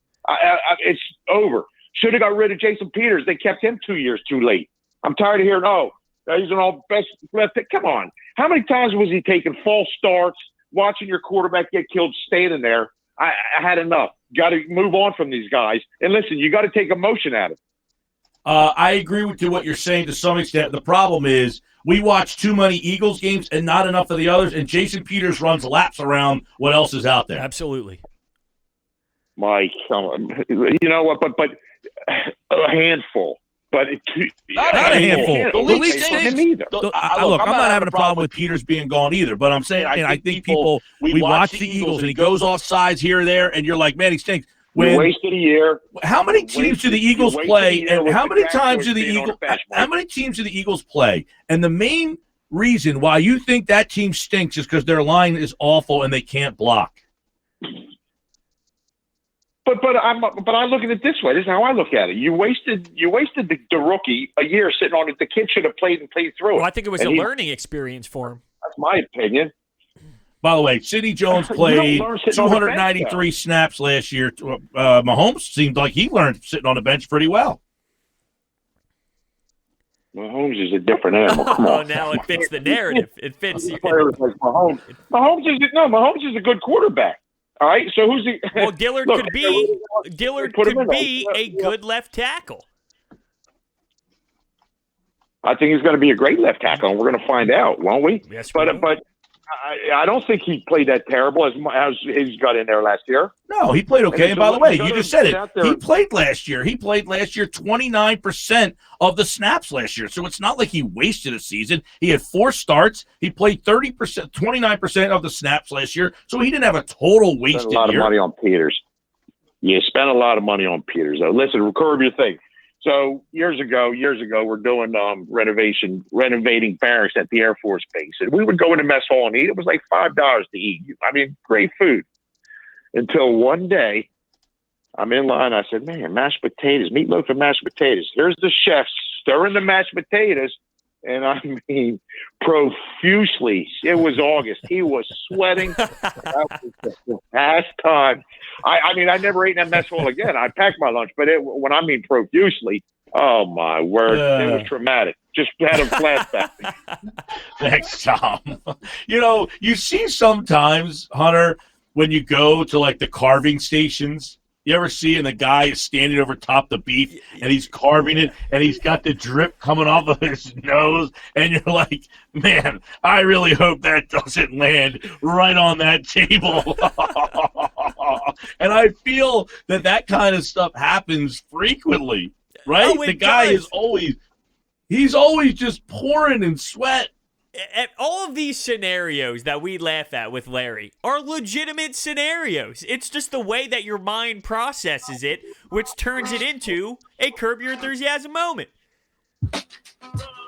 It's over. Should have got rid of Jason Peters. They kept him 2 years too late. I'm tired of hearing, he's an all best left. Come on. How many times was he taking false starts, watching your quarterback get killed, standing there? I had enough. Got to move on from these guys. And listen, you got to take emotion out of it. I agree with what you're saying to some extent. The problem is we watch too many Eagles games and not enough of the others, and Jason Peters runs laps around what else is out there. Absolutely. Mike, you know what? But a handful. But not a handful. Look, I'm not having a problem with Peters being gone either, but I'm saying I think people we watch the Eagles and he goes off sides here or there, and you're like, man, he stinks. We wasted a year. How many teams do the Eagles play, and how many times do the Eagles? How many teams do the Eagles play? And the main reason why you think that team stinks is because their line is awful and they can't block. But I look at it this way. This is how I look at it. You wasted the rookie a year sitting on it. The kid should have played through it. Well, I think it was a learning experience for him. That's my opinion. By the way, Sidney Jones played 293 snaps last year. Mahomes seemed like he learned sitting on the bench pretty well. Mahomes is a different animal. Come on. Now it fits the narrative. It fits. Mahomes is a good quarterback. All right, so who's the? Well, Dillard could be a good left tackle. I think he's going to be a great left tackle, and we're going to find out, won't we? Yes, but I don't think he played that terrible as he's got in there last year. No, he played okay. And by the way, you just said it. He played last year. He played last year 29% of the snaps last year. So it's not like he wasted a season. He had 4 starts. He played 30%, 29% of the snaps last year. So he didn't have a total wasted year. Spent a lot of money on Peters. You spent a lot of money on Peters, though. Listen, curb your thing. So years ago, we're doing renovating barracks at the Air Force Base. And we would go in the mess hall and eat. It was like $5 to eat. I mean, great food. Until one day, I'm in line. I said, man, mashed potatoes, meatloaf and mashed potatoes. Here's the chef stirring the mashed potatoes. And I mean, profusely. It was August. He was sweating. That was the last time. I mean, I never ate in that mess hall again. I packed my lunch, but when I mean profusely, oh my word, it was traumatic. Just had a flashback. Thanks, Tom. You see sometimes, Hunter, when you go to like the carving stations. You ever see and the guy is standing over top the beef and he's carving it and he's got the drip coming off of his nose and you're like, man, I really hope that doesn't land right on that table. And I feel that kind of stuff happens frequently, right? Oh, the guy does. he's always just pouring in sweat. All of these scenarios that we laugh at with Larry are legitimate scenarios. It's just the way that your mind processes it, which turns it into a Curb Your Enthusiasm moment.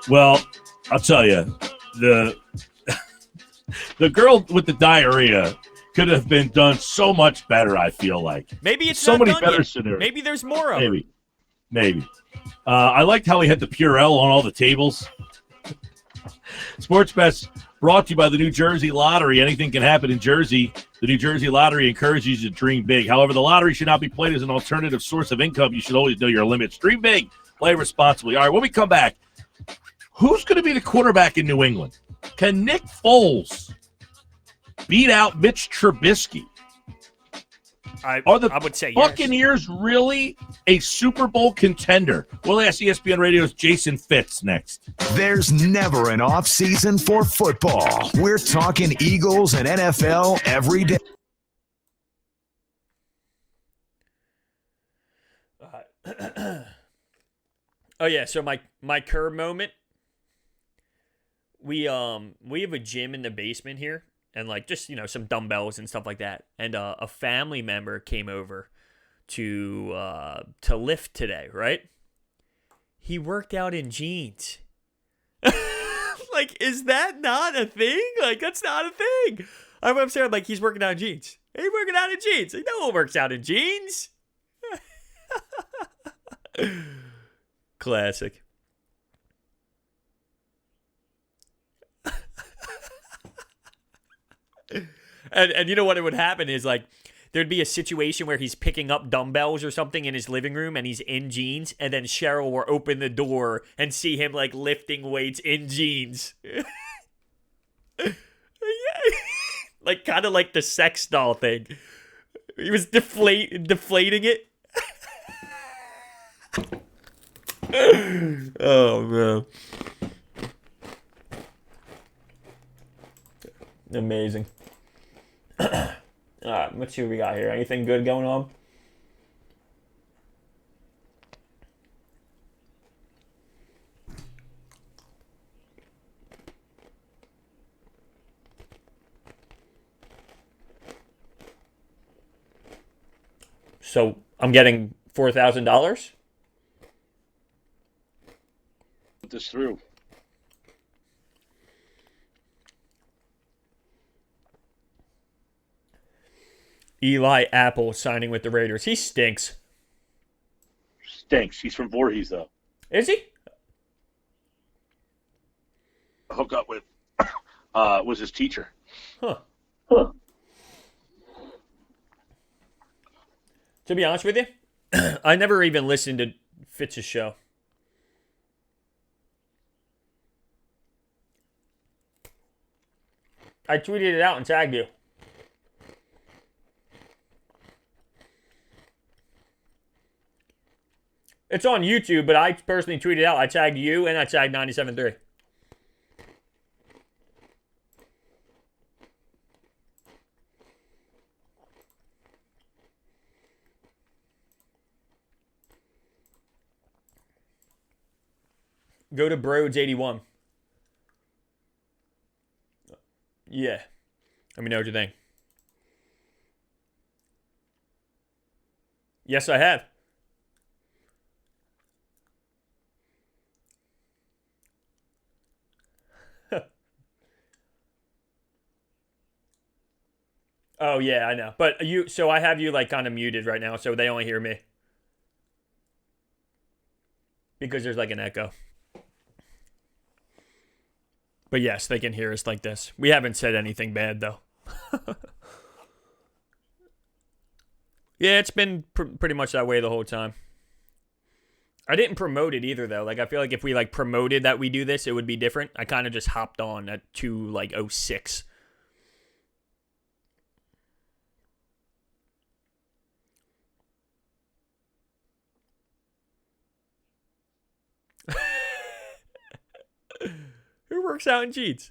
Well, I'll tell you, the girl with the diarrhea could have been done so much better, I feel like. Maybe it's so not many done better yet. scenarios. Maybe there's more of them. Maybe. I liked how he had the Purell on all the tables. Sports Best brought to you by the New Jersey Lottery. Anything can happen in Jersey. The New Jersey Lottery encourages you to dream big. However, the lottery should not be played as an alternative source of income. You should always know your limits. Dream big. Play responsibly. All right, when we come back, who's going to be the quarterback in New England? Can Nick Foles beat out Mitch Trubisky? I would say Buccaneers really a Super Bowl contender? We'll ask ESPN Radio's Jason Fitz next. There's never an off season for football. We're talking Eagles and NFL every day. Oh yeah, so my curb moment. We have a gym in the basement here. And like just some dumbbells and stuff like that. And a family member came over to lift today, right? He worked out in jeans. Like, is that not a thing? Like, that's not a thing. I'm upstairs. I'm like, he's working out in jeans. He's working out in jeans. Like, no one works out in jeans. Classic. And you know what it would happen is like there'd be a situation where he's picking up dumbbells or something in his living room and he's in jeans, and then Cheryl will open the door and see him like lifting weights in jeans. Like kind of like the sex doll thing. He was deflating it. Oh man. Amazing. All right, let's see what we got here. Anything good going on? So I'm getting $4,000. Put this through. Eli Apple signing with the Raiders. He stinks. Stinks. He's from Voorhees, though. Is he? Hook up with was his teacher. Huh. To be honest with you, I never even listened to Fitz's show. I tweeted it out and tagged you. It's on YouTube, but I personally tweeted out. I tagged you and I tagged 97.3. Go to Broads81. Yeah. Let me know what you think. Yes, I have. Oh, yeah, I know. But so I have you like kind of muted right now, so they only hear me. Because there's like an echo. But yes, they can hear us like this. We haven't said anything bad, though. Yeah, it's been pretty much that way the whole time. I didn't promote it either, though. Like, I feel like if we like promoted that we do this, it would be different. I kind of just hopped on at 2:06. Who works out and cheats?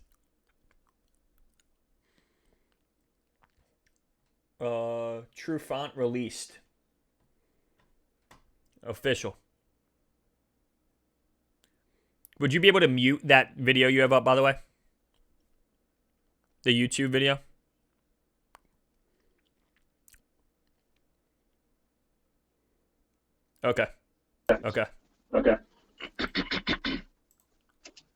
True font released. Official. Would you be able to mute that video you have up, by the way? The YouTube video? Okay. Okay. Okay.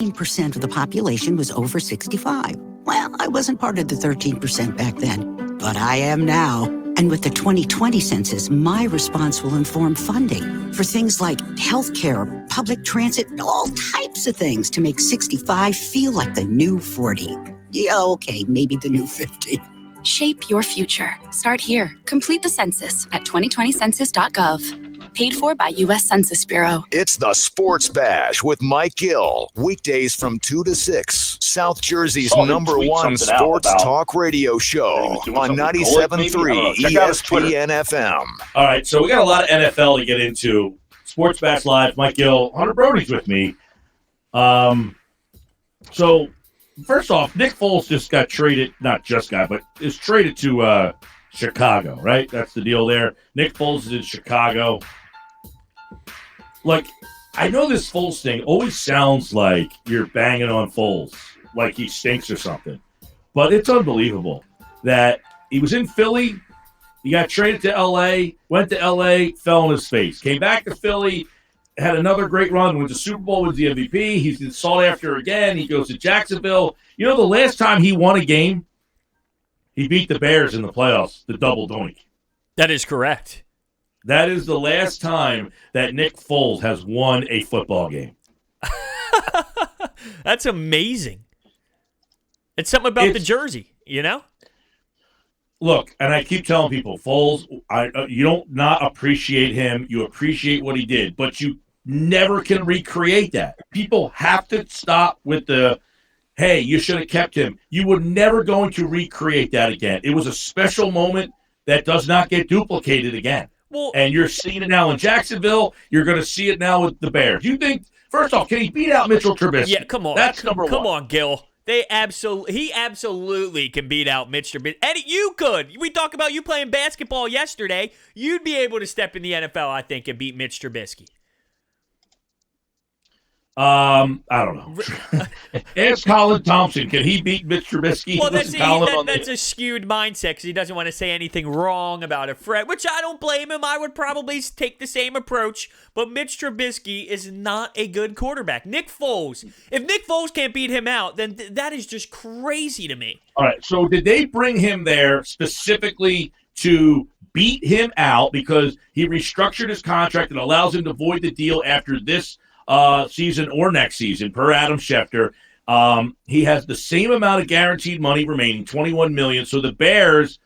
13% of the population was over 65. Well, I wasn't part of the 13% back then, but I am now. And with the 2020 census, my response will inform funding for things like healthcare, public transit, all types of things to make 65 feel like the new 40. Yeah, okay, maybe the new 50. Shape your future. Start here. Complete the census at 2020census.gov. Paid for by U.S. Census Bureau. It's the Sports Bash with Mike Gill. Weekdays from 2 to 6. South Jersey's #1 sports talk radio show on 97.3 ESPN FM. All right, so we got a lot of NFL to get into. Sports Bash Live, Mike Gill, Hunter Brody's with me. So, first off, Nick Foles just got traded, not just got, but is traded to Chicago, right? That's the deal there. Nick Foles is in Chicago. Like, I know this Foles thing always sounds like you're banging on Foles, like he stinks or something. But it's unbelievable that he was in Philly, he got traded to L.A., went to L.A., fell on his face. Came back to Philly, had another great run, went to Super Bowl, was the MVP. He's sought after again. He goes to Jacksonville. You know, the last time he won a game, he beat the Bears in the playoffs, the double doink. That is correct. That is the last time that Nick Foles has won a football game. That's amazing. It's something about the jersey, you know? Look, and I keep telling people, Foles, you don't not appreciate him. You appreciate what he did, but you never can recreate that. People have to stop with the, hey, you should have kept him. You were never going to recreate that again. It was a special moment that does not get duplicated again. Well, and you're seeing it now in Jacksonville. You're going to see it now with the Bears. You think, first off, can he beat out Mitchell Trubisky? Yeah, come on. That's number one. Come on, Gil. He absolutely can beat out Mitch Trubisky. Eddie, you could. We talk about you playing basketball yesterday. You'd be able to step in the NFL, I think, and beat Mitch Trubisky. I don't know. Ask Colin Thompson. Can he beat Mitch Trubisky? Well, that's a skewed mindset because he doesn't want to say anything wrong about a friend, which I don't blame him. I would probably take the same approach. But Mitch Trubisky is not a good quarterback. Nick Foles, if Nick Foles can't beat him out, then that is just crazy to me. All right, so did they bring him there specifically to beat him out because he restructured his contract and allows him to void the deal after this season or next season, per Adam Schefter. He has the same amount of guaranteed money remaining, $21 million. So the Bears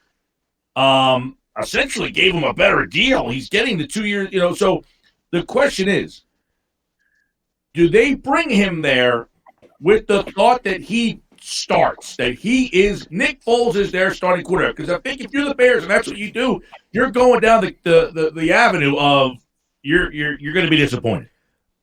essentially gave him a better deal. He's getting the 2 years, So the question is, do they bring him there with the thought that he starts, that Nick Foles is their starting quarterback? Because I think if you're the Bears and that's what you do, you're going down the avenue of you're going to be disappointed.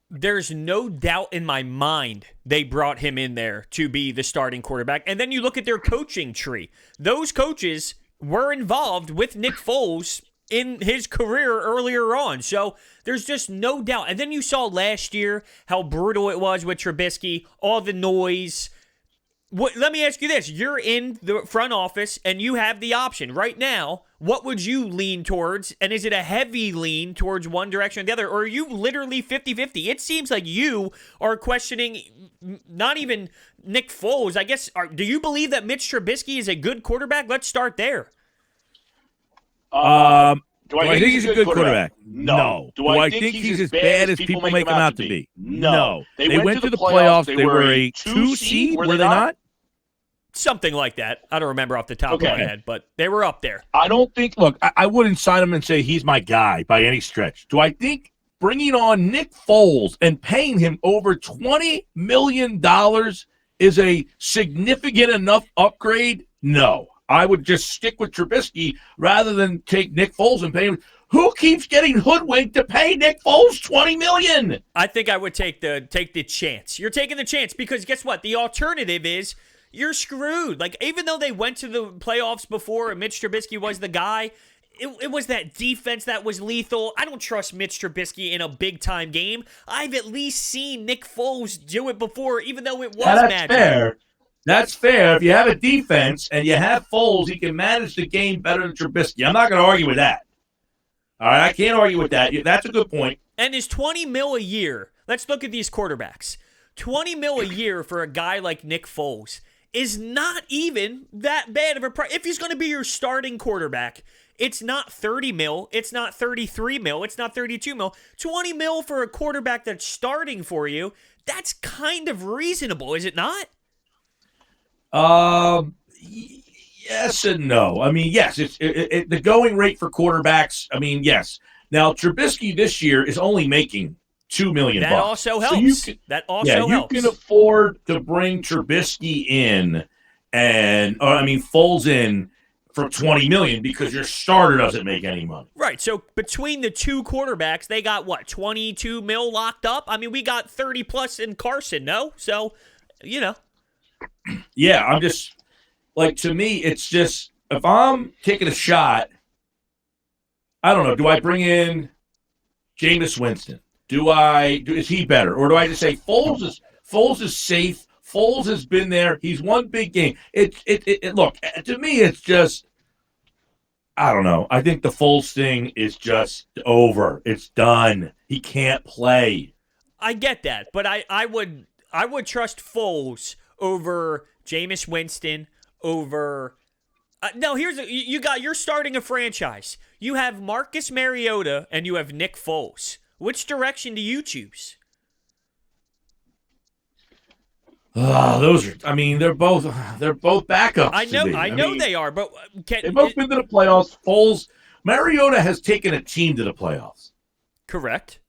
There's no doubt in my mind they brought him in there to be the starting quarterback. And then you look at their coaching tree. Those coaches were involved with Nick Foles in his career earlier on. So there's just no doubt. And then you saw last year how brutal it was with Trubisky, all the noise. Let me ask you this. You're in the front office and you have the option right now. What would you lean towards? And is it a heavy lean towards one direction or the other? Or are you literally 50-50? It seems like you are questioning not even Nick Foles. I guess, do you believe that Mitch Trubisky is a good quarterback? Let's start there. Do I think he's a good quarterback? No. Do I think he's as bad as people make him out to be? No. They went to the playoffs. They were a 2 seed, were they not? Something like that. I don't remember off the top of my head, but they were up there. I don't think, look, I wouldn't sign him and say he's my guy by any stretch. Do I think bringing on Nick Foles and paying him over $20 million is a significant enough upgrade? No. I would just stick with Trubisky rather than take Nick Foles and pay him. Who keeps getting hoodwinked to pay Nick Foles $20 million? I think I would take the chance. You're taking the chance because guess what? The alternative is you're screwed. Like, even though they went to the playoffs before and Mitch Trubisky was the guy, it was that defense that was lethal. I don't trust Mitch Trubisky in a big-time game. I've at least seen Nick Foles do it before, even though it was magic. Fair. That's fair. If you have a defense and you have Foles, he can manage the game better than Trubisky. I'm not going to argue with that. All right, I can't argue with that. That's a good point. And is $20 million a year, let's look at these quarterbacks. $20 million a year for a guy like Nick Foles is not even that bad of a price. If he's going to be your starting quarterback, it's not $30 million, it's not $33 million, it's not $32 million. $20 million for a quarterback that's starting for you, that's kind of reasonable, is it not? Yes and no. I mean, yes, it's the going rate for quarterbacks. I mean, yes. Now, Trubisky this year is only making $2 million. That also helps. So you can afford to bring Trubisky in Foles in for $20 million because your starter doesn't make any money. Right. So between the two quarterbacks, they got what, $22 million locked up? I mean, we got 30 plus in Carson, no? So, Yeah, I'm just to me, it's just if I'm taking a shot, I don't know. Do I bring in Jameis Winston? Is he better, or do I just say Foles is safe? Foles has been there. He's won big game. Look, to me, it's just I don't know. I think the Foles thing is just over. It's done. He can't play. I get that, but I would trust Foles over Jameis Winston, over no, you're starting a franchise. You have Marcus Mariota and you have Nick Foles. Which direction do you choose? Those are they're both backups. I know they are, but they've both been to the playoffs. Mariota has taken a team to the playoffs. Correct.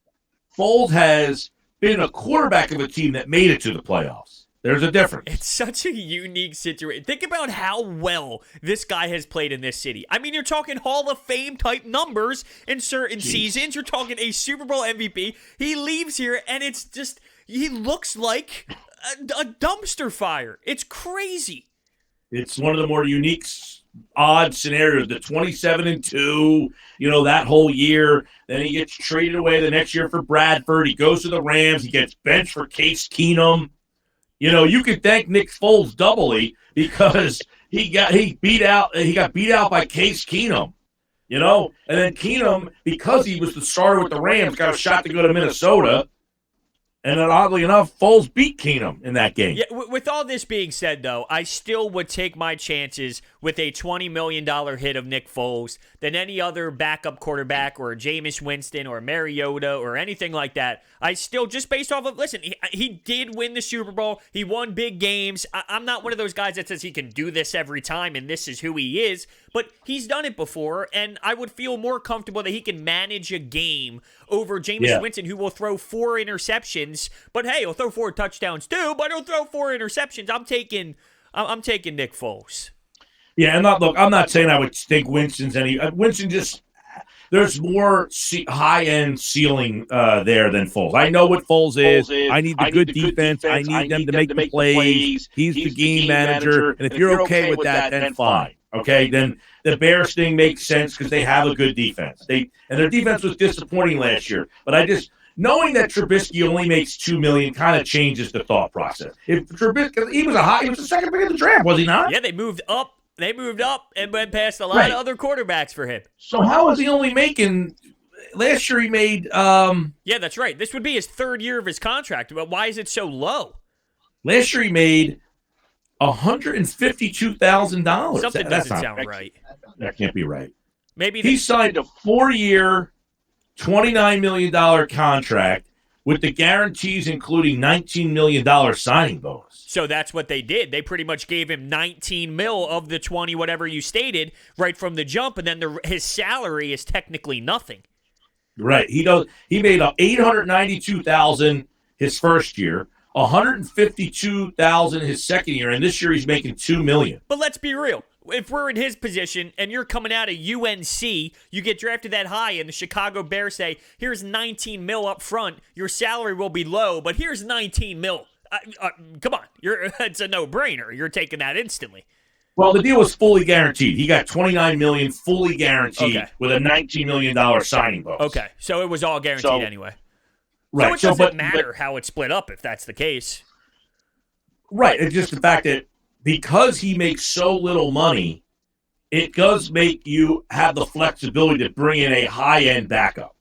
Foles has been a quarterback of a team that made it to the playoffs. There's a difference. It's such a unique situation. Think about how well this guy has played in this city. I mean, you're talking Hall of Fame type numbers in certain seasons. You're talking a Super Bowl MVP. He leaves here, and it's just, he looks like a dumpster fire. It's crazy. It's one of the more unique, odd scenarios. The 27-2, that whole year. Then he gets traded away the next year for Bradford. He goes to the Rams. He gets benched for Case Keenum. You could thank Nick Foles doubly because he got beat out by Case Keenum. And then Keenum, because he was the starter with the Rams, got a shot to go to Minnesota. And then, oddly enough, Foles beat Keenum in that game. Yeah, with all this being said, though, I still would take my chances with a $20 million hit of Nick Foles than any other backup quarterback or Jameis Winston or Mariota or anything like that. I still, just based off of, listen, he did win the Super Bowl. He won big games. I'm not one of those guys that says he can do this every time and this is who he is, but he's done it before, and I would feel more comfortable that he can manage a game over Jameis Winston, who will throw 4 interceptions. But hey, he'll throw 4 touchdowns too, but he'll throw 4 interceptions. I'm taking Nick Foles. Yeah, and I'm not saying I would think Winston's any. Winston just, there's more high-end ceiling there than Foles. I know what Foles is. I need the good defense. I need them to make the plays. He's the game manager. And if you're okay with that, then fine. Okay, then the Bears thing makes sense because they have a good defense. And their defense was disappointing last year. But I just, knowing that Trubisky only makes $2 million kind of changes the thought process. If Trubisky, he was the second pick of the draft, was he not? Yeah, they moved up. They moved up and went past a lot of other quarterbacks for him. So how is he only making? Last year he made. Yeah, that's right. This would be his 3rd year of his contract. But why is it so low? Last year he made $152,000. Something doesn't sound right. That can't be right. Maybe he signed a 4-year, $29 million contract with the guarantees including $19 million signing bonus. So that's what they did. They pretty much gave him 19 mil of the 20, whatever you stated, right from the jump, and then his salary is technically nothing. Right. He made $892,000 his first year, $152,000 his second year, and this year he's making $2 million. But let's be real. If we're in his position and you're coming out of UNC, you get drafted that high, and the Chicago Bears say, here's 19 mil up front. Your salary will be low, but here's 19 mil. Come on. It's a no-brainer. You're taking that instantly. Well, the deal was fully guaranteed. He got $29 million fully guaranteed with a $19 million signing bonus. Okay, so it was all guaranteed anyway. Right. So it doesn't matter how it's split up if that's the case. Right. It's just the fact that because he makes so little money, it does make you have the flexibility to bring in a high-end backup.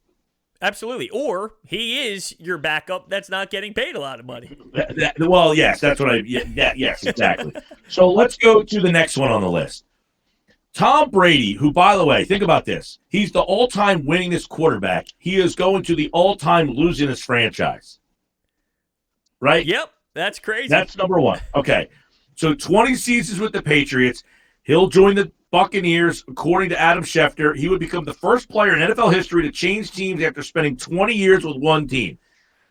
Absolutely. Or he is your backup that's not getting paid a lot of money. Well, yes, that's what yes, exactly. So let's go to the next one on the list. Tom Brady, who, by the way, think about this. He's the all-time winningest quarterback. He is going to the all-time losingest franchise. Right? Yep, that's crazy. That's number one. Okay. So 20 seasons with the Patriots. He'll join the Buccaneers. According to Adam Schefter, he would become the first player in NFL history to change teams after spending 20 years with one team.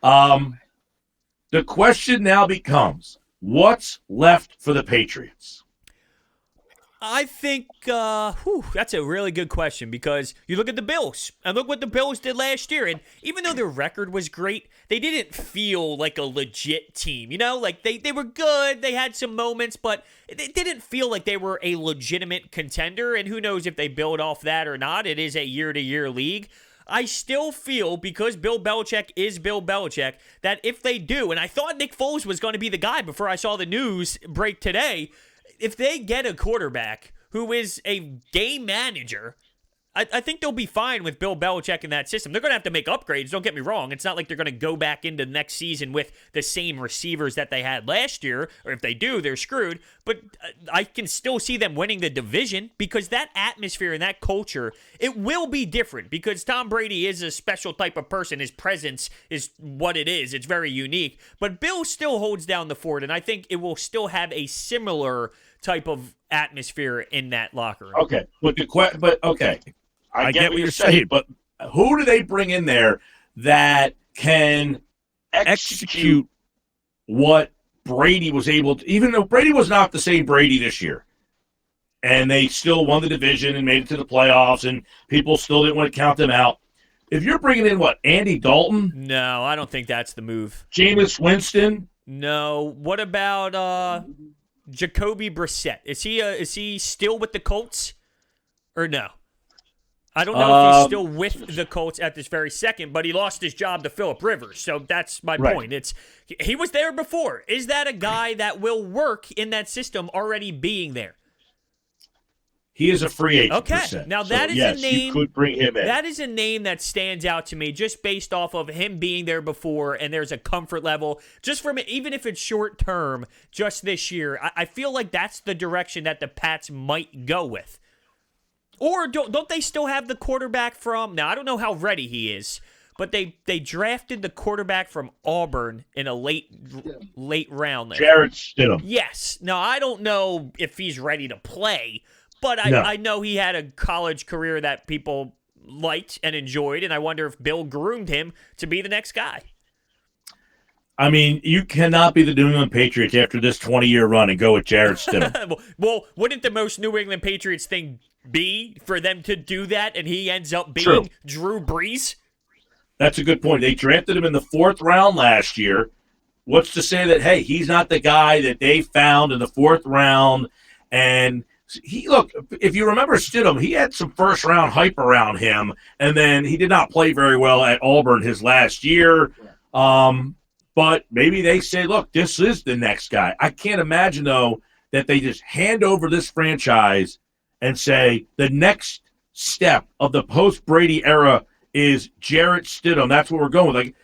The question now becomes, what's left for the Patriots? I think that's a really good question because you look at the Bills and look what the Bills did last year. And even though their record was great, they didn't feel like a legit team. You know, like they were good. They had some moments, but it didn't feel like they were a legitimate contender. And who knows if they build off that or not. It is a year-to-year league. I still feel, because Bill Belichick is Bill Belichick, that if they do, and I thought Nick Foles was going to be the guy before I saw the news break today, if they get a quarterback who is a game manager, I think they'll be fine with Bill Belichick in that system. They're going to have to make upgrades, don't get me wrong. It's not like they're going to go back into next season with the same receivers that they had last year, or if they do, they're screwed. But I can still see them winning the division because that atmosphere and that culture, it will be different because Tom Brady is a special type of person. His presence is what it is. It's very unique. But Bill still holds down the fort, and I think it will still have a similar type of atmosphere in that locker room. Okay, but okay. I get what you're saying, but who do they bring in there that can execute what Brady was able to, even though Brady was not the same Brady this year, and they still won the division and made it to the playoffs, and people still didn't want to count them out. If you're bringing in, Andy Dalton? No, I don't think that's the move. Jameis Winston? No. What about Jacoby Brissett? Is he still with the Colts or no? I don't know if he's still with the Colts at this very second, but he lost his job to Phillip Rivers, so that's my point. He was there before. Is that a guy that will work in that system already being there? He is a free agent. Okay, percent. now So, that is yes, a name. You could bring him in. That is a name that stands out to me just based off of him being there before, and there's a comfort level just from it, even if it's short term, just this year. I feel like that's the direction that the Pats might go with. Or don't they still have the quarterback from? Now I don't know how ready he is, but they drafted the quarterback from Auburn in a late round there. Jarrett Stidham. Yes. Now I don't know if he's ready to play. But I know he had a college career that people liked and enjoyed, and I wonder if Bill groomed him to be the next guy. I mean, you cannot be the New England Patriots after this 20-year run and go with Jarrett Stidham. Well, wouldn't the most New England Patriots thing be for them to do that, and he ends up being True. Drew Brees? That's a good point. They drafted him in the 4th round last year. What's to say that, hey, he's not the guy that they found in the 4th round, and look, if you remember Stidham, he had some first-round hype around him, and then he did not play very well at Auburn his last year. But maybe they say, look, this is the next guy. I can't imagine, though, that they just hand over this franchise and say the next step of the post-Brady era is Jarrett Stidham. That's what we're going with. Like,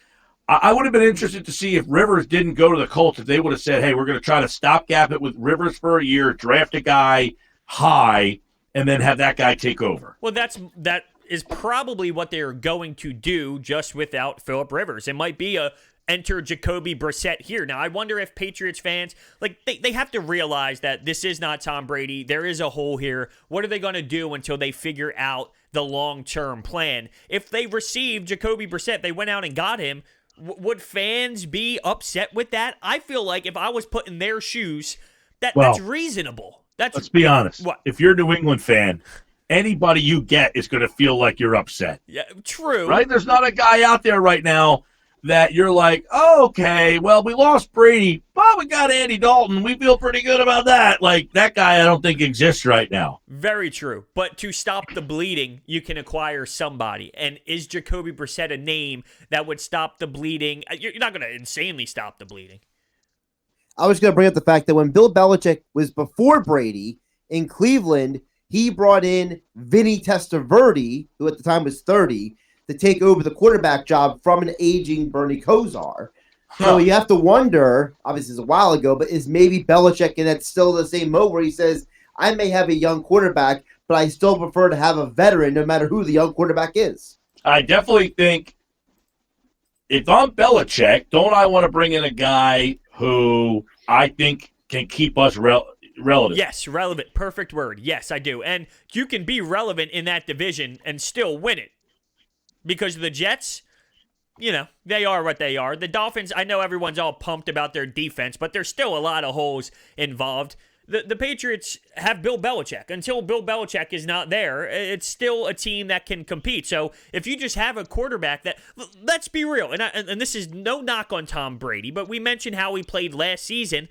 I would have been interested to see if Rivers didn't go to the Colts, if they would have said, hey, we're going to try to stopgap it with Rivers for a year, draft a guy high, and then have that guy take over. Well, that is probably what they're going to do just without Phillip Rivers. It might be a enter Jacoby Brissett here. Now, I wonder if Patriots fans, like, they have to realize that this is not Tom Brady. There is a hole here. What are they going to do until they figure out the long-term plan? If they received Jacoby Brissett, they went out and got him, would fans be upset with that? I feel like if I was put in their shoes, that's reasonable. Let's be honest. What? If you're a New England fan, anybody you get is going to feel like you're upset. Yeah, true. Right? There's not a guy out there right now that you're like, oh, okay, well, we lost Brady, but we got Andy Dalton. We feel pretty good about that. Like, that guy I don't think exists right now. Very true. But to stop the bleeding, you can acquire somebody. And is Jacoby Brissett a name that would stop the bleeding? You're not going to insanely stop the bleeding. I was going to bring up the fact that when Bill Belichick was before Brady in Cleveland, he brought in Vinny Testaverde, who at the time was 30, to take over the quarterback job from an aging Bernie Kosar. So you have to wonder, obviously it's a while ago, but is maybe Belichick in that still the same mode where he says, I may have a young quarterback, but I still prefer to have a veteran no matter who the young quarterback is? I definitely think if I'm Belichick, don't I want to bring in a guy who I think can keep us relevant? Yes, relevant. Perfect word. Yes, I do. And you can be relevant in that division and still win it. Because the Jets, they are what they are. The Dolphins, I know everyone's all pumped about their defense, but there's still a lot of holes involved. The Patriots have Bill Belichick. Until Bill Belichick is not there, it's still a team that can compete. So if you just have a quarterback that, let's be real, and this is no knock on Tom Brady, but we mentioned how he played last season.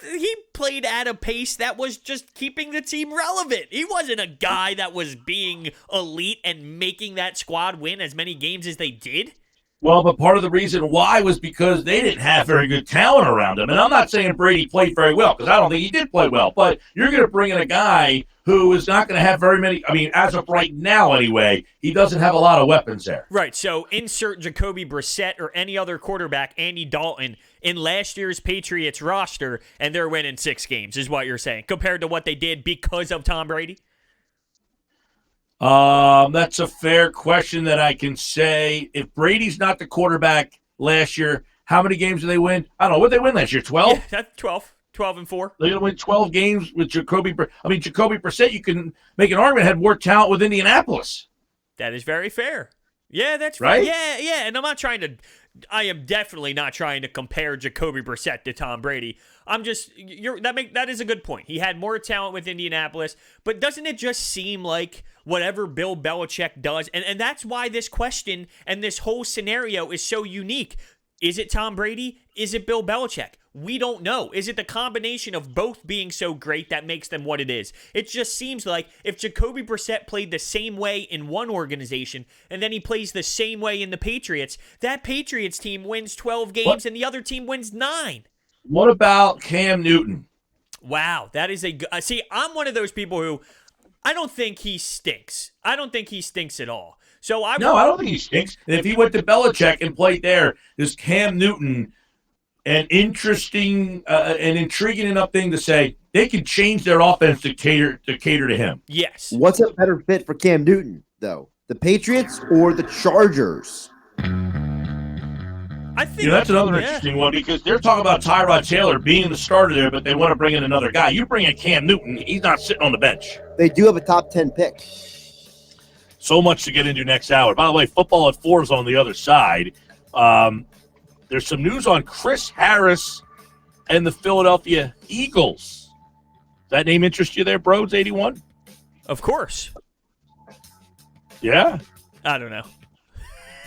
He played at a pace that was just keeping the team relevant. He wasn't a guy that was being elite and making that squad win as many games as they did. Well, but part of the reason why was because they didn't have very good talent around him. And I'm not saying Brady played very well, because I don't think he did play well. But you're going to bring in a guy who is not going to have very many. I mean, as of right now anyway, he doesn't have a lot of weapons there. Right, so insert Jacoby Brissett or any other quarterback, Andy Dalton, in last year's Patriots roster, and they're winning 6 games, is what you're saying, compared to what they did because of Tom Brady? That's a fair question that I can say. If Brady's not the quarterback last year, how many games did they win? I don't know. What did they win last year? 12? Yeah, that's 12. 12-4. They're going to win 12 games with Jacoby. I mean, Jacoby Brissett, you can make an argument, had more talent with Indianapolis. That is very fair. Yeah, that's right. Yeah, and I am definitely not trying to compare Jacoby Brissett to Tom Brady. That is a good point. He had more talent with Indianapolis, but doesn't it just seem like whatever Bill Belichick does, and that's why this question and this whole scenario is so unique. Is it Tom Brady? Is it Bill Belichick? We don't know. Is it the combination of both being so great that makes them what it is? It just seems like if Jacoby Brissett played the same way in one organization and then he plays the same way in the Patriots, that Patriots team wins 12 games and the other team wins 9. What about Cam Newton? Wow, that is see, I'm one of those people who I don't think he stinks. I don't think he stinks at all. So I don't think he stinks. If he went to Belichick and played there, is Cam Newton an interesting and intriguing enough thing to say they can change their offense to cater to him? Yes. What's a better fit for Cam Newton, though? The Patriots or the Chargers? I think that's another interesting one because they're talking about Tyrod Taylor being the starter there, but they want to bring in another guy. You bring in Cam Newton, he's not sitting on the bench. They do have a top 10 pick. So much to get into next hour. By the way, football at 4 is on the other side. There's some news on Chris Harris and the Philadelphia Eagles. Does that name interest you there, Broads 81? Of course. Yeah? I don't know.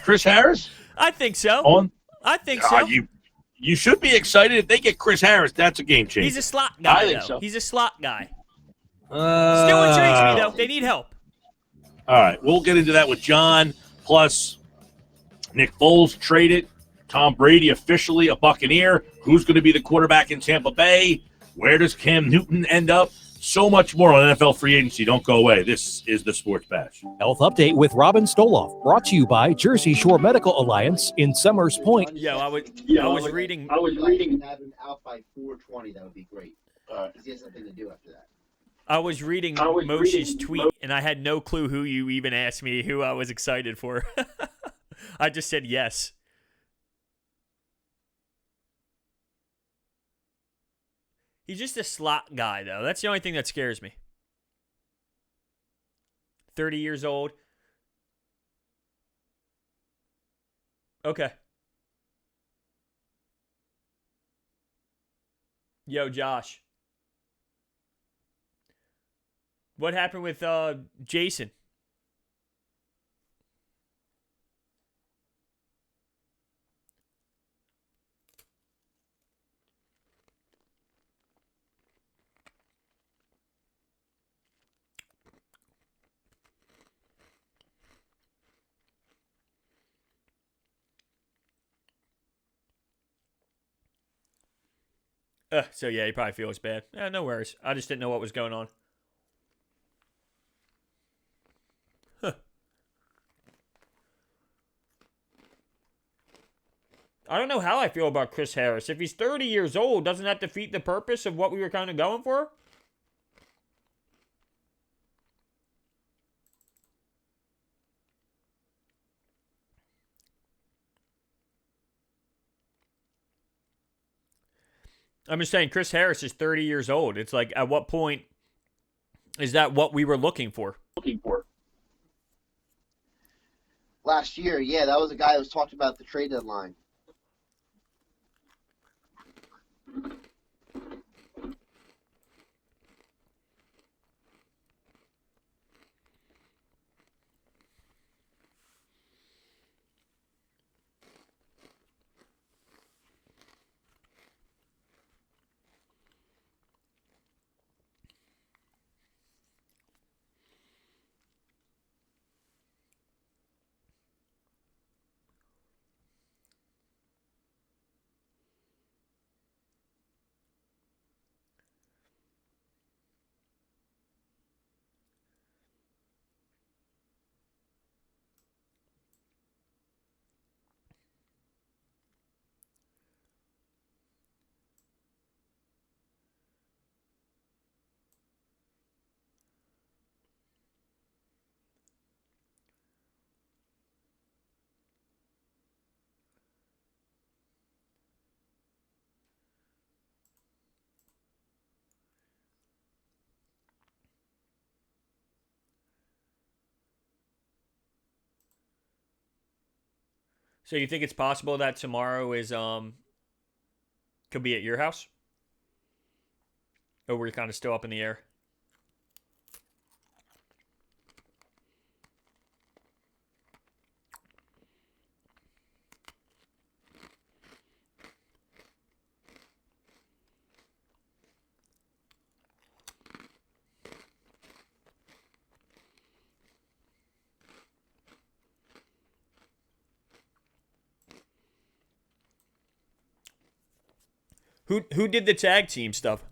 Chris Harris? I think so. I think so. You should be excited if they get Chris Harris. That's a game changer. He's a slot guy, I think though. so. He's a slot guy. Still intrigues me, though. They need help. All right, we'll get into that with John. Plus, Nick Foles traded. Tom Brady officially a Buccaneer. Who's going to be the quarterback in Tampa Bay? Where does Cam Newton end up? So much more on NFL free agency. Don't go away. This is the Sports Bash. Health Update with Robin Stoloff, brought to you by Jersey Shore Medical Alliance in Summers Point. I was reading. Have him out by 4:20. That would be great. Because he has something to do after that. I was reading Moshe's tweet, and I had no clue who you even asked me who I was excited for. I just said yes. He's just a slot guy, though. That's the only thing that scares me. 30 years old. Okay. Yo, Josh. What happened with Jason? So, yeah, he probably feels bad. No worries. I just didn't know what was going on. Huh. I don't know how I feel about Chris Harris. If he's 30 years old, doesn't that defeat the purpose of what we were kind of going for? I'm just saying, Chris Harris is 30 years old. It's like, at what point is that what we were looking for? Last year, yeah, that was a guy that was talked about at the trade deadline. So you think it's possible that tomorrow is could be at your house? Or we're kind of still up in the air? Who did the tag team stuff?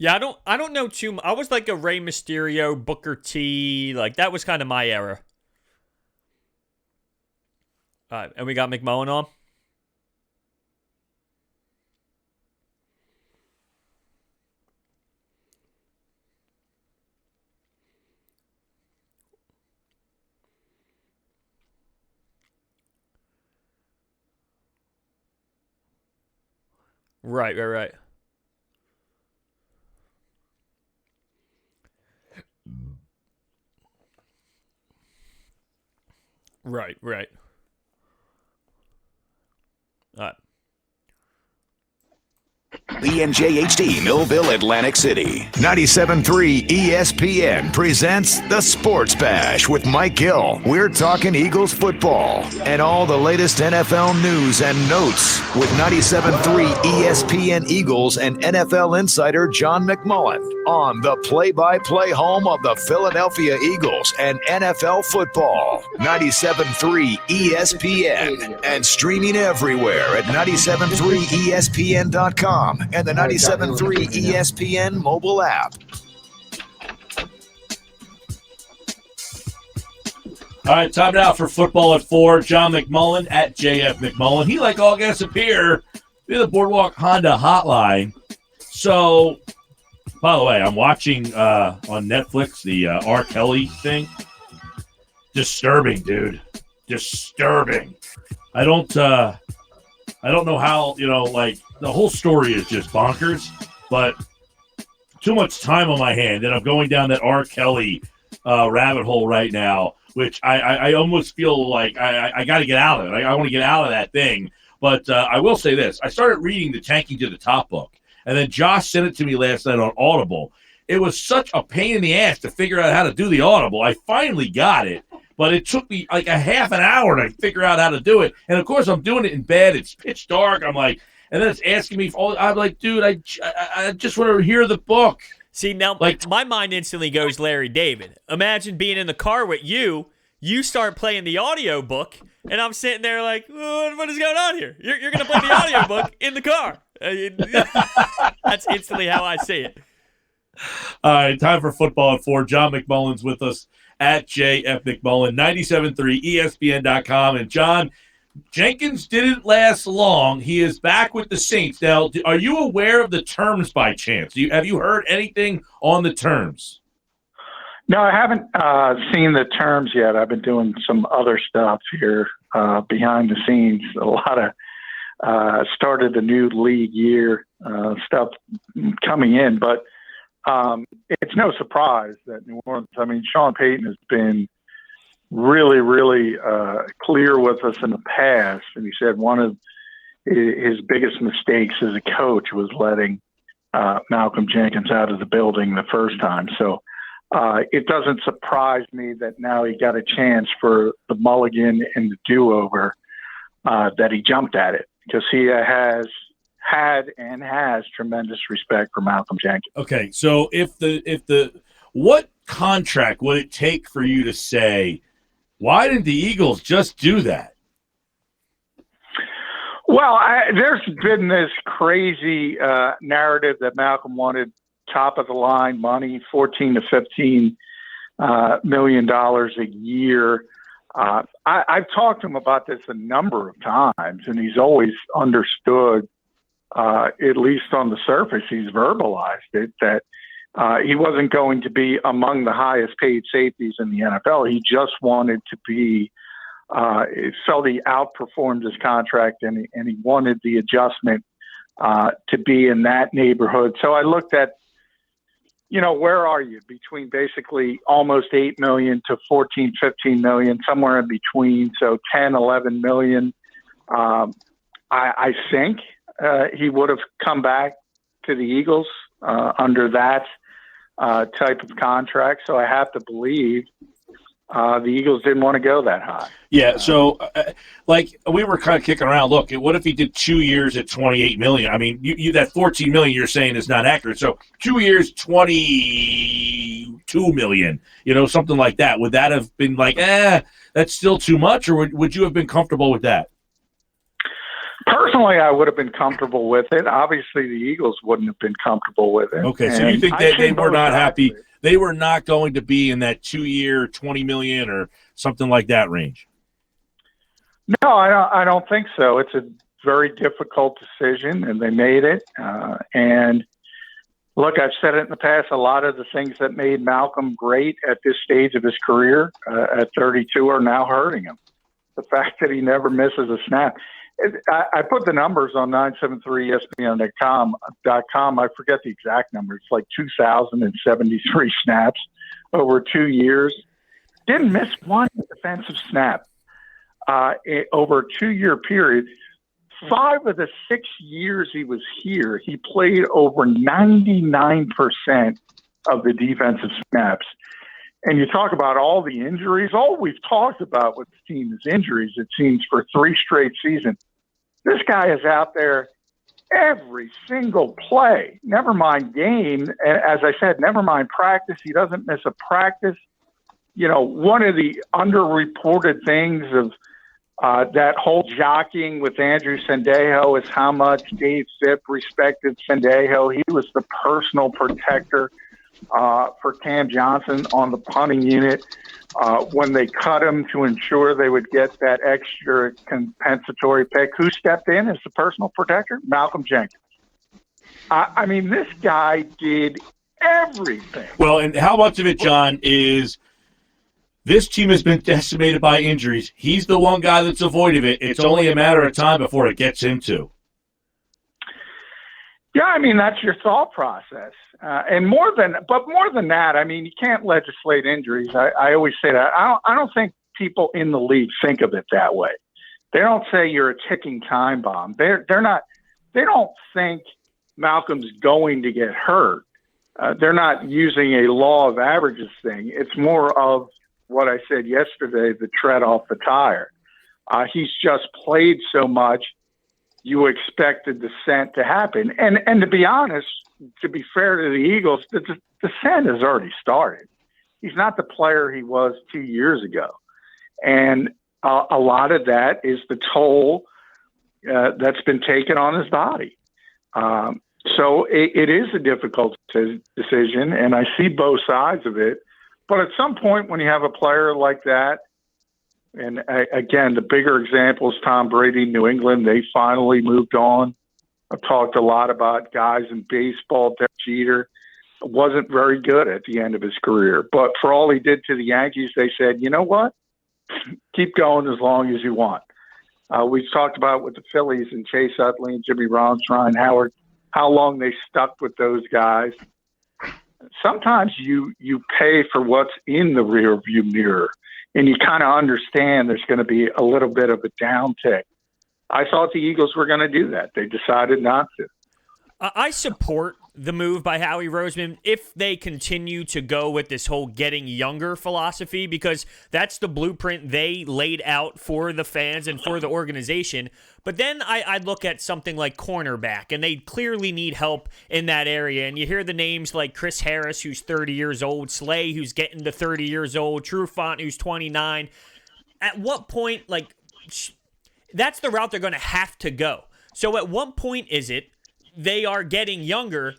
Yeah, I don't know too much. I was like a Rey Mysterio, Booker T. Like, that was kind of my era. All right, and we got McMullen on. Right. Right. All right. BNJHD, Millville, Atlantic City. 97.3 ESPN presents The Sports Bash with Mike Gill. We're talking Eagles football and all the latest NFL news and notes with 97.3 ESPN Eagles and NFL insider John McMullen on the play-by-play home of the Philadelphia Eagles and NFL football. 97.3 ESPN and streaming everywhere at 97.3ESPN.com. and the 97.3 ESPN mobile app. All right, time now for Football at 4. John McMullen at JF McMullen. He, like all guests, appear via the Boardwalk Honda hotline. So, by the way, I'm watching on Netflix the R. Kelly thing. Disturbing, dude. Disturbing. I don't know how, like, the whole story is just bonkers, but too much time on my hand, and I'm going down that R. Kelly rabbit hole right now, which I almost feel like I got to get out of it. I want to get out of that thing. But I will say this. I started reading the Tanking to the Top book, and then Josh sent it to me last night on Audible. It was such a pain in the ass to figure out how to do the Audible. I finally got it, but it took me like a half an hour to figure out how to do it. And, of course, I'm doing it in bed. It's pitch dark. I'm like, and then it's asking me, I'm like, dude, I just want to hear the book. See, now, like, my mind instantly goes Larry David. Imagine being in the car with you. You start playing the audio book, and I'm sitting there like, what is going on here? You're going to play the audio book in the car. That's instantly how I see it. All right, time for Football at 4. John McMullen's with us at JF McMullen, 97.3 ESPN.com. And, John, Jenkins didn't last long. He is back with the Saints. Now, are you aware of the terms by chance? Have you heard anything on the terms? No, I haven't seen the terms yet. I've been doing some other stuff here behind the scenes. A lot of started the new league year stuff coming in. But it's no surprise that New Orleans, I mean, Sean Payton has been really, really clear with us in the past. And he said one of his biggest mistakes as a coach was letting Malcolm Jenkins out of the building the first time. So it doesn't surprise me that now he got a chance for the mulligan and the do-over that he jumped at it, because he has had and has tremendous respect for Malcolm Jenkins. Okay, so what contract would it take for you to say, why didn't the Eagles just do that? Well, there's been this crazy narrative that Malcolm wanted top of the line money, $14 to $15 million a year. I've talked to him about this a number of times, and he's always understood, at least on the surface, he's verbalized it, that he wasn't going to be among the highest paid safeties in the NFL. He just wanted to be, felt he outperformed his contract, and he wanted the adjustment to be in that neighborhood. So I looked at, where are you between basically almost 8 million to 14, 15 million, somewhere in between. So 10, 11 million. I think he would have come back to the Eagles under that type of contract. So I have to believe the Eagles didn't want to go that high. Yeah, so like we were kind of kicking around. Look, what if he did 2 years at $28 million? I mean, you that $14 million you're saying is not accurate. So 2 years, $22 million. Something like that. Would that have been like, that's still too much, or would you have been comfortable with that? Personally, I would have been comfortable with it. Obviously, the Eagles wouldn't have been comfortable with it. Okay, so you think they were not happy? They were not going to be in that 2-year, $20 million or something like that range? No, I don't think so. It's a very difficult decision, and they made it. And look, I've said it in the past, a lot of the things that made Malcolm great at this stage of his career at 32 are now hurting him. The fact that he never misses a snap. I put the numbers on 973ESPN.com. I forget the exact number. It's like 2,073 snaps over 2 years. Didn't miss one defensive snap over a 2-year period. 5 of the 6 years he was here, he played over 99% of the defensive snaps. And you talk about all the injuries. All we've talked about with the team is injuries, it seems, for 3 straight seasons. This guy is out there every single play, never mind game. As I said, never mind practice. He doesn't miss a practice. You know, one of the underreported things of that whole jockeying with Andrew Sendejo is how much Dave Fipp respected Sendejo. He was the personal protector for Cam Johnson on the punting unit when they cut him to ensure they would get that extra compensatory pick. Who stepped in as the personal protector? Malcolm Jenkins. I mean, this guy did everything. Well, and how much of it, John, is this team has been decimated by injuries. He's the one guy that's avoided it. It's only a matter of time before it gets him to. Yeah, I mean, that's your thought process. And more than that, I mean, you can't legislate injuries. I always say that. I don't think people in the league think of it that way. They don't say you're a ticking time bomb. They don't think Malcolm's going to get hurt. They're not using a law of averages thing. It's more of what I said yesterday, the tread off the tire. He's just played so much, you expect the descent to happen. And to be honest, to be fair to the Eagles, the descent has already started. He's not the player he was 2 years ago. And a lot of that is the toll that's been taken on his body. So it is a difficult decision, and I see both sides of it. But at some point when you have a player like that, and again, the bigger example is Tom Brady, New England. They finally moved on. I've talked a lot about guys in baseball. Derek Jeter wasn't very good at the end of his career. But for all he did to the Yankees, they said, you know what? Keep going as long as you want. We've talked about with the Phillies and Chase Utley and Jimmy Rollins, Ryan Howard, how long they stuck with those guys. Sometimes you pay for what's in the rearview mirror. And you kind of understand there's going to be a little bit of a downtick. I thought the Eagles were going to do that. They decided not to. I support the move by Howie Roseman if they continue to go with this whole getting younger philosophy, because that's the blueprint they laid out for the fans and for the organization. But then I look at something like cornerback, and they clearly need help in that area. And you hear the names like Chris Harris, who's 30 years old, Slay, who's getting to 30 years old, Trufant, who's 29. At what point, that's the route they're going to have to go. So at what point is it they are getting younger,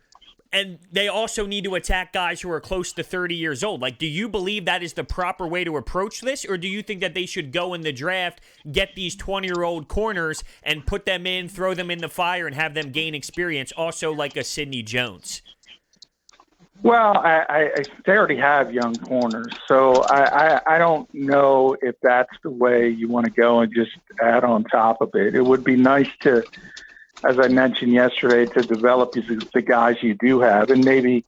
and they also need to attack guys who are close to 30 years old? Do you believe that is the proper way to approach this, or do you think that they should go in the draft, get these 20-year-old corners, and put them in, throw them in the fire, and have them gain experience, also like a Sidney Jones? Well, they already have young corners, so I don't know if that's the way you want to go and just add on top of it. It would be nice to, as I mentioned yesterday, to develop the guys you do have, and maybe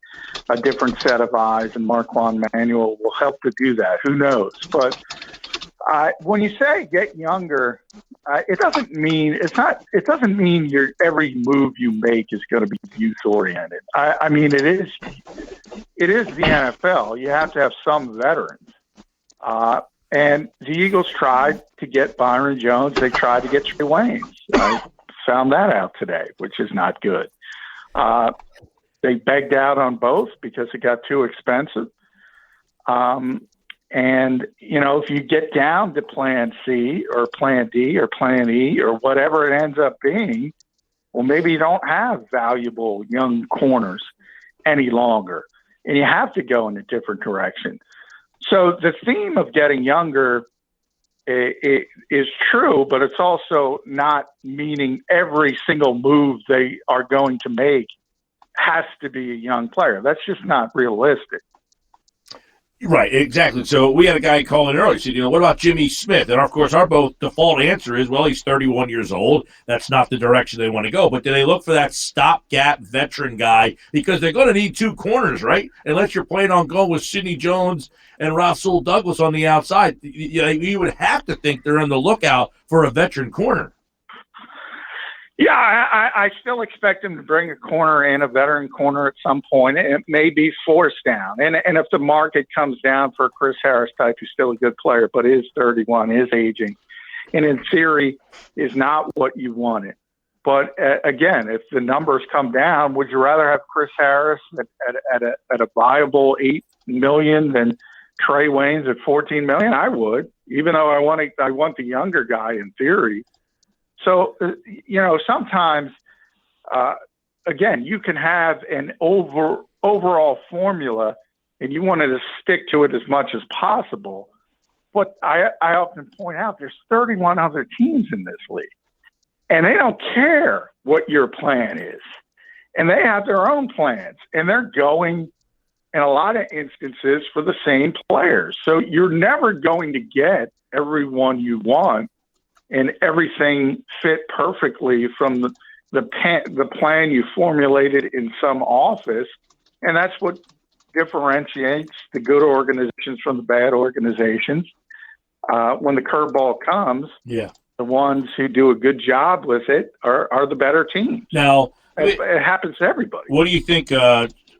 a different set of eyes, and Marquand Manuel will help to do that. Who knows? But when you say get younger, it doesn't mean your every move you make is going to be youth oriented. I mean, it is the NFL. You have to have some veterans. And the Eagles tried to get Byron Jones. They tried to get Trey Waynes. I found that out today, which is not good. They begged out on both because it got too expensive. And, if you get down to plan C or plan D or plan E or whatever it ends up being, well, maybe you don't have valuable young corners any longer, and you have to go in a different direction. So the theme of getting younger is true, but it's also not meaning every single move they are going to make has to be a young player. That's just not realistic. Right, exactly. So we had a guy call in earlier, said, what about Jimmy Smith? And, of course, our both default answer is, well, he's 31 years old. That's not the direction they want to go. But do they look for that stopgap veteran guy? Because they're going to need two corners, right? Unless you're planning on going with Sidney Jones and Rasul Douglas on the outside. You would have to think they're on the lookout for a veteran corner. Yeah, I still expect him to bring a corner in, a veteran corner at some point. It may be forced down. And if the market comes down for Chris Harris type, who's still a good player, but is 31, is aging, and in theory is not what you wanted. But again, if the numbers come down, would you rather have Chris Harris at a viable $8 million than Trey Waynes at $14 million? I would, even though I want the younger guy in theory. So, sometimes, again, you can have an overall formula and you wanted to stick to it as much as possible. But I often point out there's 31 other teams in this league, and they don't care what your plan is. And they have their own plans, and they're going, in a lot of instances, for the same players. So you're never going to get everyone you want and everything fit perfectly from the plan you formulated in some office. And that's what differentiates the good organizations from the bad organizations. When the curveball comes, the ones who do a good job with it are the better teams. Now, it happens to everybody. What do you think,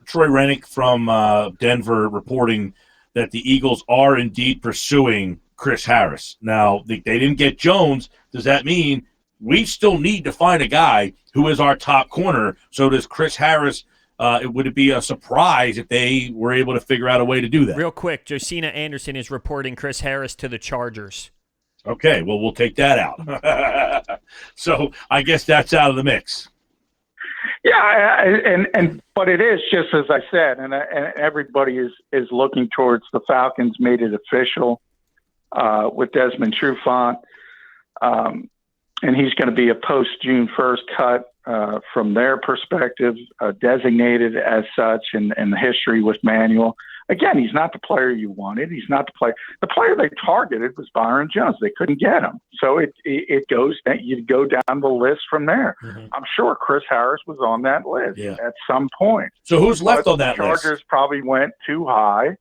Troy Rennick from Denver reporting that the Eagles are indeed pursuing Chris Harris? Now, they didn't get Jones. Does that mean we still need to find a guy who is our top corner? So does Chris Harris, would it be a surprise if they were able to figure out a way to do that? Real quick, Josina Anderson is reporting Chris Harris to the Chargers. Okay, well, we'll take that out. So I guess that's out of the mix. Yeah, but it is just as I said, and everybody is looking towards the Falcons. Made it official with Desmond Trufant, and he's going to be a post-June 1st cut from their perspective, designated as such in the history with Manuel. Again, he's not the player you wanted. He's not the player. The player they targeted was Byron Jones. They couldn't get him. So it goes that you go down the list from there. Mm-hmm. I'm sure Chris Harris was on that list at some point. So who's left on that list? The Chargers list? Probably went too high,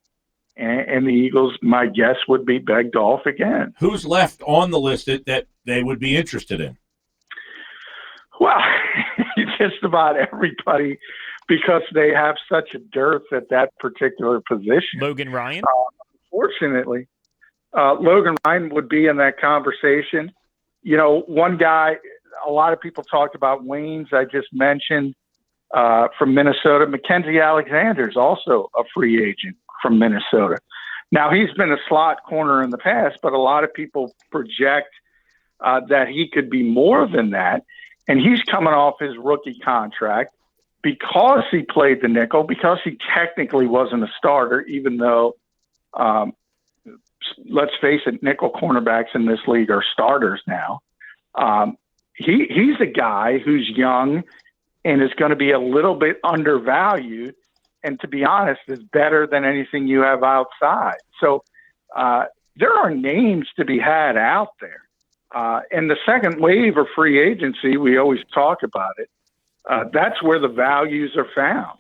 and the Eagles, my guess would be begged off again. Who's left on the list that they would be interested in? Well, just about everybody, because they have such a dearth at that particular position. Logan Ryan? Unfortunately, Logan Ryan would be in that conversation. One guy, a lot of people talked about Waynes, I just mentioned, from Minnesota. Mackenzie Alexander is also a free agent from Minnesota. Now, he's been a slot corner in the past, but a lot of people project that he could be more than that. And he's coming off his rookie contract because he played the nickel, because he technically wasn't a starter, even though, let's face it, nickel cornerbacks in this league are starters now. He's a guy who's young and is going to be a little bit undervalued, and to be honest, is better than anything you have outside. So there are names to be had out there. And the second wave of free agency, we always talk about it. That's where the values are found.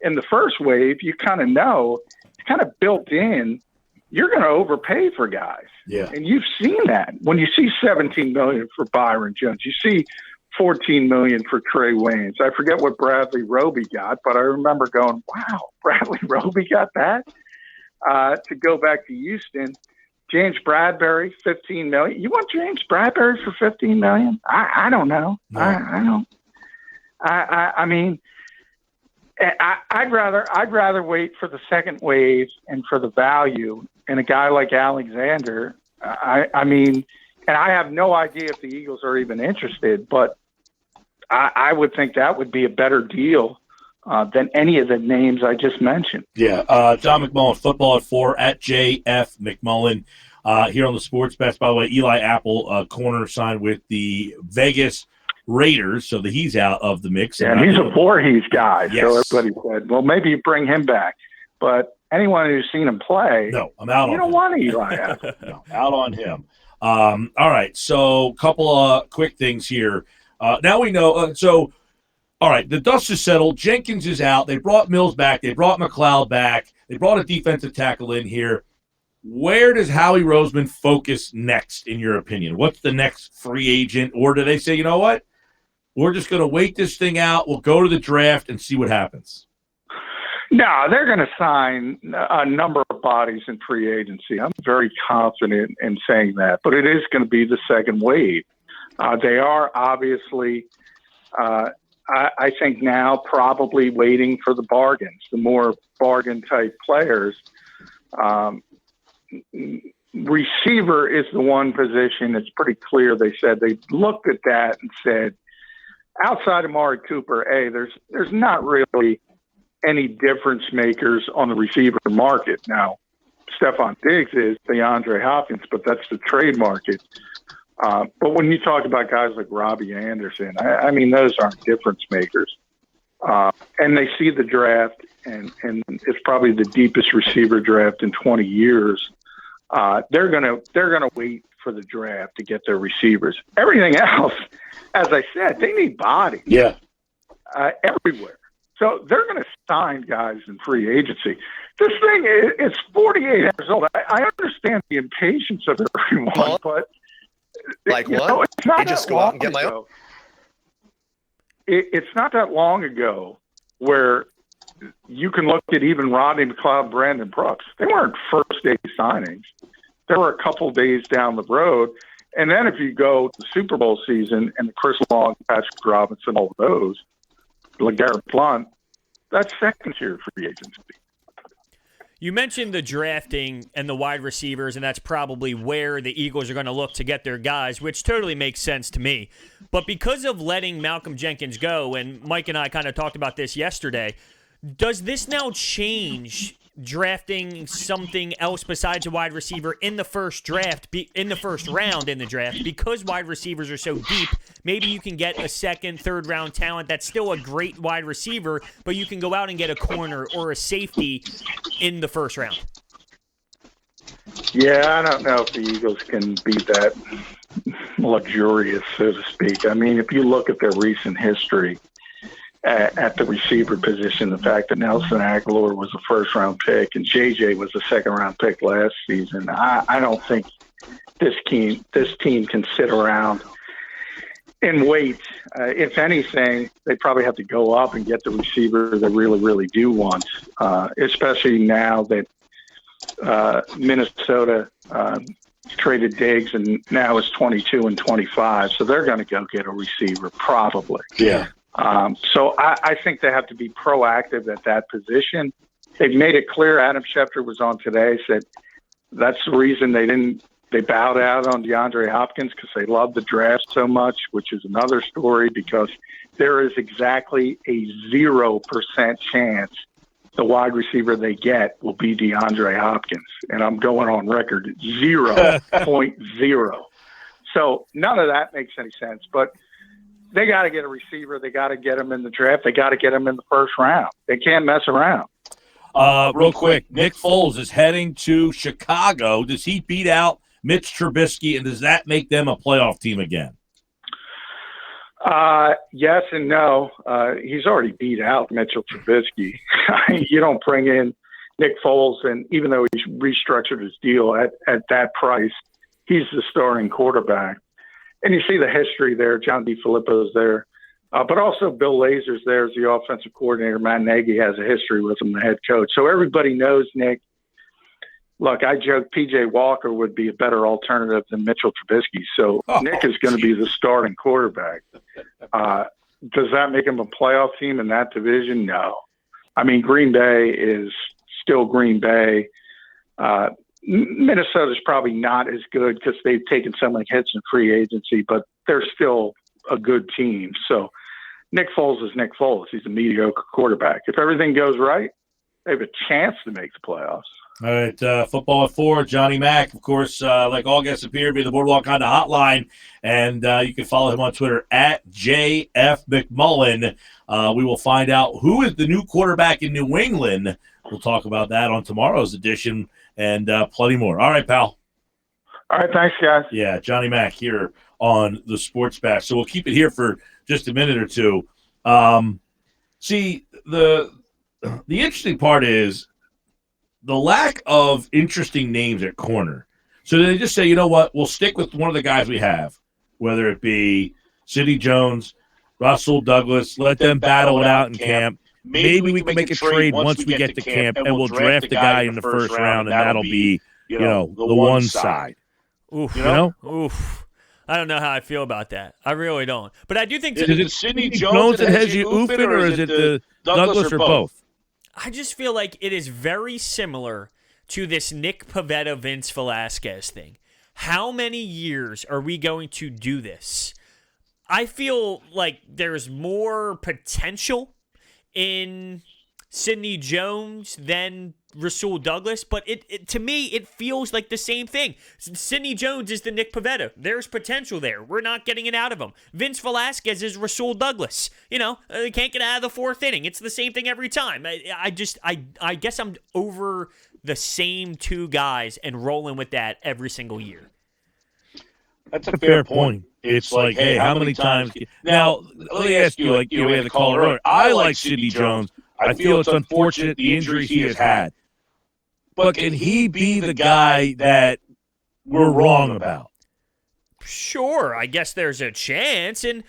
In the first wave, you kind of know, it's kind of built in, you're going to overpay for guys. Yeah. And you've seen that. When you see $17 million for Byron Jones, you see $14 million for Trey Waynes. I forget what Bradley Roby got, but I remember going, wow, Bradley Roby got that? To go back to Houston, James Bradbury, $15 million. You want James Bradbury for $15 million? I don't know. No. I don't. I mean, I'd rather wait for the second wave and for the value and a guy like Alexander, I mean, and I have no idea if the Eagles are even interested, but I would think that would be a better deal than any of the names I just mentioned. Yeah. John McMullen, football at 4 at JF McMullen. Here on the Sports Best, by the way, Eli Apple, corner signed with the Vegas Raiders, so that he's out of the mix. Yeah, and he's a Voorhees guy, Yes. so everybody said, well, maybe you bring him back. But anyone who's seen him play, no, I'm out. You don't want Eli Apple. No, out on him. All right, so a couple of quick things here. Now we know. All right, the dust is settled. Jenkins is out. They brought Mills back. They brought Mcleod back. They brought a defensive tackle in here. Where does Howie Roseman focus next, in your opinion? What's the next free agent? Or do they say, you know what? We're just going to wait this thing out. We'll go to the draft and see what happens. No, they're going to sign a number of bodies in free agency. I'm very confident in saying that. But it is going to be the second wave. They are obviously, I think now, probably waiting for the bargains, the more bargain-type players. Receiver is the one position that's pretty clear. They said they looked at that and said, outside of Amari Cooper, there's not really any difference makers on the receiver market. Now, Stephon Diggs is DeAndre Hopkins, but that's the trade market. But when you talk about guys like Robbie Anderson, I mean, those aren't difference makers. And they see the draft, and it's probably the deepest receiver draft in 20 years. They're gonna wait for the draft to get their receivers. Everything else, as I said, they need bodies. Yeah, everywhere. So they're going to sign guys in free agency. This thing is 48 years old. I understand the impatience of everyone, but like what? Know, it's not I just go out and get my own. It's not that long ago where you can look at even Rodney, Mcleod, Brandon Brooks. They weren't first-day signings. They were a couple days down the road. And then if you go to the Super Bowl season and the Chris Long, Patrick Robinson, all of those, LeGarrette Blount, that's second-tier free agency. You mentioned the drafting and the wide receivers, and that's probably where the Eagles are going to look to get their guys, which totally makes sense to me. But because of letting Malcolm Jenkins go, and Mike and I kind of talked about this yesterday, does this now change drafting something else besides a wide receiver in the first draft, in the first round in the draft? Because wide receivers are so deep, maybe you can get a second, third round talent that's still a great wide receiver, but you can go out and get a corner or a safety in the first round. Yeah, I don't know if the Eagles can be that luxurious, so to speak. I mean, if you look at their recent history at the receiver position, the fact that Nelson Aguilar was a first-round pick and JJ was a second-round pick last season, I don't think this team can sit around and wait. If anything, they probably have to go up and get the receiver they really, really do want, especially now that Minnesota traded Diggs and now is 22 and 25, so they're going to go get a receiver probably. Yeah. So I think they have to be proactive at that position. They've made it clear. Adam Schefter was on today, said that's the reason they bowed out on DeAndre Hopkins, because they love the draft so much, which is another story, because there is exactly a 0% chance the wide receiver they get will be DeAndre Hopkins. And I'm going on record, 0.0. So none of that makes any sense. But they got to get a receiver. They got to get him in the draft. They got to get him in the first round. They can't mess around. Real quick, Nick Foles is heading to Chicago. Does he beat out Mitch Trubisky, and does that make them a playoff team again? Yes and no. He's already beat out Mitchell Trubisky. You don't bring in Nick Foles, and even though he restructured his deal at that price, he's the starting quarterback. And you see the history there. John DeFilippo's there. But also Bill Lazor's there as the offensive coordinator. Matt Nagy has a history with him, the head coach. So everybody knows Nick. Look, I joke P.J. Walker would be a better alternative than Mitchell Trubisky. So Nick is going to be the starting quarterback. Does that make him a playoff team in that division? No. I mean, Green Bay is still Green Bay. Minnesota's probably not as good because they've taken so many hits in free agency, but they're still a good team. So Nick Foles is Nick Foles. He's a mediocre quarterback. If everything goes right, they have a chance to make the playoffs. All right, football at 4. Johnny Mack, of course, like all guests appear, be the Boardwalk Honda hotline, and you can follow him on Twitter at JF McMullen. We will find out who is the new quarterback in New England. We'll talk about that on tomorrow's edition and plenty more. All right, pal. All right, thanks, guys. Yeah, Johnny Mack here on the Sports Bash. So we'll keep it here for just a minute or two. See, the interesting part is the lack of interesting names at corner. So they just say, you know what, we'll stick with one of the guys we have, whether it be Sidney Jones, Russell Douglas, let them battle it out in camp. Maybe we can make a trade once we get to camp, and we'll draft the guy in the first round, and that'll be, the one side. Oof. You know? Oof. I don't know how I feel about that. I really don't. But I do think is it Sidney Jones that has you oofing, or is it the Douglas or both? I just feel like it is very similar to this Nick Pivetta, Vince Velasquez thing. How many years are we going to do this? I feel like there's more potential in Sidney Jones than Rasul Douglas, but it to me, it feels like the same thing. Sidney Jones is the Nick Pivetta. There's potential there. We're not getting it out of him. Vince Velasquez is Rasul Douglas. They can't get out of the fourth inning. It's the same thing every time. I guess I'm over the same two guys and rolling with that every single year. That's a fair point. It's like, hey, how many times? Now, let me ask you, like, we had the caller earlier. I like Sidney Jones. I feel it's unfortunate the injuries he has had. But can he be the guy that we're wrong about? Sure, I guess there's a chance. And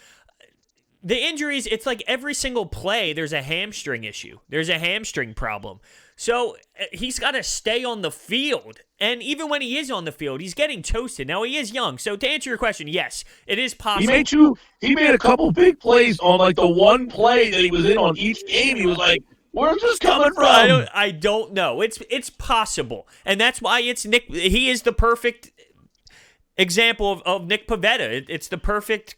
the injuries, it's like every single play, there's a hamstring issue. There's a hamstring problem. So he's got to stay on the field. And even when he is on the field, he's getting toasted. Now, he is young. So to answer your question, yes, it is possible. He made a couple big plays on, like, the one play that he was in on each game. He was like, where's this coming from? I don't know. It's possible. And that's why it's Nick. He is the perfect example of Nick Pivetta. It's the perfect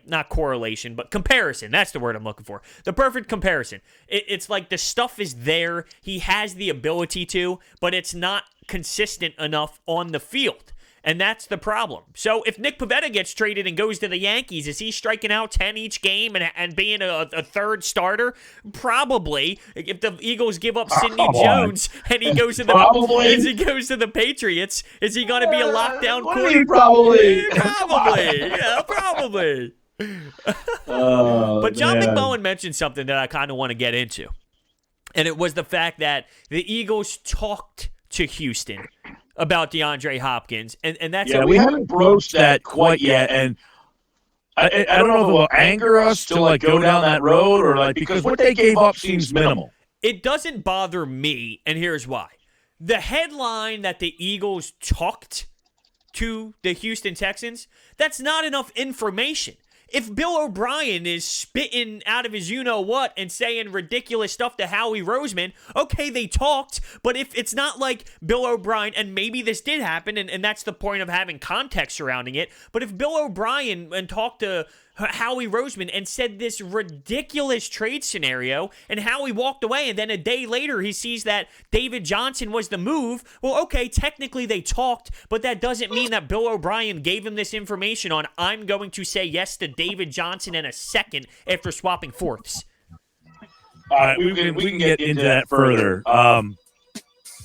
not correlation, but comparison. That's the word I'm looking for. The perfect comparison. It's like the stuff is there. He has the ability to, but it's not consistent enough on the field. And that's the problem. So if Nick Pivetta gets traded and goes to the Yankees, is he striking out 10 each game and being a third starter? Probably. If the Eagles give up Sidney Jones and he goes to the Patriots, is he going to be a lockdown quarterback? Probably. Yeah, probably. But John McMullen mentioned something that I kind of want to get into. And it was the fact that the Eagles talked to Houston about DeAndre Hopkins, and that's we haven't broached that quite yet, and I don't know if it will anger us to, like, go down that road, or, like, because what they gave up seems minimal. It doesn't bother me, and here's why. The headline that the Eagles talked to the Houston Texans, that's not enough information. If Bill O'Brien is spitting out of his you-know-what and saying ridiculous stuff to Howie Roseman, okay, they talked, but if it's not like Bill O'Brien, and maybe this did happen, and that's the point of having context surrounding it, but if Bill O'Brien and talked to Howie Roseman and said this ridiculous trade scenario, and Howie walked away, and then a day later he sees that David Johnson was the move, well, okay, technically they talked, but that doesn't mean that Bill O'Brien gave him this information on, I'm going to say yes to David Johnson in a second after swapping fourths. All right, we can get into that further.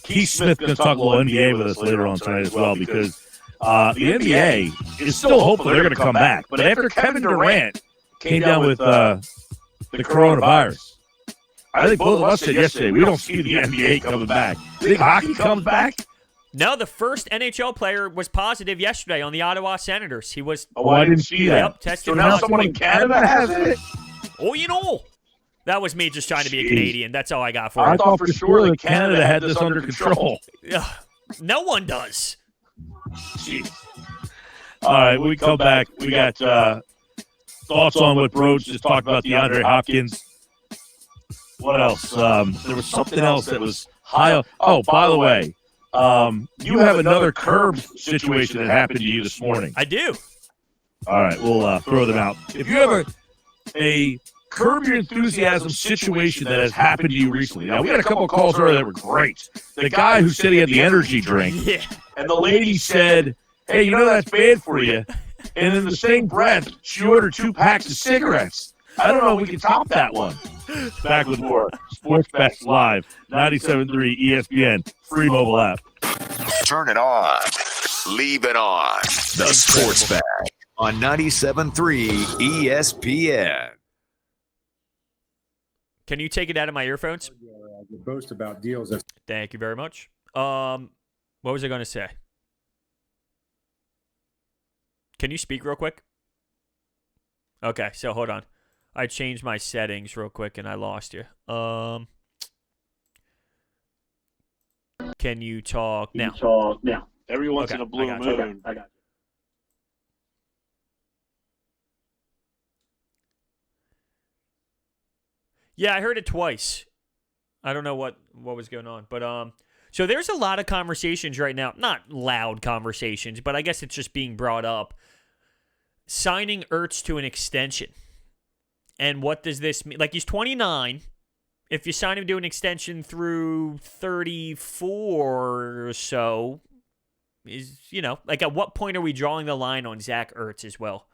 Keith Smith going to talk a little NBA with us later on tonight as well, because the NBA is still hopeful they're going to come back. But after Kevin Durant came down with the coronavirus, I think both of us said yesterday, we don't see the NBA coming back. Think hockey comes back? No, the first NHL player was positive yesterday on the Ottawa Senators. He was. Oh, I didn't see that. Yep, tested. So now someone in Canada has it? Oh, that was me just trying to be a Canadian. That's all I got for it. I thought for sure that Canada had this under control. No one does. Jeez. All right, when we come back, we got thoughts on what Broach just talked about, DeAndre Hopkins. What else? There was something else that was high. Oh, by the way, You have another curb situation that happened to you this morning. I do. All right, we'll throw them out. If you have a curb your enthusiasm situation that has happened to you recently. Now, we had a couple of calls earlier that were great. The guy who said he had the energy drink, and the lady said, hey, you know that's bad for you. And in the same breath, she ordered 2 packs of cigarettes. I don't know if we can top that one. Back with more Sports Bash Live, 97.3 ESPN, free mobile app. Turn it on. Leave it on. The Sports Bash on 97.3 ESPN. Can you take it out of my earphones? You boast about deals. Thank you very much. What was I going to say? Can you speak real quick? Okay, so hold on. I changed my settings real quick and I lost you. Can you talk now? Every once in a blue moon. I got you. Yeah, I heard it twice. I don't know what was going on, but so there's a lot of conversations right now, not loud conversations, but I guess it's just being brought up. Signing Ertz to an extension. And what does this mean? Like, he's 29. If you sign him to an extension through 34 or so, like at what point are we drawing the line on Zach Ertz as well?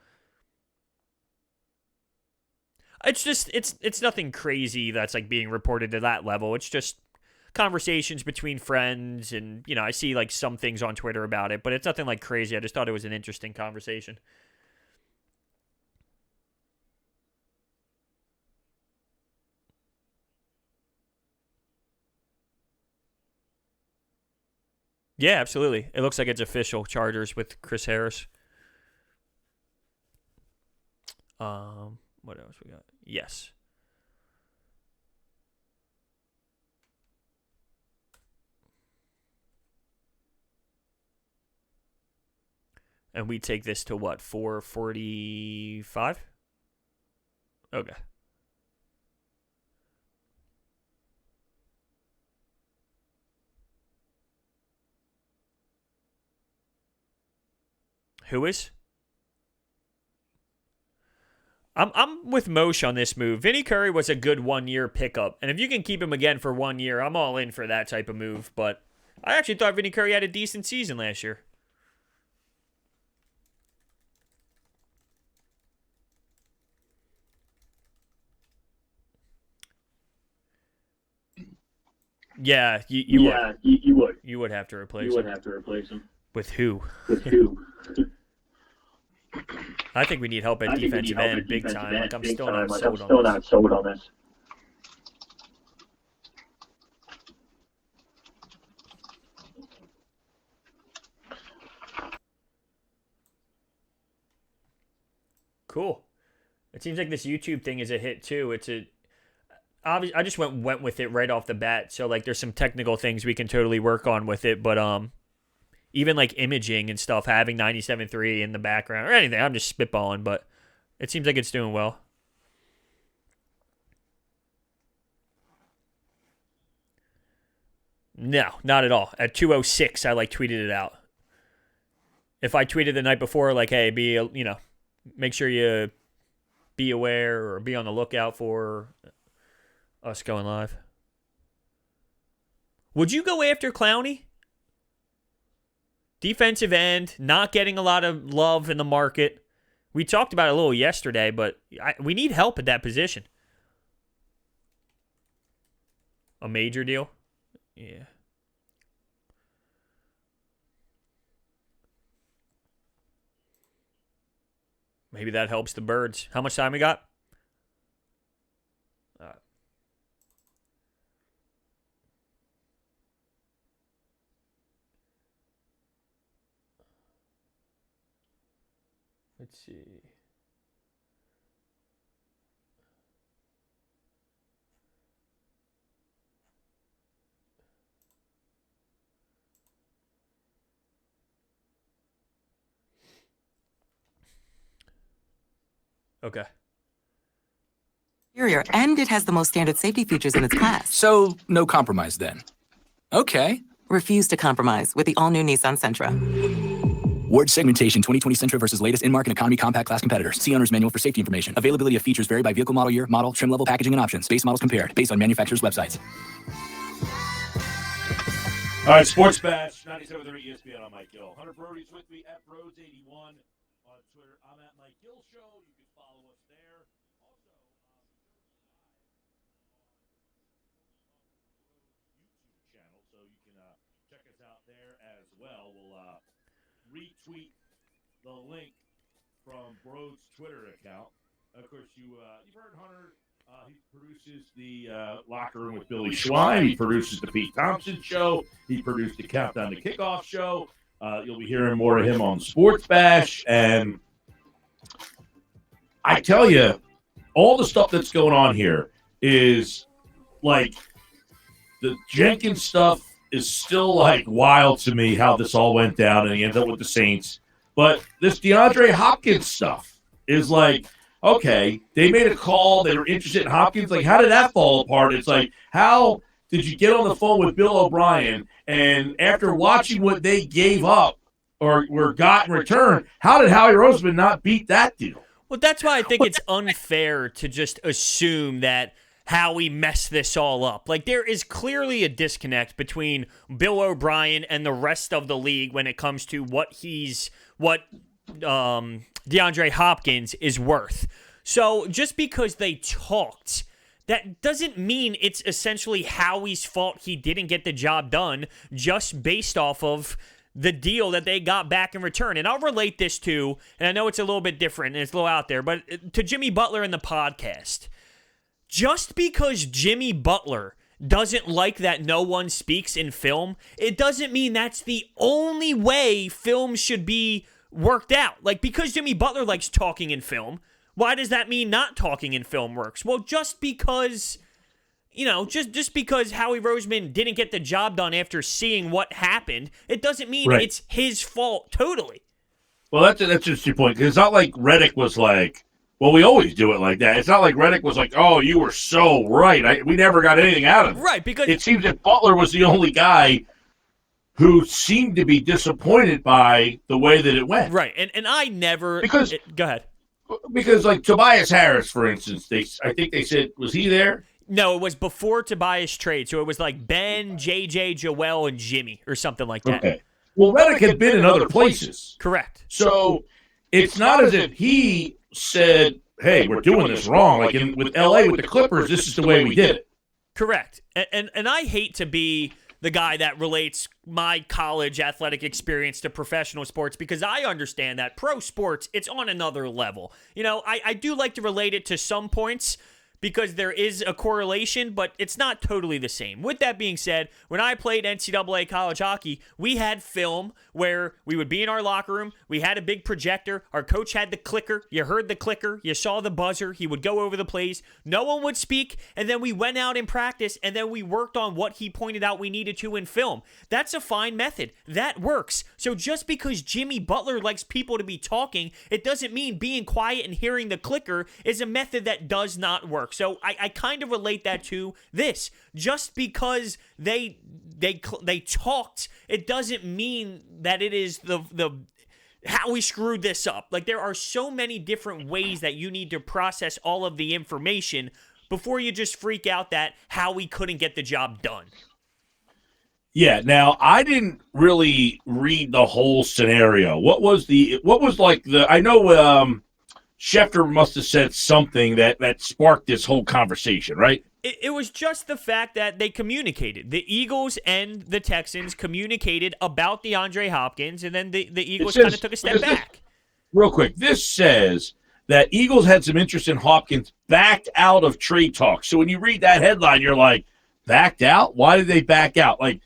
It's just, it's nothing crazy that's like being reported to that level. It's just conversations between friends, and I see like some things on Twitter about it, but it's nothing like crazy. I just thought it was an interesting conversation. Yeah, absolutely. It looks like it's official. Chargers with Chris Harris. What else we got? Yes. And we take this to what? 4:45? Okay. Who is? I'm with Moshe on this move. Vinny Curry was a good 1-year pickup, and if you can keep him again for 1 year, I'm all in for that type of move. But I actually thought Vinny Curry had a decent season last year. Yeah, you would. You would. You would have to replace him. You would have to replace him. With who? With who? I think we need help at defensive end big time. Like, I'm still not sold on this. Cool. It seems like this YouTube thing is a hit too. I just went with it right off the bat. So like, there's some technical things we can totally work on with it, but even like imaging and stuff, having 97.3 in the background or anything, I'm just spitballing, but it seems like it's doing well. No, not at all. At 2:06, I like tweeted it out. If I tweeted the night before, like, hey, make sure you be aware or be on the lookout for us going live. Would you go after Clowney? Defensive end, not getting a lot of love in the market. We talked about it a little yesterday, but we need help at that position. A major deal? Yeah. Maybe that helps the Birds. How much time we got? Let's see. Okay. And it has the most standard safety features in its class. So, no compromise then. Okay. Refuse to compromise with the all-new Nissan Sentra. Word segmentation 2020 Sentra versus latest in-market economy compact class competitors. See owner's manual for safety information. Availability of features vary by vehicle model year, model, trim level, packaging, and options. Base models compared based on manufacturer's websites. All right, Sports Bash, 97.3 ESPN. I'm Mike Gill. Hunter Brody's with me at Rhodes81 on Twitter. I'm at Mike Gill Show. You can follow us there. Also, YouTube channel, so you can check us out there as well. We'll retweet the link from Brode's Twitter account. Of course, you've heard Hunter. He produces the Locker Room with Billy Schwein. He produces the Pete Thompson Show. He produced the Countdown to Kickoff Show. You'll be hearing more of him on Sports Bash. And I tell you, all the stuff that's going on here is like the Jenkins stuff is still like wild to me how this all went down and he ended up with the Saints. But this DeAndre Hopkins stuff is like, okay, they made a call. They were interested in Hopkins. Like, how did that fall apart? It's like, how did you get on the phone with Bill O'Brien? And after watching what they gave up or were got in return, how did Howie Roseman not beat that deal? Well, that's why I think it's unfair to just assume that Howie messed this all up. Like, there is clearly a disconnect between Bill O'Brien and the rest of the league when it comes to what DeAndre Hopkins is worth. So just because they talked, that doesn't mean it's essentially Howie's fault he didn't get the job done just based off of the deal that they got back in return. And I'll relate this to, and I know it's a little bit different and it's a little out there, but to Jimmy Butler in the podcast. Just because Jimmy Butler doesn't like that no one speaks in film, it doesn't mean that's the only way film should be worked out. Like, because Jimmy Butler likes talking in film, why does that mean not talking in film works? Well, just because, just because Howie Roseman didn't get the job done after seeing what happened, it doesn't mean it's his fault totally. Well, that's just your point. Because it's not like Reddick was like, well, we always do it like that. It's not like Reddick was like, oh, you were so right. We never got anything out of it. Right, because it seems that Butler was the only guy who seemed to be disappointed by the way that it went. Right, and I never... Go ahead. Because, like, Tobias Harris, for instance, I think they said, was he there? No, it was before Tobias trade, so it was like Ben, JJ, Joel, and Jimmy, or something like that. Okay. Well, Reddick had been in other places. Correct. So it's not as if he said, hey, we're doing this wrong. Like with L.A., with the Clippers, this is the way we did it. Correct. And I hate to be the guy that relates my college athletic experience to professional sports because I understand that pro sports, it's on another level. I do like to relate it to some points because there is a correlation, but it's not totally the same. With that being said, when I played NCAA college hockey, we had film where we would be in our locker room. We had a big projector. Our coach had the clicker. You heard the clicker. You saw the buzzer. He would go over the plays. No one would speak, and then we went out in practice, and then we worked on what he pointed out we needed to in film. That's a fine method. That works. So just because Jimmy Butler likes people to be talking, it doesn't mean being quiet and hearing the clicker is a method that does not work. So I kind of relate that to this. Just because they talked, it doesn't mean that it is the how we screwed this up. Like, there are so many different ways that you need to process all of the information before you just freak out that Howie couldn't get the job done. Yeah, now I didn't really read the whole scenario. I know Schefter must have said something that sparked this whole conversation, right? It was just the fact that they communicated. The Eagles and the Texans communicated about DeAndre Hopkins, and then the Eagles kind of took a step back. Real quick, this says that Eagles had some interest in Hopkins, backed out of trade talks. So when you read that headline, you're like, backed out? Why did they back out? Like,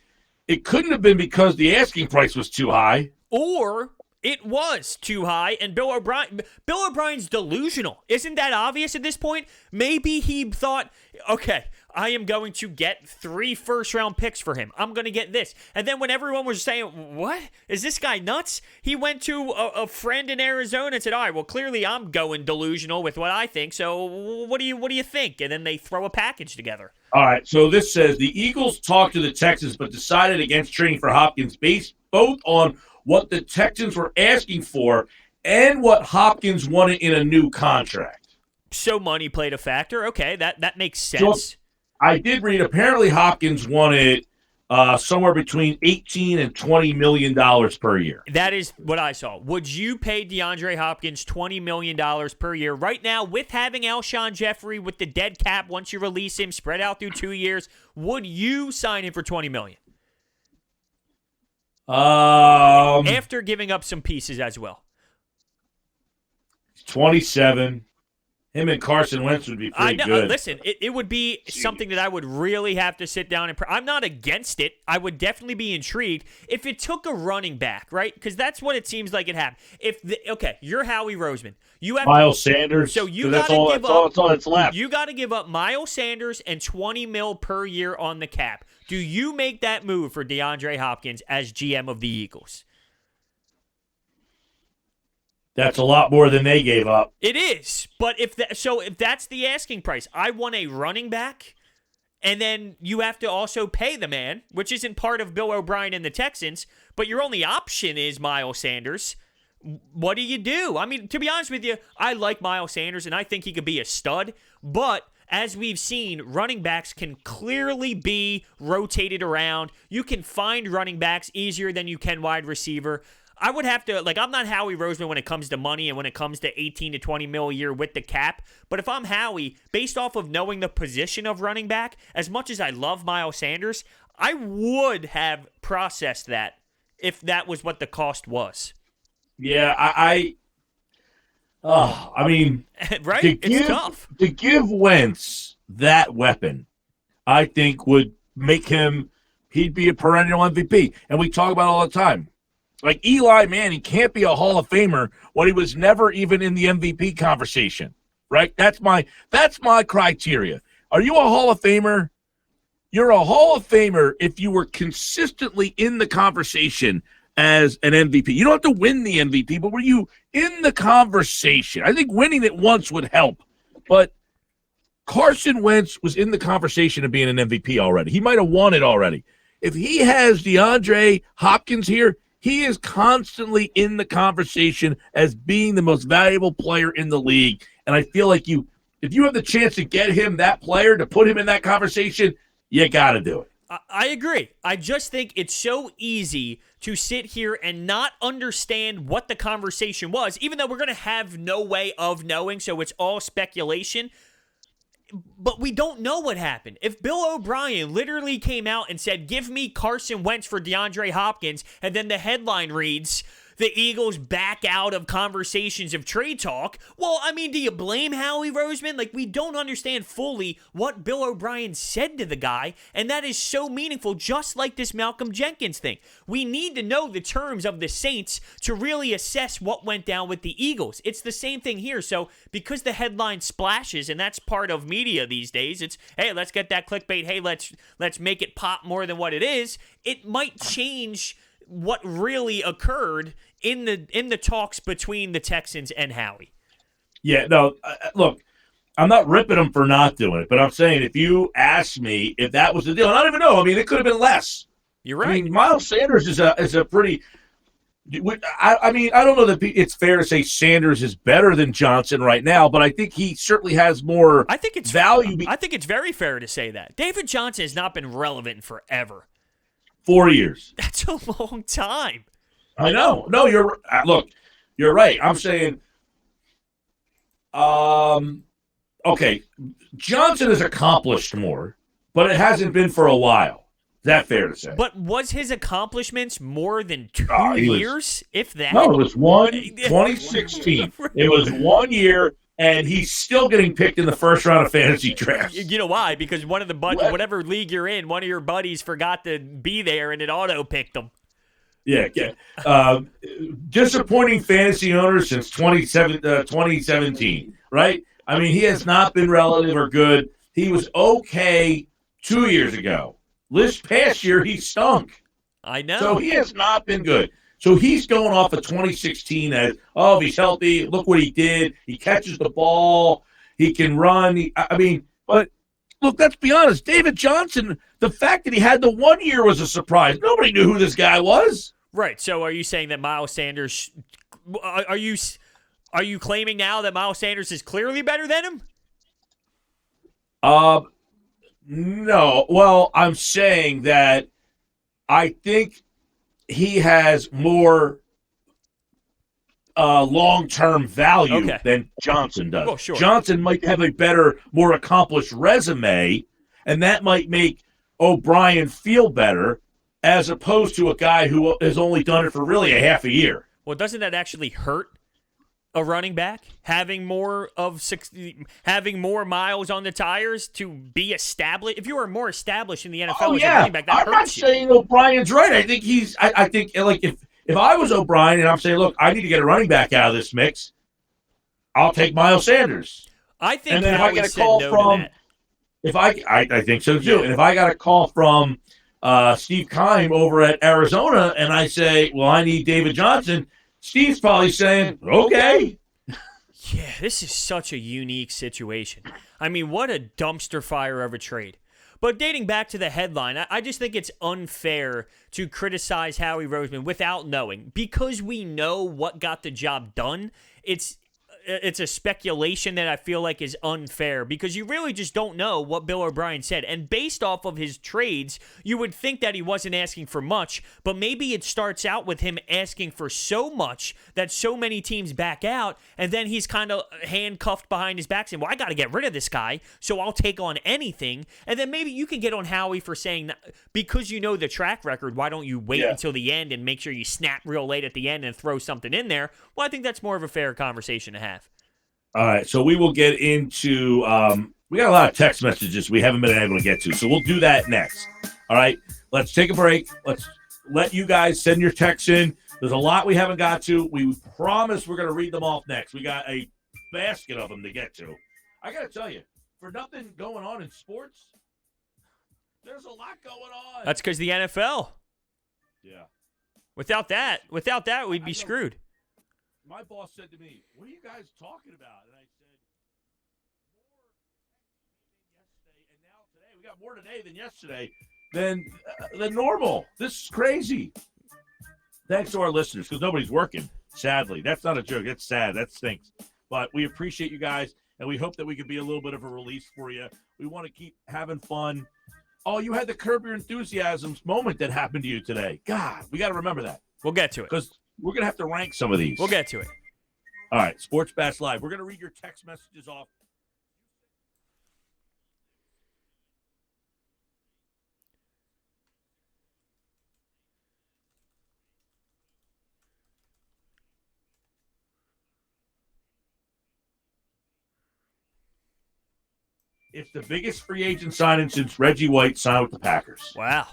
it couldn't have been because the asking price was too high. Or It was too high, and Bill O'Brien's delusional. Isn't that obvious at this point? Maybe he thought, okay, I am going to get 3 first-round picks for him. I'm going to get this. And then when everyone was saying, what? Is this guy nuts? He went to a friend in Arizona and said, all right, well, clearly I'm going delusional with what I think, so what do you think? And then they throw a package together. All right, so this says the Eagles talked to the Texans but decided against trading for Hopkins based both on what the Texans were asking for and what Hopkins wanted in a new contract. So money played a factor. Okay, that makes sense. So I did read apparently Hopkins wanted somewhere between $18 and $20 million per year. That is what I saw. Would you pay DeAndre Hopkins $20 million per year right now with having Alshon Jeffrey with the dead cap once you release him, spread out through 2 years? Would you sign him for $20 million? After giving up some pieces as well. 27. Him and Carson Wentz would be pretty good. Listen, it would be something that I would really have to sit down and I'm not against it. I would definitely be intrigued if it took a running back, right? Because that's what it seems like it happened. You're Howie Roseman. You have Miles Sanders. So you got to give up. That's all that's left. You got to give up Miles Sanders and $20 million per year on the cap. Do you make that move for DeAndre Hopkins as GM of the Eagles? That's a lot more than they gave up. It is, but if that's the asking price, I want a running back, and then you have to also pay the man, which isn't part of Bill O'Brien and the Texans, but your only option is Miles Sanders. What do you do? I mean, to be honest with you, I like Miles Sanders, and I think he could be a stud, but as we've seen, running backs can clearly be rotated around. You can find running backs easier than you can wide receiver. I would have to, I'm not Howie Roseman when it comes to money and when it comes to 18 to 20 mil a year with the cap. But if I'm Howie, based off of knowing the position of running back, as much as I love Miles Sanders, I would have processed that if that was what the cost was. Yeah, I mean, right? It's tough. To give Wentz that weapon, I think would make he'd be a perennial MVP. And we talk about it all the time. Like Eli Manning can't be a Hall of Famer when he was never even in the MVP conversation, right? That's my criteria. Are you a Hall of Famer? You're a Hall of Famer if you were consistently in the conversation as an MVP. You don't have to win the MVP, but were you in the conversation? I think winning it once would help, but Carson Wentz was in the conversation of being an MVP already. He might have won it already. If he has DeAndre Hopkins here, he is constantly in the conversation as being the most valuable player in the league. And I feel like if you have the chance to get him that player, to put him in that conversation, you got to do it. I agree. I just think it's so easy to sit here and not understand what the conversation was, even though we're going to have no way of knowing, so it's all speculation. But we don't know what happened. If Bill O'Brien literally came out and said, give me Carson Wentz for DeAndre Hopkins, and then the headline reads, the Eagles back out of conversations of trade talk. Well, I mean, do you blame Howie Roseman? We don't understand fully what Bill O'Brien said to the guy, and that is so meaningful, just like this Malcolm Jenkins thing. We need to know the terms of the Saints to really assess what went down with the Eagles. It's the same thing here. So because the headline splashes, and that's part of media these days, it's, hey, let's get that clickbait. Hey, let's make it pop more than what it is. It might change what really occurred in the talks between the Texans and Howie. Yeah, no, look, I'm not ripping them for not doing it, but I'm saying if you ask me if that was the deal, and I don't even know. I mean, it could have been less. You're right. I mean, Miles Sanders is a pretty. I mean, I don't know that it's fair to say Sanders is better than Johnson right now, but I think he certainly has more. I think it's value. I think it's very fair to say that David Johnson has not been relevant forever. 4 years. That's a long time. I know. No, you're right. I'm saying, okay, Johnson has accomplished more, but it hasn't been for a while. Is that fair to say? But was his accomplishments more than 2 years, if that? No, it was 2016. It was 1 year, and he's still getting picked in the first round of fantasy drafts. You know why? Because one of the whatever league you're in, one of your buddies forgot to be there, and it auto-picked them. Yeah. Disappointing fantasy owner since 2017, right? I mean, he has not been relative or good. He was okay 2 years ago. This past year, he stunk. I know. So he has not been good. So he's going off of 2016 as, if he's healthy, look what he did. He catches the ball. He can run. But look, let's be honest. David Johnson, the fact that he had the 1 year was a surprise. Nobody knew who this guy was. Right. So are you saying that Miles Sanders are you claiming now that Miles Sanders is clearly better than him? No. Well, I'm saying that I think he has more long-term value than Johnson does. Well, sure. Johnson might have a better, more accomplished resume, and that might make O'Brien feel better as opposed to a guy who has only done it for really a half a year. Well, doesn't that actually hurt a running back having more miles on the tires to be established? If you are more established in the NFL as a running back, that I'm hurts not you. saying O'Brien's right. I think I think like if I was O'Brien and I'm saying, look, I need to get a running back out of this mix, I'll take Miles Sanders. I think and then if I Howie get a said call no from, to that. if I think so too. And if I got a call from Steve Keim over at Arizona and I say, well, I need David Johnson, Steve's probably saying, okay. Yeah, this is such a unique situation. I mean, what a dumpster fire of a trade. But dating back to the headline, I just think it's unfair to criticize Howie Roseman without knowing. Because we know what got the job done, it's a speculation that I feel like is unfair because you really just don't know what Bill O'Brien said. And based off of his trades, you would think that he wasn't asking for much, but maybe it starts out with him asking for so much that so many teams back out, and then he's kind of handcuffed behind his back saying, well, I got to get rid of this guy, so I'll take on anything. And then maybe you can get on Howie for saying, because you know the track record, why don't you wait until the end and make sure you snap real late at the end and throw something in there? Well, I think that's more of a fair conversation to have. All right, so we will get into we got a lot of text messages we haven't been able to get to, so we'll do that next. All right, let's take a break. Let's let you guys send your texts in. There's a lot we haven't got to. We promise we're going to read them off next. We got a basket of them to get to. I got to tell you, for nothing going on in sports, there's a lot going on. That's because the NFL. Yeah. Without that, we'd be screwed. My boss said to me, what are you guys talking about? And I said, we got more today than yesterday than normal. This is crazy. Thanks to our listeners, because nobody's working, sadly. That's not a joke. That's sad. That stinks. But we appreciate you guys, and we hope that we could be a little bit of a release for you. We want to keep having fun. Oh, you had the Curb Your Enthusiasms moment that happened to you today. God, we got to remember that. We'll get to it. Because we're going to have to rank some of these. We'll get to it. All right, Sports Bash Live. We're going to read your text messages off. It's the biggest free agent signing since Reggie White signed with the Packers. Wow.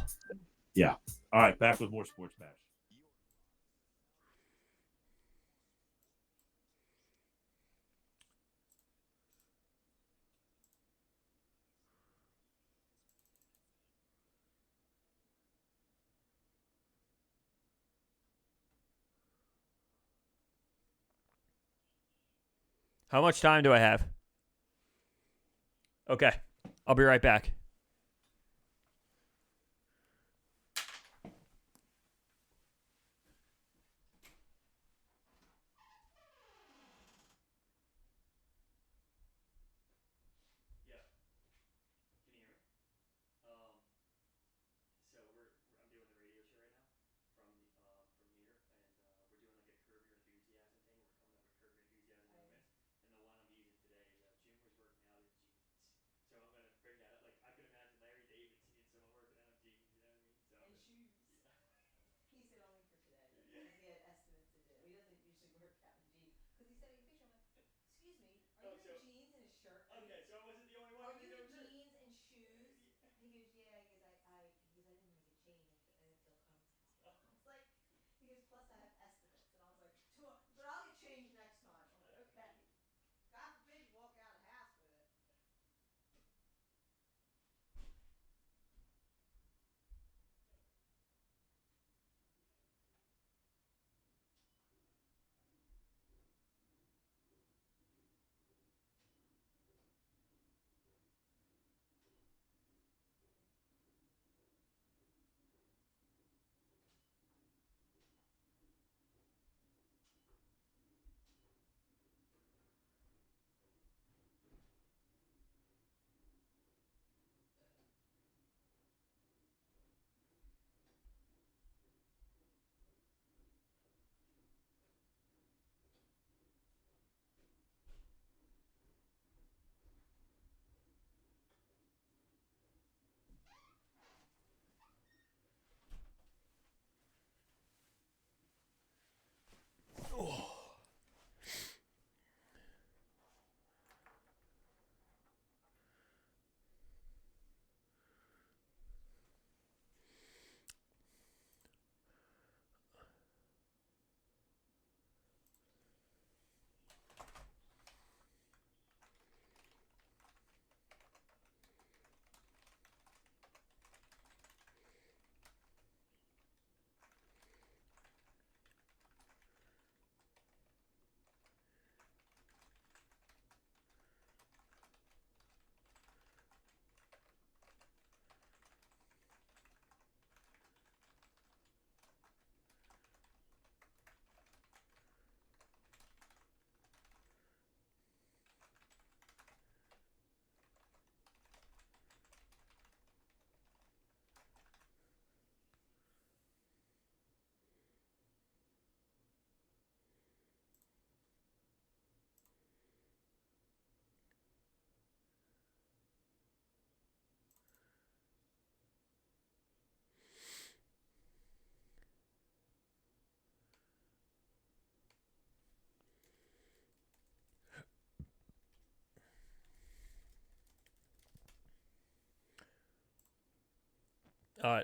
Yeah. All right, back with more Sports Bash. How much time do I have? Okay. I'll be right back.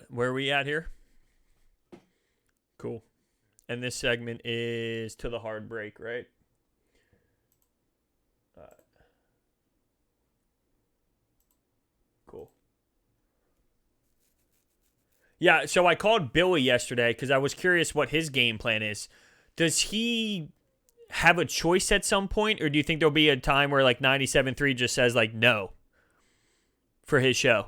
Where are we at here? Cool. And this segment is to the hard break, right? Cool. Yeah, so I called Billy yesterday because I was curious what his game plan is. Does he have a choice at some point, or do you think there'll be a time where like 97.3 just says like no for his show?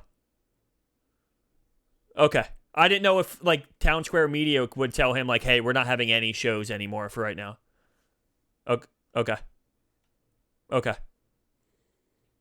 Okay. I didn't know if like Town Square Media would tell him like, hey, we're not having any shows anymore for right now. Okay.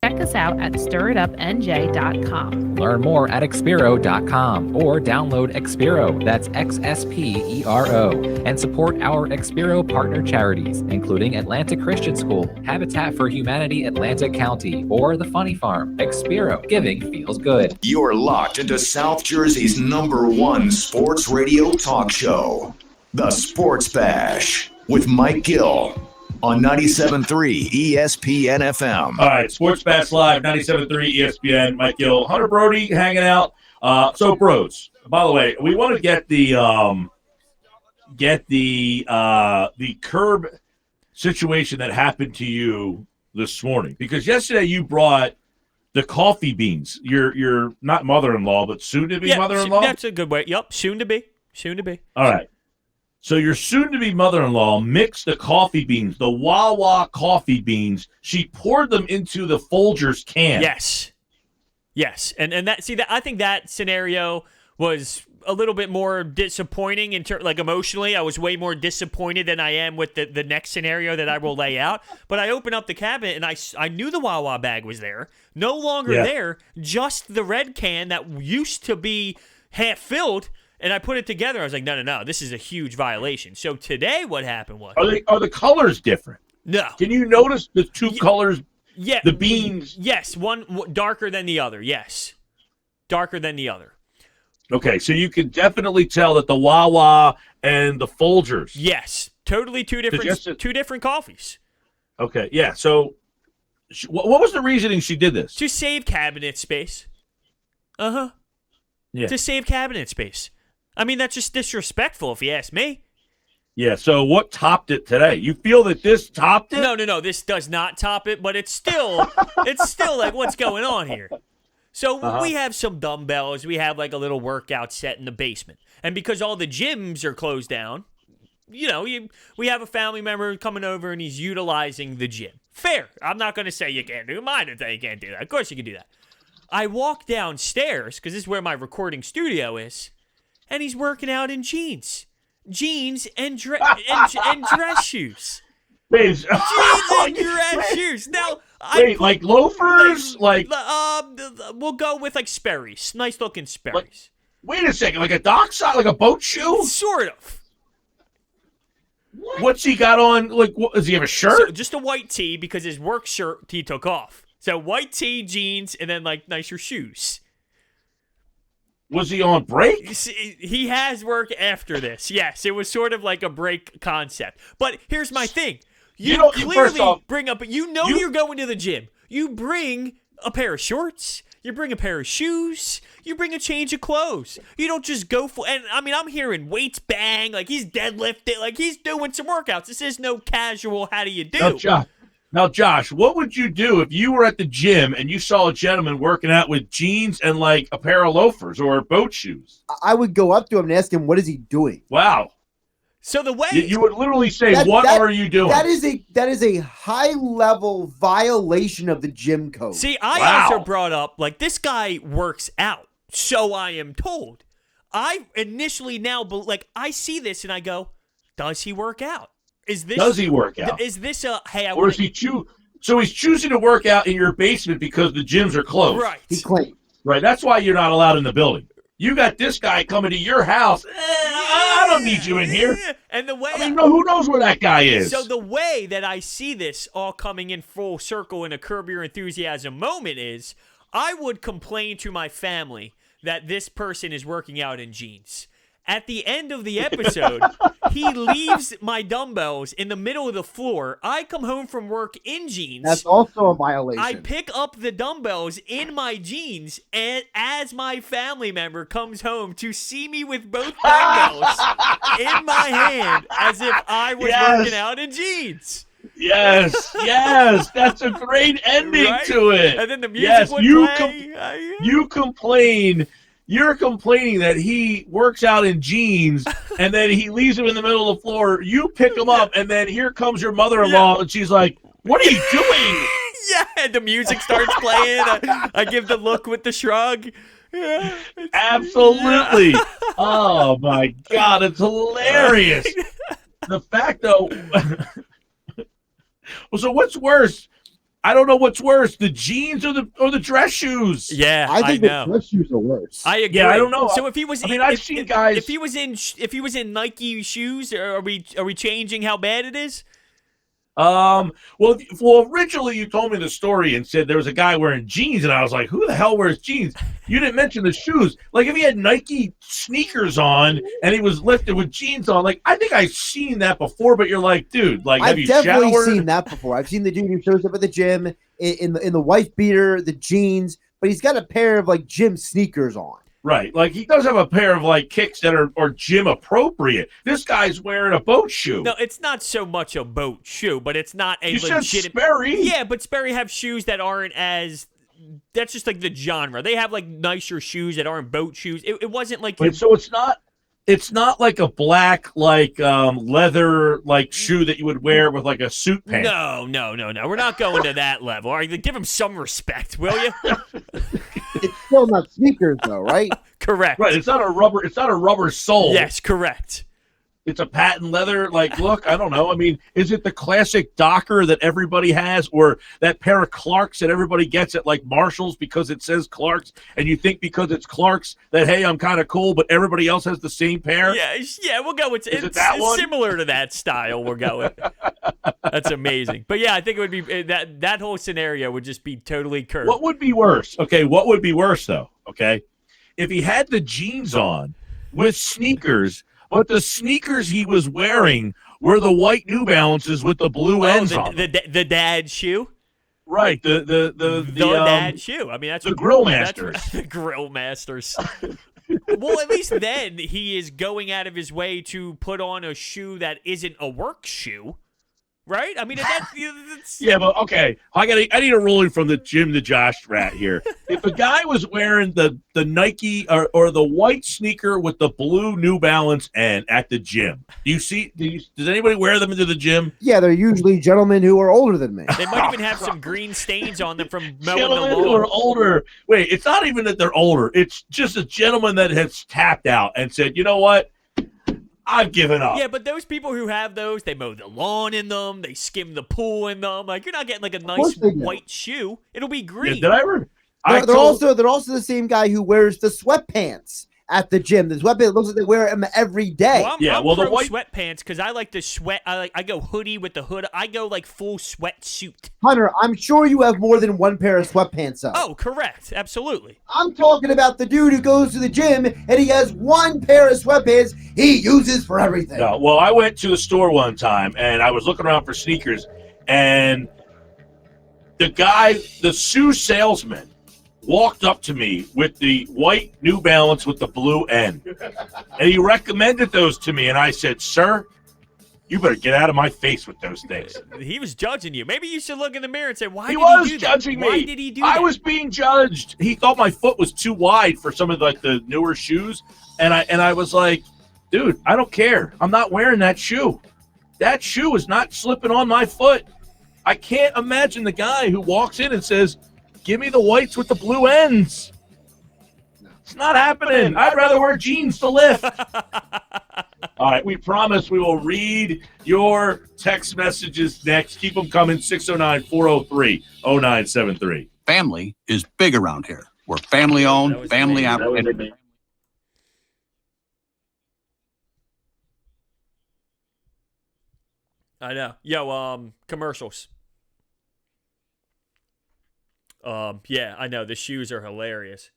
Check us out at stirritupnj.com. Learn more at Xpero.com or download Xpero, that's XSPERO, and support our Xpero partner charities, including Atlanta Christian School, Habitat for Humanity Atlanta County, or The Funny Farm. Xpero, giving feels good. You're locked into South Jersey's #1 sports radio talk show, The Sports Bash, with Mike Gill on 97.3 ESPN FM. All right, Sports Bash Live, 97.3 ESPN. Mike Gill, Hunter Brody hanging out. So, bros, by the way, we want to get the curb situation that happened to you this morning, because yesterday you brought the coffee beans. Your not mother-in-law, but soon-to-be mother-in-law. That's a good way. Yep, soon to be. All right. So your soon-to-be mother-in-law mixed the coffee beans, the Wawa coffee beans. She poured them into the Folgers can. Yes, and that I think that scenario was a little bit more disappointing like emotionally. I was way more disappointed than I am with the next scenario that I will lay out. But I opened up the cabinet and I knew the Wawa bag was there, no longer there, just the red can that used to be half filled. And I put it together. I was like, no, this is a huge violation. So today what happened was... Are the colors different? No. Can you notice the two colors? Yeah. The beans? Yes, one darker than the other, yes. Darker than the other. Okay, so you can definitely tell that the Wawa and the Folgers... Yes, totally two different coffees. Okay, yeah, so what was the reasoning she did this? To save cabinet space. Uh-huh. Yeah. To save cabinet space. I mean, that's just disrespectful if you ask me. Yeah, so what topped it today? You feel that this topped it? No, this does not top it, but it's still like, what's going on here? So we have some dumbbells. We have like a little workout set in the basement. And because all the gyms are closed down, we have a family member coming over and he's utilizing the gym. Fair. I'm not going to say you can't do it. Mine you can't do that. Of course you can do that. I walk downstairs, because this is where my recording studio is, and he's working out in jeans and dress shoes. Jeans and dress shoes. Now, like loafers, we'll go with like Sperry's, nice looking Sperry's. Wait a second, like a dockside, like a boat shoe? Sort of. What's he got on? Like, does he have a shirt? So just a white tee, because his work shirt he took off. So white tee, jeans, and then like nicer shoes. Was he on break? He has work after this. Yes, it was sort of like a break concept. But here's my thing. You clearly bring up, you're going to the gym. You bring a pair of shorts. You bring a pair of shoes. You bring a change of clothes. You don't just go for, and I mean, I'm hearing weights bang, like he's deadlifting, like he's doing some workouts. This is no casual, how do you do? Now, Josh, what would you do if you were at the gym and you saw a gentleman working out with jeans and like a pair of loafers or boat shoes? I would go up to him and ask him, what is he doing? Wow. So the way you would literally say, what are you doing? That is a high-level violation of the gym code. See, I also brought up, like, this guy works out, so I am told. I initially I see this and I go, does he work out? Does he work out? Is this a, hey, or is he so he's choosing to work out in your basement because the gyms are closed? Right. He claimed. Right, that's why you're not allowed in the building. You got this guy coming to your house. I don't need you in here. And the way who knows where that guy is? So the way that I see this all coming in full circle in a Curb Your Enthusiasm moment is, I would complain to my family that this person is working out in jeans. At the end of the episode, he leaves my dumbbells in the middle of the floor. I come home from work in jeans. That's also a violation. I pick up the dumbbells in my jeans, and as my family member comes home to see me with both dumbbells in my hand as if I was working out in jeans. Yes, that's a great ending to it. And then the music would play. You complain. You're complaining that he works out in jeans and then he leaves him in the middle of the floor. You pick him up, and then here comes your mother-in-law, and she's like, "What are you doing?" Yeah, and the music starts playing. I give the look with the shrug. Yeah, absolutely. Yeah. Oh my God, it's hilarious. The fact, though. Well, so what's worse? I don't know what's worse, the jeans or the dress shoes. Yeah, I think know. the dress shoes are worse. I agree. Yeah, I don't know. So if he was, I've seen guys. If he was in Nike shoes, are we changing how bad it is? Well, originally you told me the story and said there was a guy wearing jeans, and I was like, who the hell wears jeans? You didn't mention the shoes. Like, if he had Nike sneakers on and he was lifted with jeans on, like, I think I've seen that before, but you're like, dude, like, have you showered? I've definitely seen that before. I've seen the dude who shows up at the gym in the wife beater, the jeans, but he's got a pair of, like, gym sneakers on. Right. Like, he does have a pair of, like, kicks that are gym appropriate. This guy's wearing a boat shoe. No, it's not so much a boat shoe, but it's not a legitimate. Said Sperry. Yeah, but Sperry have shoes that aren't as. That's just like the genre. They have like nicer shoes that aren't boat shoes. It wasn't like. Wait, so it's not like a black leather like shoe that you would wear with like a suit pant. No. We're not going to that level. All right, give him some respect, will you? It's still not sneakers, though, right? Correct. Right. It's not a rubber sole. Yes, correct. It's a patent leather, like, look, I don't know. I mean, is it the classic Docker that everybody has, or that pair of Clarks that everybody gets at, like, Marshall's because it says Clarks, and you think because it's Clarks that, hey, I'm kind of cool, but everybody else has the same pair? Yeah, we'll go with it's similar to that style we're going. That's amazing. But, yeah, I think it would be that whole scenario would just be totally cursed. What would be worse? Okay, what would be worse, though, okay? If he had the jeans on with sneakers, but the sneakers he was wearing were the white New Balances with the blue ends on them. The dad shoe? Right, the dad shoe. I mean, that's the Grill Masters. The Grill Masters. Well, at least then he is going out of his way to put on a shoe that isn't a work shoe. Right? I mean, that's... Yeah, but okay. I need a ruling from the Jim the Josh rat here. If a guy was wearing the Nike or the white sneaker with the blue New Balance end at the gym, does anybody wear them into the gym? Yeah, they're usually gentlemen who are older than me. They might even have some green stains on them from mowing the lawn. Who are older. Wait, it's not even that they're older. It's just a gentleman that has tapped out and said, you know what? I've given up. Yeah, but those people who have those, they mow the lawn in them, they skim the pool in them. Like, you're not getting like a nice white shoe. It'll be green. Yeah, they're also the same guy who wears the sweatpants at the gym. The sweatpants looks like they wear them every day. Well, I'm pro sweatpants because I like the sweat. I go hoodie with the hood. I go like full sweatsuit. Hunter, I'm sure you have more than one pair of sweatpants up. Oh, correct. Absolutely. I'm talking about the dude who goes to the gym and he has one pair of sweatpants he uses for everything. No, well, I went to the store one time and I was looking around for sneakers, and the shoe salesman walked up to me with the white New Balance with the blue end. And he recommended those to me, and I said, sir, you better get out of my face with those things. He was judging you. Maybe you should look in the mirror and say, why did he do that? Judging me. Why did he do that? I was being judged. He thought my foot was too wide for some of the newer shoes. And I was like, dude, I don't care. I'm not wearing that shoe. That shoe is not slipping on my foot. I can't imagine the guy who walks in and says, give me the whites with the blue ends. It's not happening. I'd rather wear jeans to lift. All right, we promise we will read your text messages next. Keep them coming, 609-403-0973. Family is big around here. We're family-owned, family-operated. I know. Yo, commercials. Yeah, I know. The shoes are hilarious.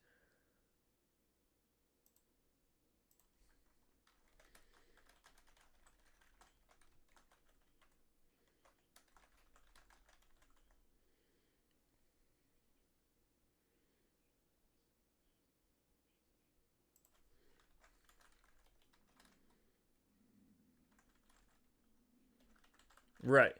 Right.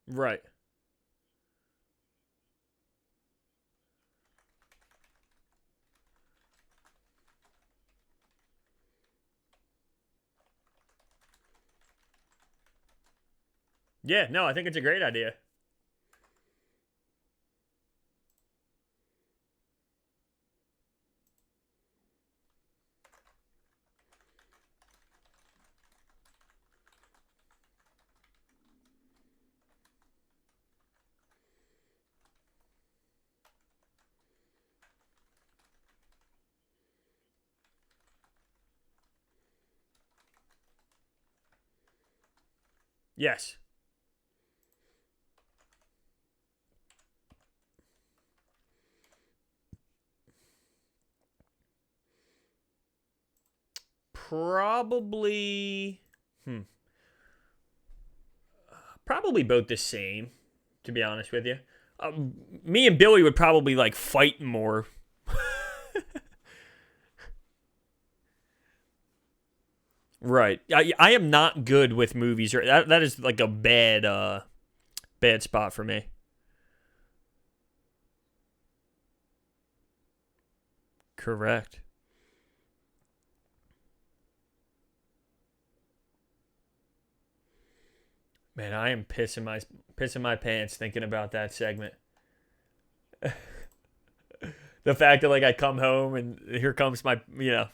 Right. Yeah, no, I think it's a great idea. Yes. Probably. Probably both the same, to be honest with you. Me and Billy would probably like fight more. Right. I am not good with movies. That is like a bad spot for me. Correct. Man, I am pissing my pants thinking about that segment. The fact that like I come home and here comes my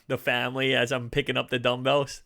the family as I'm picking up the dumbbells.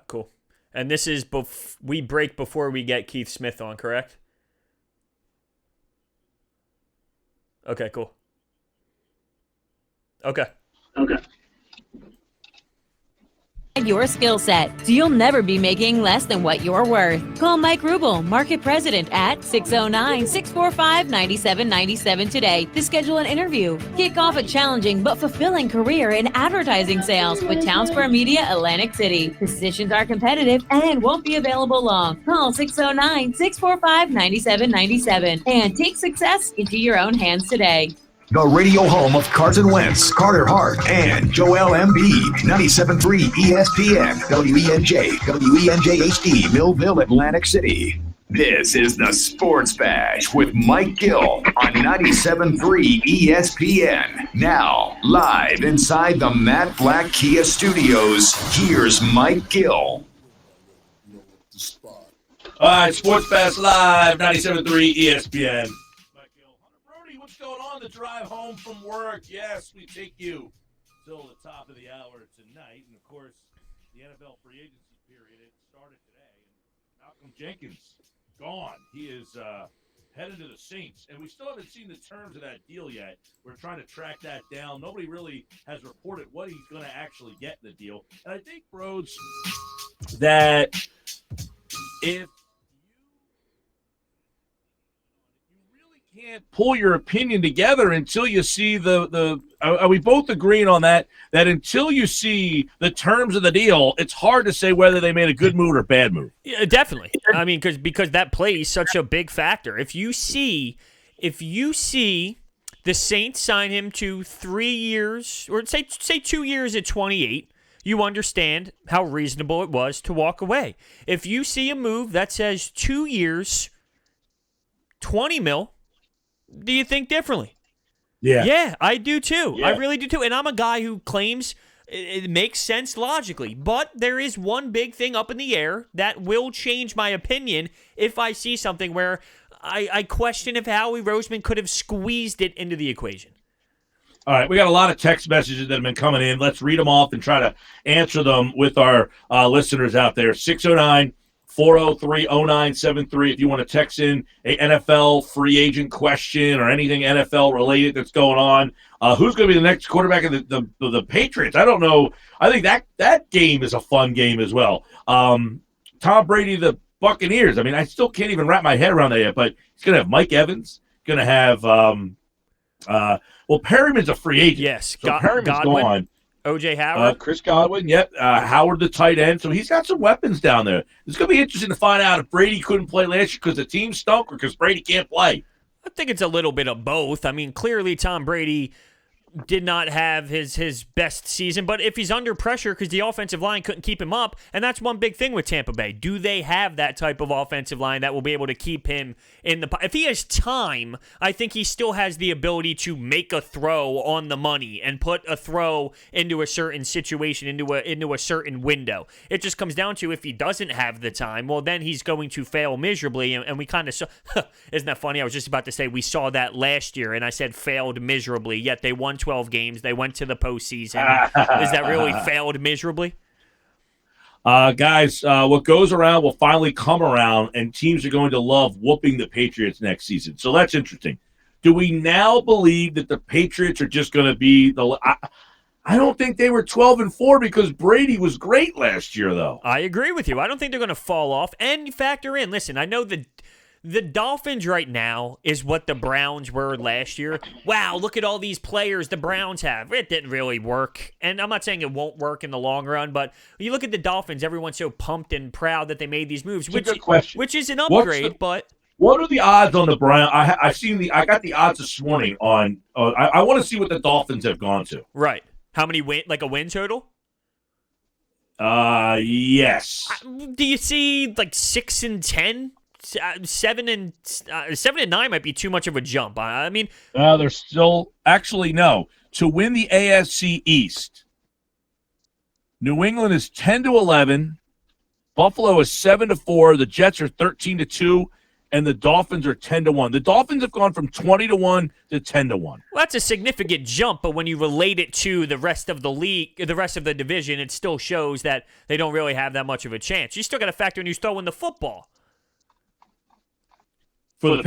Cool. And this is we break before we get Keith Smith on, correct? Okay, cool. Okay. Your skill set, so you'll never be making less than what you're worth. Call Mike Rubel, Market President, at 609-645-9797 today to schedule an interview. Kick off a challenging but fulfilling career in advertising sales with Town Square Media Atlantic City. Positions are competitive and won't be available long. Call 609-645-9797 and take success into your own hands today. The radio home of Carson Wentz, Carter Hart, and Joel Embiid. 97.3 ESPN, WENJ, WENJHD, Millville, Atlantic City. This is the Sports Bash with Mike Gill on 97.3 ESPN. Now, live inside the Matt Black Kia Studios, here's Mike Gill. All right, Sports Bash Live, 97.3 ESPN. The drive home from work. Yes, we take you till the top of the hour tonight. And, of course, the NFL free agency period, it started today. And Malcolm Jenkins, gone. He is headed to the Saints. And we still haven't seen the terms of that deal yet. We're trying to track that down. Nobody really has reported what he's going to actually get in the deal. And I think, Broads, that if can't pull your opinion together until you see are we both agreeing on that until you see the terms of the deal, it's hard to say whether they made a good move or a bad move. Yeah, definitely. I mean, because that plays such a big factor. If you see if you see the Saints sign him to 3 years, or say 2 years at 28, you understand how reasonable it was to walk away. If you see a move that says 2 years, 20 mil, do you think differently? Yeah. Yeah, I do too. Yeah. I really do too. And I'm a guy who claims it makes sense logically. But there is one big thing up in the air that will change my opinion if I see something where I question if Howie Roseman could have squeezed it into the equation. All right, we got a lot of text messages that have been coming in. Let's read them off and try to answer them with our listeners out there. 609-403-0973 if you want to text in a NFL free agent question or anything NFL related that's going on. Who's going to be the next quarterback of the Patriots? I don't know. I think that game is a fun game as well. Tom Brady, the Buccaneers. I mean, I still can't even wrap my head around that yet, but he's going to have Mike Evans. Going to have Perryman's a free agent. Yes, so Perryman's Godwin, gone. O.J. Howard. Chris Godwin, yep. Howard, the tight end. So he's got some weapons down there. It's going to be interesting to find out if Brady couldn't play last year because the team stunk or because Brady can't play. I think it's a little bit of both. I mean, clearly Tom Brady did not have his best season, but if he's under pressure because the offensive line couldn't keep him up, and that's one big thing with Tampa Bay. Do they have that type of offensive line that will be able to keep him in the... If he has time, I think he still has the ability to make a throw on the money and put a throw into a certain situation, into a certain window. It just comes down to if he doesn't have the time, well, then he's going to fail miserably, and we kind of saw... Isn't that funny? I was just about to say we saw that last year, and I said failed miserably, yet they won 12 games. They went to the postseason. Is that really failed miserably? Guys, what goes around will finally come around, and teams are going to love whooping the Patriots next season. So that's interesting. Do we now believe that the Patriots are just going to be the... I don't think they were 12-4 because Brady was great last year, though. I agree with you. I don't think they're going to fall off. And factor in, listen, I know the Dolphins right now is what the Browns were last year. Wow, look at all these players the Browns have. It didn't really work. And I'm not saying it won't work in the long run, but when you look at the Dolphins, everyone's so pumped and proud that they made these moves, which is an upgrade, but... What are the odds on the Browns? I got the odds this morning on... I want to see what the Dolphins have gone to. Right. How many like a win total? Yes. Do you see like 6-10? 7 and 9 might be too much of a jump. I mean, they're still actually no. To win the AFC East, New England is 10-11, Buffalo is 7-4, the Jets are 13-2, and the Dolphins are 10-1. The Dolphins have gone from 20-1 to 10-1. Well, that's a significant jump, but when you relate it to the rest of the league, the rest of the division, it still shows that they don't really have that much of a chance. You still got to factor in who's throwing the football. I was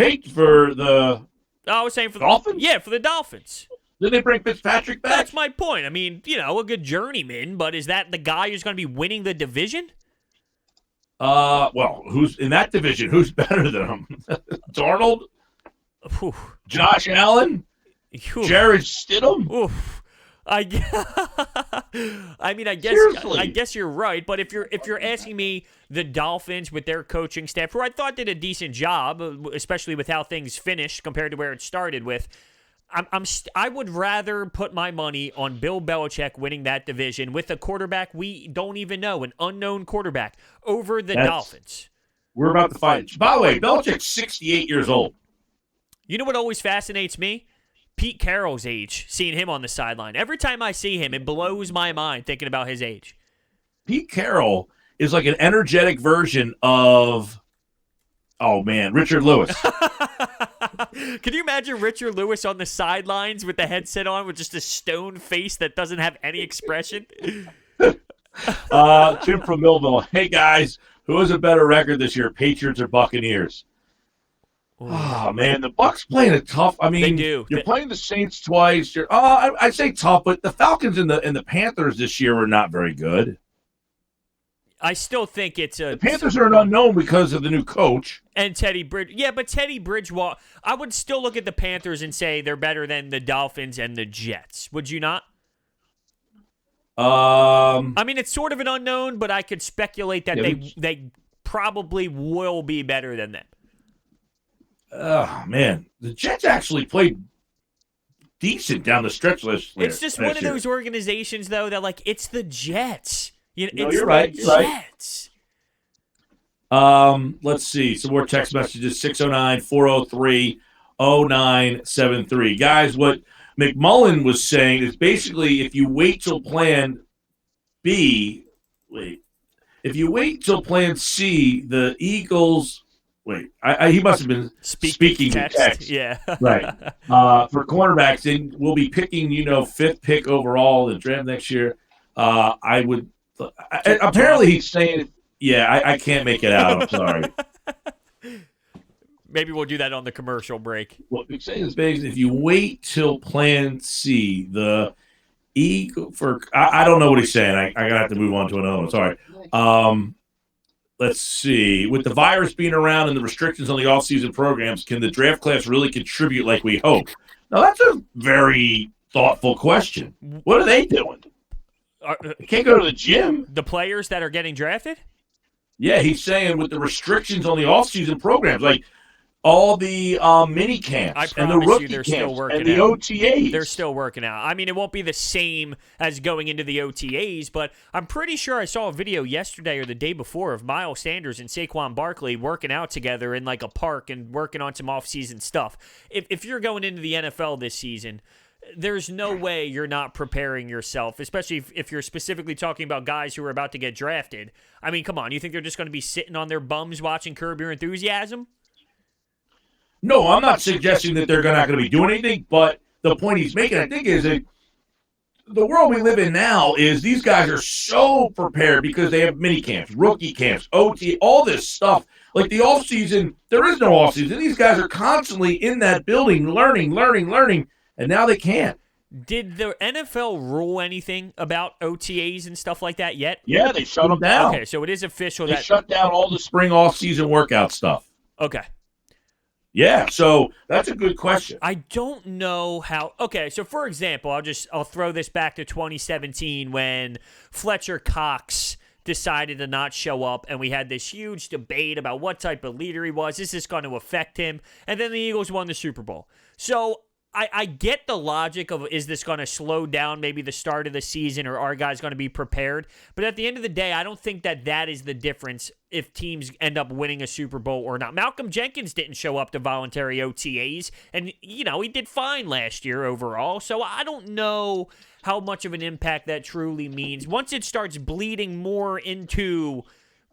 saying for the Dolphins? Yeah, for the Dolphins. Did they bring Fitzpatrick back? That's my point. I mean, a good journeyman, but is that the guy who's going to be winning the division? Well, who's in that division? Who's better than him? Darnold? Josh Allen? Jared Stidham? I guess you're right, but if you're asking me, the Dolphins with their coaching staff, who I thought did a decent job, especially with how things finished compared to where it started with, I would rather put my money on Bill Belichick winning that division with a quarterback we don't even know, an unknown quarterback, over the Dolphins. We're about to fight. By the way, Belichick's 68 years old. You know what always fascinates me? Pete Carroll's age, seeing him on the sideline. Every time I see him, it blows my mind thinking about his age. Pete Carroll is like an energetic version of, Richard Lewis. Can you imagine Richard Lewis on the sidelines with the headset on with just a stone face that doesn't have any expression? Tim from Millville. Hey, guys, who has a better record this year, Patriots or Buccaneers? Oh, man, the Bucs playing it tough. I mean, they do. You're playing the Saints twice. I'd say tough, but the Falcons and the Panthers this year were not very good. I still think the Panthers are an unknown because of the new coach. And Teddy Bridgewater. Yeah, but Teddy Bridgewater, I would still look at the Panthers and say they're better than the Dolphins and the Jets. Would you not? I mean, it's sort of an unknown, but I could speculate that they probably will be better than them. Oh, man. The Jets actually played decent down the stretch list. It's just one of those organizations, though, that, like, it's the Jets. It's you're right. The You're Jets. Right. Let's see. Some more text messages. 609-403-0973. Guys, what McMullen was saying is basically if you wait till plan B, if you wait till plan C, the Eagles, he must have been speaking text. Yeah. Right. For cornerbacks, then we'll be picking, 5th pick overall in the draft next year. Apparently he's saying, I can't make it out. I'm sorry. Maybe we'll do that on the commercial break. What he's saying is basically if you wait till plan C, the Eagle I don't know what he's saying. I gotta have to move on to another one. Sorry. Let's see. With the virus being around and the restrictions on the offseason programs, can the draft class really contribute like we hope? Now, that's a very thoughtful question. What are they doing? They can't go to the gym. The players that are getting drafted? Yeah, he's saying with the restrictions on the offseason programs, like all the mini camps and the rookie they're camps still working and the out. OTAs. They're still working out. I mean, it won't be the same as going into the OTAs, but I'm pretty sure I saw a video yesterday or the day before of Miles Sanders and Saquon Barkley working out together in like a park and working on some off-season stuff. If you're going into the NFL this season, there's no way you're not preparing yourself, especially if you're specifically talking about guys who are about to get drafted. I mean, come on. You think they're just going to be sitting on their bums watching Curb Your Enthusiasm? No, I'm not suggesting that they're not going to be doing anything, but the point he's making, I think, is that the world we live in now is these guys are so prepared because they have mini camps, rookie camps, OT, all this stuff. Like the offseason, there is no offseason. These guys are constantly in that building learning, and now they can't. Did the NFL rule anything about OTAs and stuff like that yet? Yeah, they shut them down. Okay, so it is official They shut down all the spring off-season workout stuff. Okay. Yeah, so that's a good question. I don't know how. Okay, so for example, I'll throw this back to 2017 when Fletcher Cox decided to not show up, and we had this huge debate about what type of leader he was. Is this going to affect him? And then the Eagles won the Super Bowl. So I get the logic of, is this going to slow down maybe the start of the season, or are guys going to be prepared? But at the end of the day, I don't think that is the difference if teams end up winning a Super Bowl or not. Malcolm Jenkins didn't show up to voluntary OTAs, and, he did fine last year overall. So I don't know how much of an impact that truly means. Once it starts bleeding more into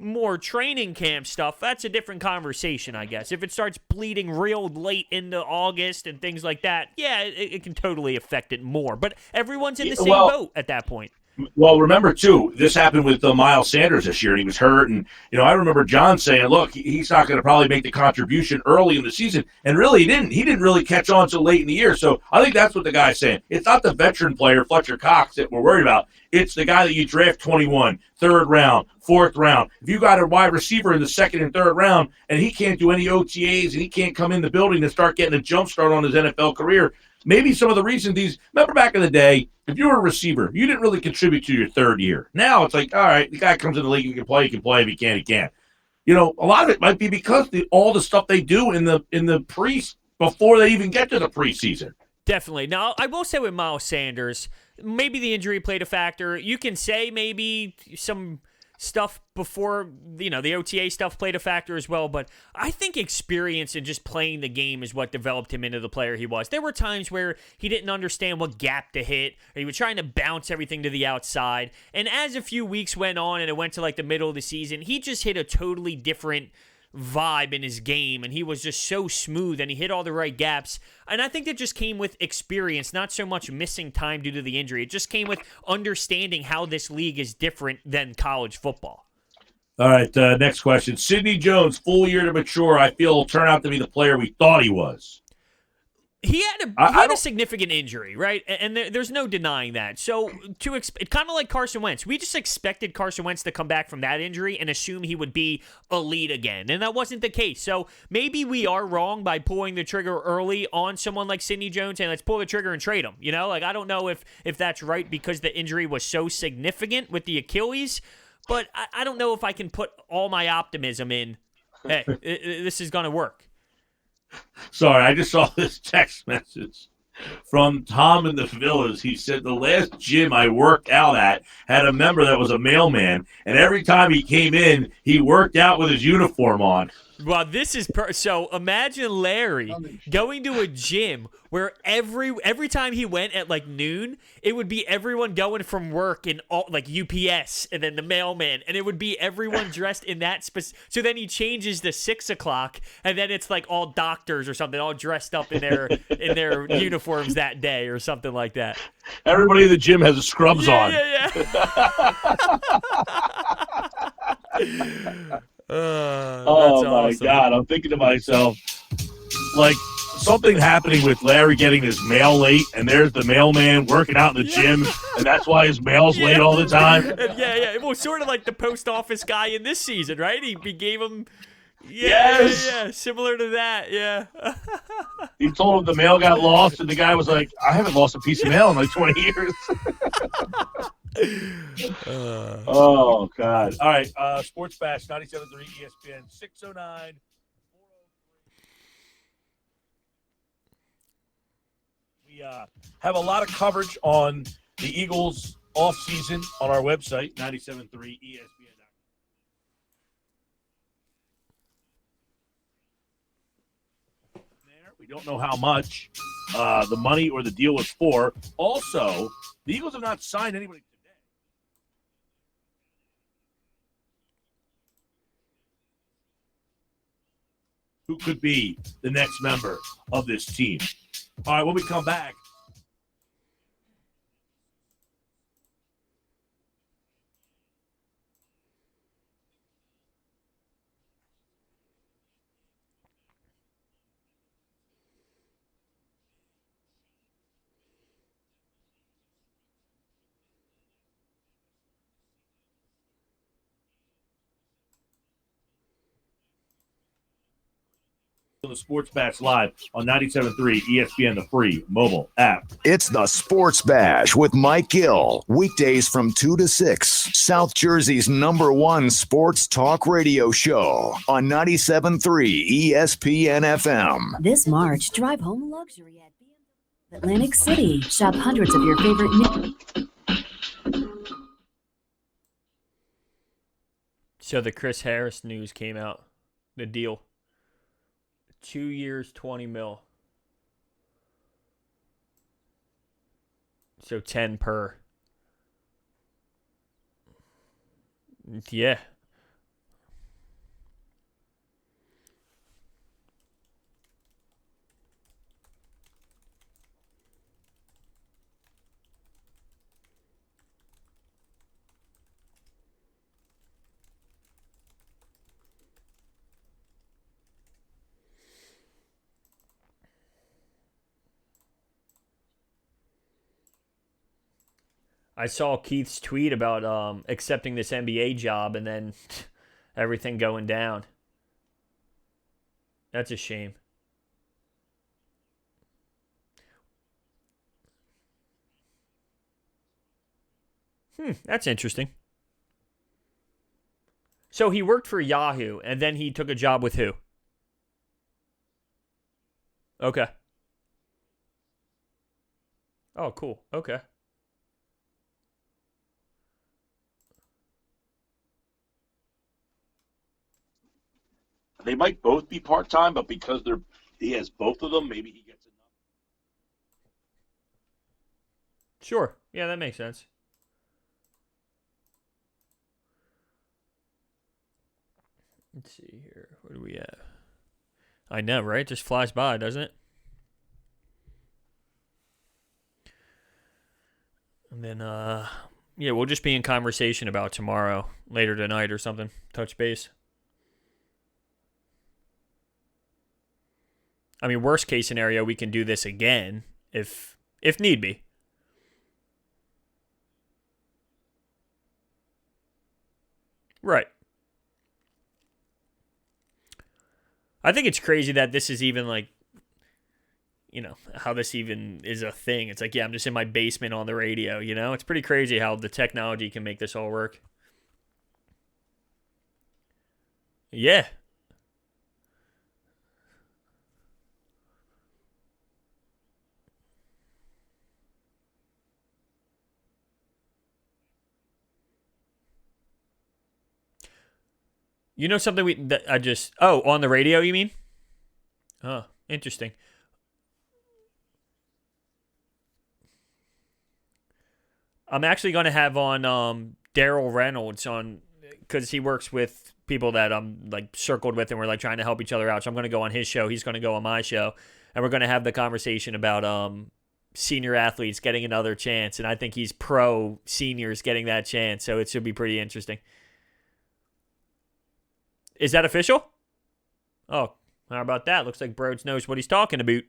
more training camp stuff, that's a different conversation, I guess. If it starts bleeding real late into August and things like that, yeah, it can totally affect it more. But everyone's in the same boat at that point. Well, remember, too, this happened with Miles Sanders this year, and he was hurt. And, I remember John saying, look, he's not going to probably make the contribution early in the season. And really, he didn't. He didn't really catch on until late in the year. So I think that's what the guy's saying. It's not the veteran player, Fletcher Cox, that we're worried about. It's the guy that you draft 21, 3rd round, 4th round. If you got a wide receiver in the 2nd and 3rd round, and he can't do any OTAs, and he can't come in the building and start getting a jump start on his NFL career, maybe some of the reasons remember back in the day, if you were a receiver, you didn't really contribute to your 3rd year. Now it's like, all right, the guy comes in the league, he can play. If he can't, he can't. A lot of it might be because all the stuff they do in the before they even get to the preseason. Definitely. Now, I will say with Miles Sanders, maybe the injury played a factor. You can say maybe some stuff before, the OTA stuff played a factor as well, but I think experience and just playing the game is what developed him into the player he was. There were times where he didn't understand what gap to hit, or he was trying to bounce everything to the outside, and as a few weeks went on and it went to like the middle of the season, he just hit a totally different vibe in his game, and he was just so smooth, and he hit all the right gaps. And I think that just came with experience, not so much missing time due to the injury. It just came with understanding how this league is different than college football. All right, next question. Sidney Jones, full year to mature. I feel will turn out to be the player we thought he was. He had a significant injury, right? And there's no denying that. So it's kind of like Carson Wentz. We just expected Carson Wentz to come back from that injury and assume he would be elite again, and that wasn't the case. So maybe we are wrong by pulling the trigger early on someone like Sidney Jones, and let's pull the trigger and trade him. I don't know if that's right because the injury was so significant with the Achilles, but I don't know if I can put all my optimism in, hey, this is going to work. Sorry, I just saw this text message from Tom in the Villas. He said the last gym I worked out at had a member that was a mailman, and every time he came in, he worked out with his uniform on. Well, this is so. Imagine Larry going to a gym where every time he went at like noon, it would be everyone going from work in all like UPS and then the mailman, and it would be everyone dressed in that So then he changes to 6 o'clock, and then it's like all doctors or something, all dressed up in their uniforms that day or something like that. Everybody in the gym has scrubs on. Yeah. Oh my awesome. God! I'm thinking to myself, like something happening with Larry getting his mail late, and there's the mailman working out in the gym, and that's why his mail's late all the time. Yeah. Well, sort of like the post office guy in this season, right? He gave him. Yes. Similar to that. Yeah. He told him the mail got lost, and the guy was like, "I haven't lost a piece of mail in like 20 years." Oh God! All right, Sports Bash 97.3 ESPN 609. We have a lot of coverage on the Eagles off season on our website 97.3 ESPN. We don't know how much the money or the deal was for. Also, the Eagles have not signed anybody today. Who could be the next member of this team? All right, when we come back. The Sports Bash live on 97.3 ESPN, the free mobile app. It's the Sports Bash with Mike Gill. Weekdays from 2 to 6. South Jersey's #1 sports talk radio show on 97.3 ESPN FM. This March, drive home luxury at Atlantic City. Shop hundreds of your favorite So the Chris Harris news came out. The deal. 2 years, $20 million. So 10 per. Yeah. I saw Keith's tweet about accepting this NBA job and then everything going down. That's a shame. That's interesting. So he worked for Yahoo, and then he took a job with who? Okay. Oh, cool. Okay. They might both be part-time, but because he has both of them, maybe he gets enough. Sure. Yeah, that makes sense. Let's see here. Where do we at? I know, right? Just flies by, doesn't it? And then, yeah, we'll just be in conversation about tomorrow, later tonight or something. Touch base. I mean, worst case scenario, we can do this again if need be. Right. I think it's crazy that this is even like, you know, how this even is a thing. It's like, yeah, I'm just in my basement on the radio, you know? It's pretty crazy how the technology can make this all work. Yeah. You know something on the radio, you mean? Oh, interesting. I'm actually going to have on Daryl Reynolds on, because he works with people that I'm like circled with and we're like trying to help each other out. So I'm going to go on his show. He's going to go on my show, and we're going to have the conversation about senior athletes getting another chance. And I think he's pro seniors getting that chance. So it should be pretty interesting. Is that official? Oh, how about that? Looks like Broads knows what he's talking about.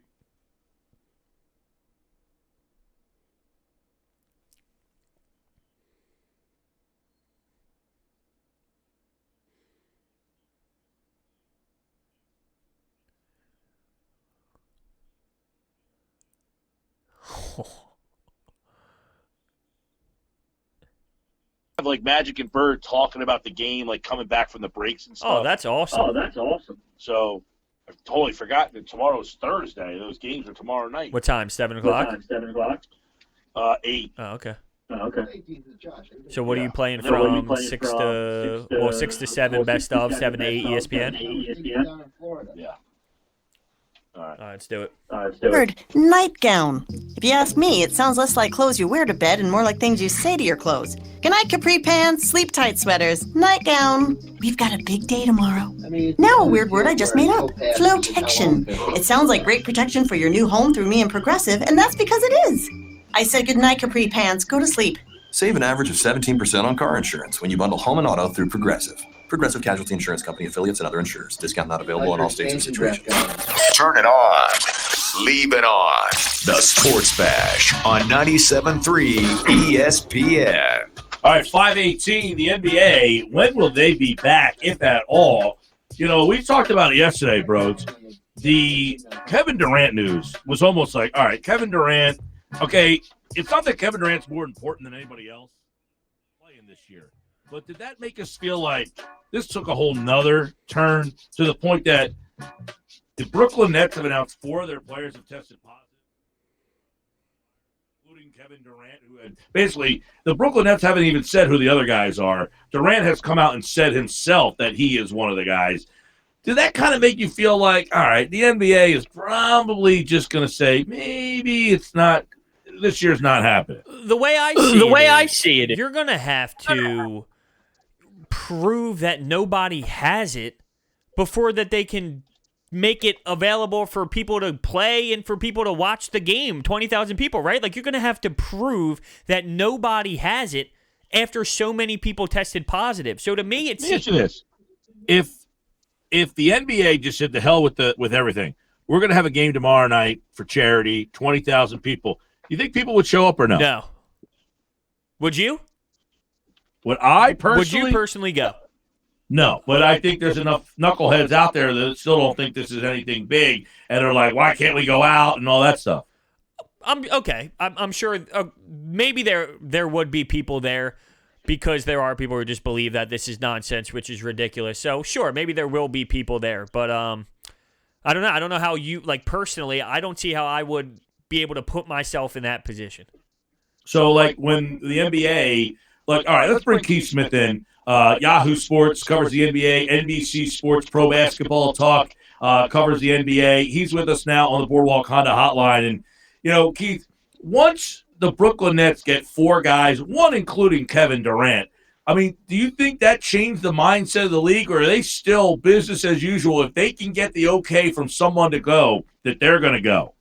Like Magic and Bird talking about the game, like coming back from the breaks and stuff. Oh, that's awesome. So I totally forgot that tomorrow's Thursday. Those games are tomorrow night. What time? 7 o'clock? 8. Oh, okay. Okay. So what are you playing from 6 to 7, best of, 7 to 8 ESPN? Yeah. All right, let's do it. Word, nightgown. If you ask me, it sounds less like clothes you wear to bed and more like things you say to your clothes. Good night, capri pants, sleep tight sweaters, nightgown. We've got a big day tomorrow. Now a weird word I just made up. Flotection. It sounds like great protection for your new home through me and Progressive, and that's because it is. I said good night, capri pants. Go to sleep. Save an average of 17% on car insurance when you bundle home and auto through Progressive. Progressive Casualty Insurance Company affiliates and other insurers. Discount not available in all states and situations. Turn it on. Leave it on. The Sports Bash on 97.3 ESPN. All right, 5:18, the NBA. When will they be back, if at all? You know, we talked about it yesterday, bros. The Kevin Durant news was almost like, all right, Kevin Durant, okay, it's not that Kevin Durant's more important than anybody else playing this year. But did that make us feel like this took a whole nother turn to the point that the Brooklyn Nets have announced 4 of their players have tested positive, including Kevin Durant, who had basically the Brooklyn Nets haven't even said who the other guys are. Durant has come out and said himself that he is one of the guys. Did that kind of make you feel like, all right, the NBA is probably just going to say maybe it's not, this year's not happening? The way I see it, you're going to have to prove that nobody has it before that they can make it available for people to play and for people to watch the game. 20,000 people, right? Like, you're going to have to prove that nobody has it after so many people tested positive. So to me, it's Let me ask you this. If the NBA just said the hell with everything, we're going to have a game tomorrow night for charity, 20,000 people. You think people would show up or no? No. Would you? Would I personally? Would you personally go? No, but I think there's enough knuckleheads out there that still don't think this is anything big, and they're like, why can't we go out and all that stuff? I'm sure maybe there would be people there because there are people who just believe that this is nonsense, which is ridiculous. So sure, maybe there will be people there, but I don't know. I don't know how you, like, personally, I don't see how I would be able to put myself in that position. So, like, when the NBA, like, all right, let's bring Keith Smith in. Yahoo Sports covers the NBA. NBC Sports Pro Basketball Talk covers the NBA. He's with us now on the Boardwalk Honda Hotline. And, you know, Keith, once the Brooklyn Nets get 4 guys, one including Kevin Durant, I mean, do you think that changed the mindset of the league, or are they still business as usual? If they can get the okay from someone to go, that they're going to go?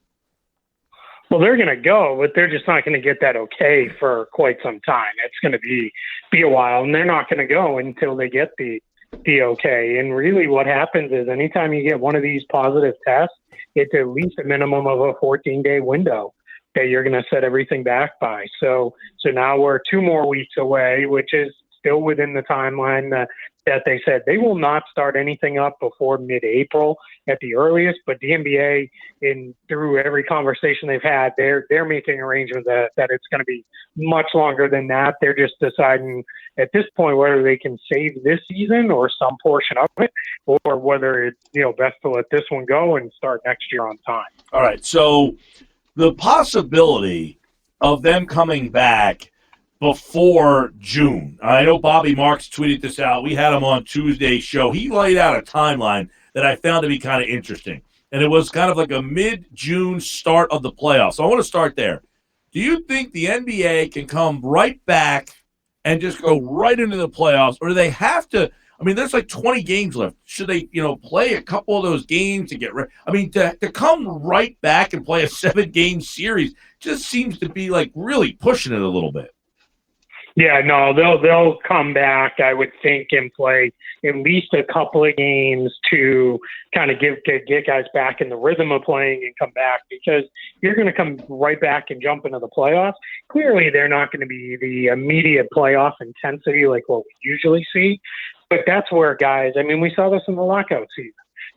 Well, they're going to go, but they're just not going to get that okay for quite some time. It's going to be a while, and they're not going to go until they get the okay. And really what happens is anytime you get one of these positive tests, it's at least a minimum of a 14-day window that you're going to set everything back by. So now we're 2 more weeks away, which is still within the timeline that they said. They will not start anything up before mid-April at the earliest, but the NBA, through every conversation they've had, they're making arrangements that it's going to be much longer than that. They're just deciding at this point whether they can save this season or some portion of it, or whether it's best to let this one go and start next year on time. All right, so the possibility of them coming back, before June. I know Bobby Marks tweeted this out. We had him on Tuesday's show. He laid out a timeline that I found to be kind of interesting. And it was kind of like a mid-June start of the playoffs. So I want to start there. Do you think the NBA can come right back and just go right into the playoffs, or do they have to? I mean, there's like 20 games left. Should they, play a couple of those games to get ready? I mean, to come right back and play a 7-game series just seems to be like really pushing it a little bit. Yeah, no, they'll come back, I would think, and play at least a couple of games to kind of get guys back in the rhythm of playing and come back, because you're going to come right back and jump into the playoffs. Clearly, they're not going to be the immediate playoff intensity like what we usually see, but that's where guys, I mean, we saw this in the lockout season.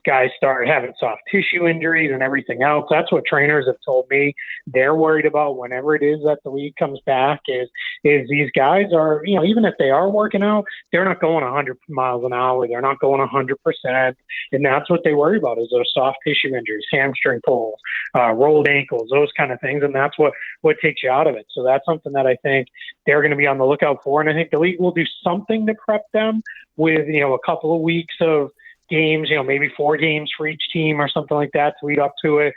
Guys start having soft tissue injuries and everything else. That's what trainers have told me they're worried about whenever it is that the league comes back is these guys are, even if they are working out, they're not going 100 miles an hour. They're not going 100%. And that's what they worry about is those soft tissue injuries, hamstring pulls, rolled ankles, those kind of things. And that's what takes you out of it. So that's something that I think they're going to be on the lookout for. And I think the league will do something to prep them with, a couple of weeks of games, maybe 4 games for each team or something like that to lead up to it.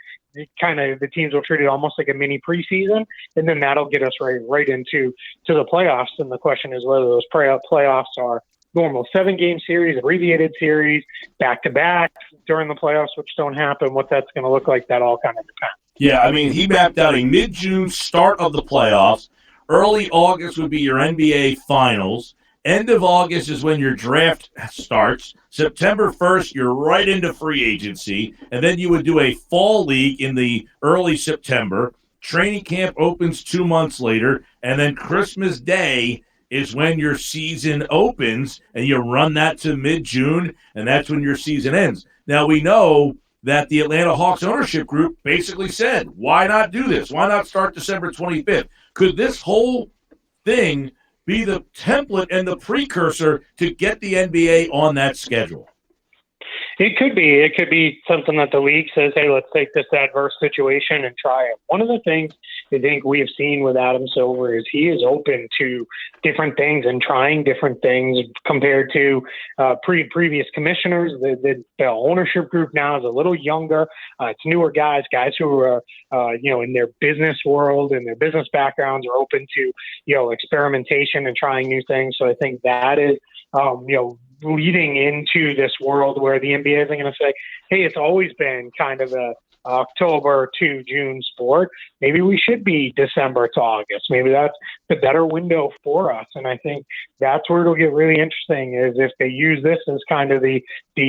Kind of the teams will treat it almost like a mini preseason, and then that'll get us right into the playoffs. And the question is whether those playoffs are normal 7-game series, abbreviated series, back-to-back during the playoffs, which don't happen, what that's going to look like, that all kind of depends. Yeah, I mean, he mapped out a mid-June start of the playoffs. Early August would be your NBA Finals. End of August is when your draft starts. September 1st, you're right into free agency. And then you would do a fall league in the early September. Training camp opens 2 months later. And then Christmas Day is when your season opens. And you run that to mid-June. And that's when your season ends. Now, we know that the Atlanta Hawks ownership group basically said, why not do this? Why not start December 25th? Could this whole thing be the template and the precursor to get the NBA on that schedule? It could be. It could be something that the league says, hey, let's take this adverse situation and try it. One of the things I think we have seen with Adam Silver is he is open to different things and trying different things compared to previous commissioners. The ownership group now is a little younger. It's newer guys who are, in their business world and their business backgrounds are open to, experimentation and trying new things. So I think that is, leading into this world where the NBA isn't going to say, hey, it's always been kind of a October to June sport. Maybe we should be December to August. Maybe that's the better window for us. And I think that's where it'll get really interesting is if they use this as kind of the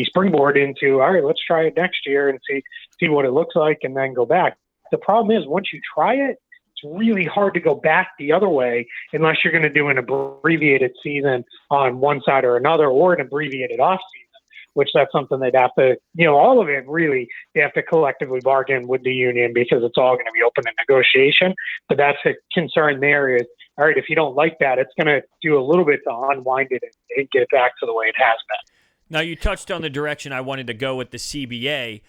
springboard into, all right, let's try it next year and see what it looks like and then go back. The problem is once you try it, it's really hard to go back the other way unless you're going to do an abbreviated season on one side or another or an abbreviated off season, which that's something they'd have to, all of it really, they have to collectively bargain with the union because it's all going to be open to negotiation. But that's a concern there is, all right, if you don't like that, it's going to do a little bit to unwind it and get it back to the way it has been. Now, you touched on the direction I wanted to go with the CBA.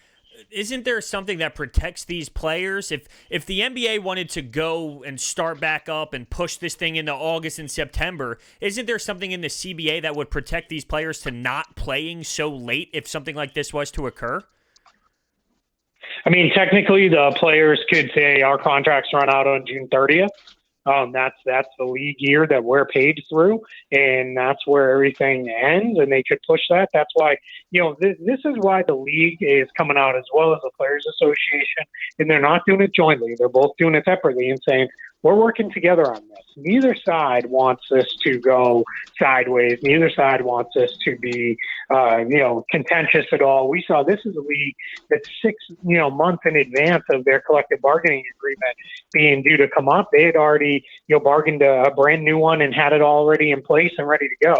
Isn't there something that protects these players? If the NBA wanted to go and start back up and push this thing into August and September, isn't there something in the CBA that would protect these players to not playing so late if something like this was to occur? I mean, technically the players could say our contracts run out on June 30th. That's the league year that we're paid through, and that's where everything ends, and they could push that. That's why, this is why the league is coming out as well as the Players Association, and they're not doing it jointly. They're both doing it separately and saying, we're working together on this. Neither side wants this to go sideways. Neither side wants this to be, contentious at all. We saw this is a league that's 6, months in advance of their collective bargaining agreement being due to come up. They had already, bargained a brand new one and had it already in place and ready to go.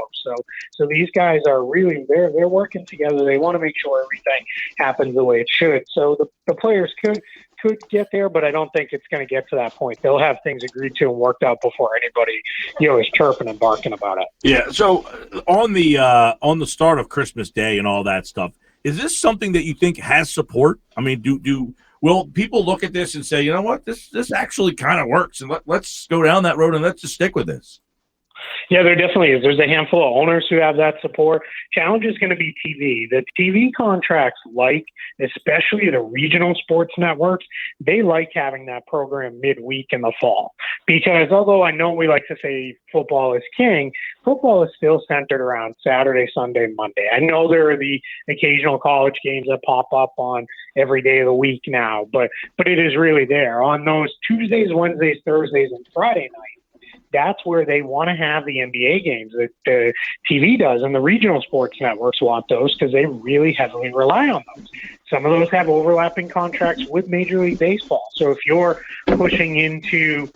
So these guys are really, they're working together. They want to make sure everything happens the way it should. So the players could get there, but I don't think it's going to get to that point. They'll have things agreed to and worked out before anybody, is chirping and barking about it. Yeah. So on the start of Christmas Day and all that stuff, is this something that you think has support? I mean, will people look at this and say, you know what, this actually kind of works, and let's go down that road and let's just stick with this? Yeah, there definitely is. There's a handful of owners who have that support. Challenge is going to be TV. The TV contracts, especially the regional sports networks, they like having that program midweek in the fall. Because although I know we like to say football is king, football is still centered around Saturday, Sunday, Monday. I know there are the occasional college games that pop up on every day of the week now, but it is really there. On those Tuesdays, Wednesdays, Thursdays, and Friday nights, that's where they want to have the NBA games that the TV does, and the regional sports networks want those because they really heavily rely on those. Some of those have overlapping contracts with Major League Baseball. So if you're pushing into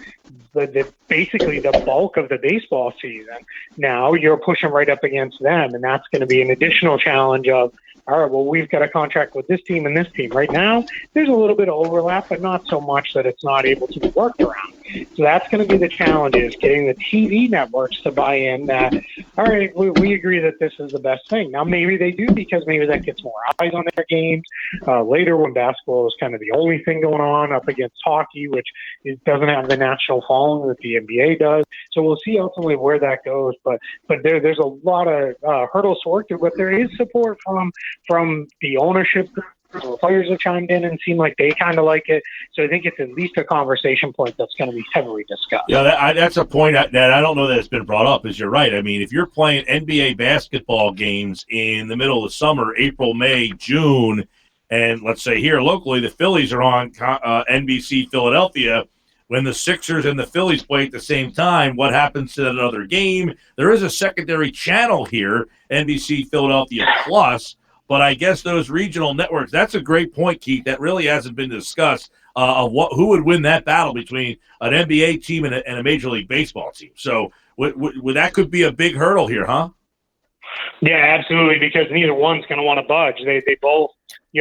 basically the bulk of the baseball season, now you're pushing right up against them, and that's going to be an additional challenge of, all right, well, we've got a contract with this team and this team. Right now, there's a little bit of overlap, but not so much that it's not able to be worked around. So that's going to be the challenge, is getting the TV networks to buy in that, all right, we agree that this is the best thing. Now, maybe they do because maybe that gets more eyes on their games. Later, when basketball is kind of the only thing going on up against hockey, which it doesn't have the national following that the NBA does. So we'll see ultimately where that goes. But there's a lot of hurdles to work through, but there is support from the ownership group. The players have chimed in and seem like they kind of like it. So I think it's at least a conversation point that's going to be heavily discussed. Yeah, that's a point that I don't know that it's been brought up, is you're right. I mean, if you're playing NBA basketball games in the middle of the summer, April, May, June, and let's say here locally the Phillies are on NBC Philadelphia, when the Sixers and the Phillies play at the same time, what happens to that other game? There is a secondary channel here, NBC Philadelphia Plus, but I guess those regional networks, that's a great point, Keith, that really hasn't been discussed, of who would win that battle between an NBA team and a Major League Baseball team. So that could be a big hurdle here, huh? Yeah, absolutely, because neither one's going to want to budge. They both, the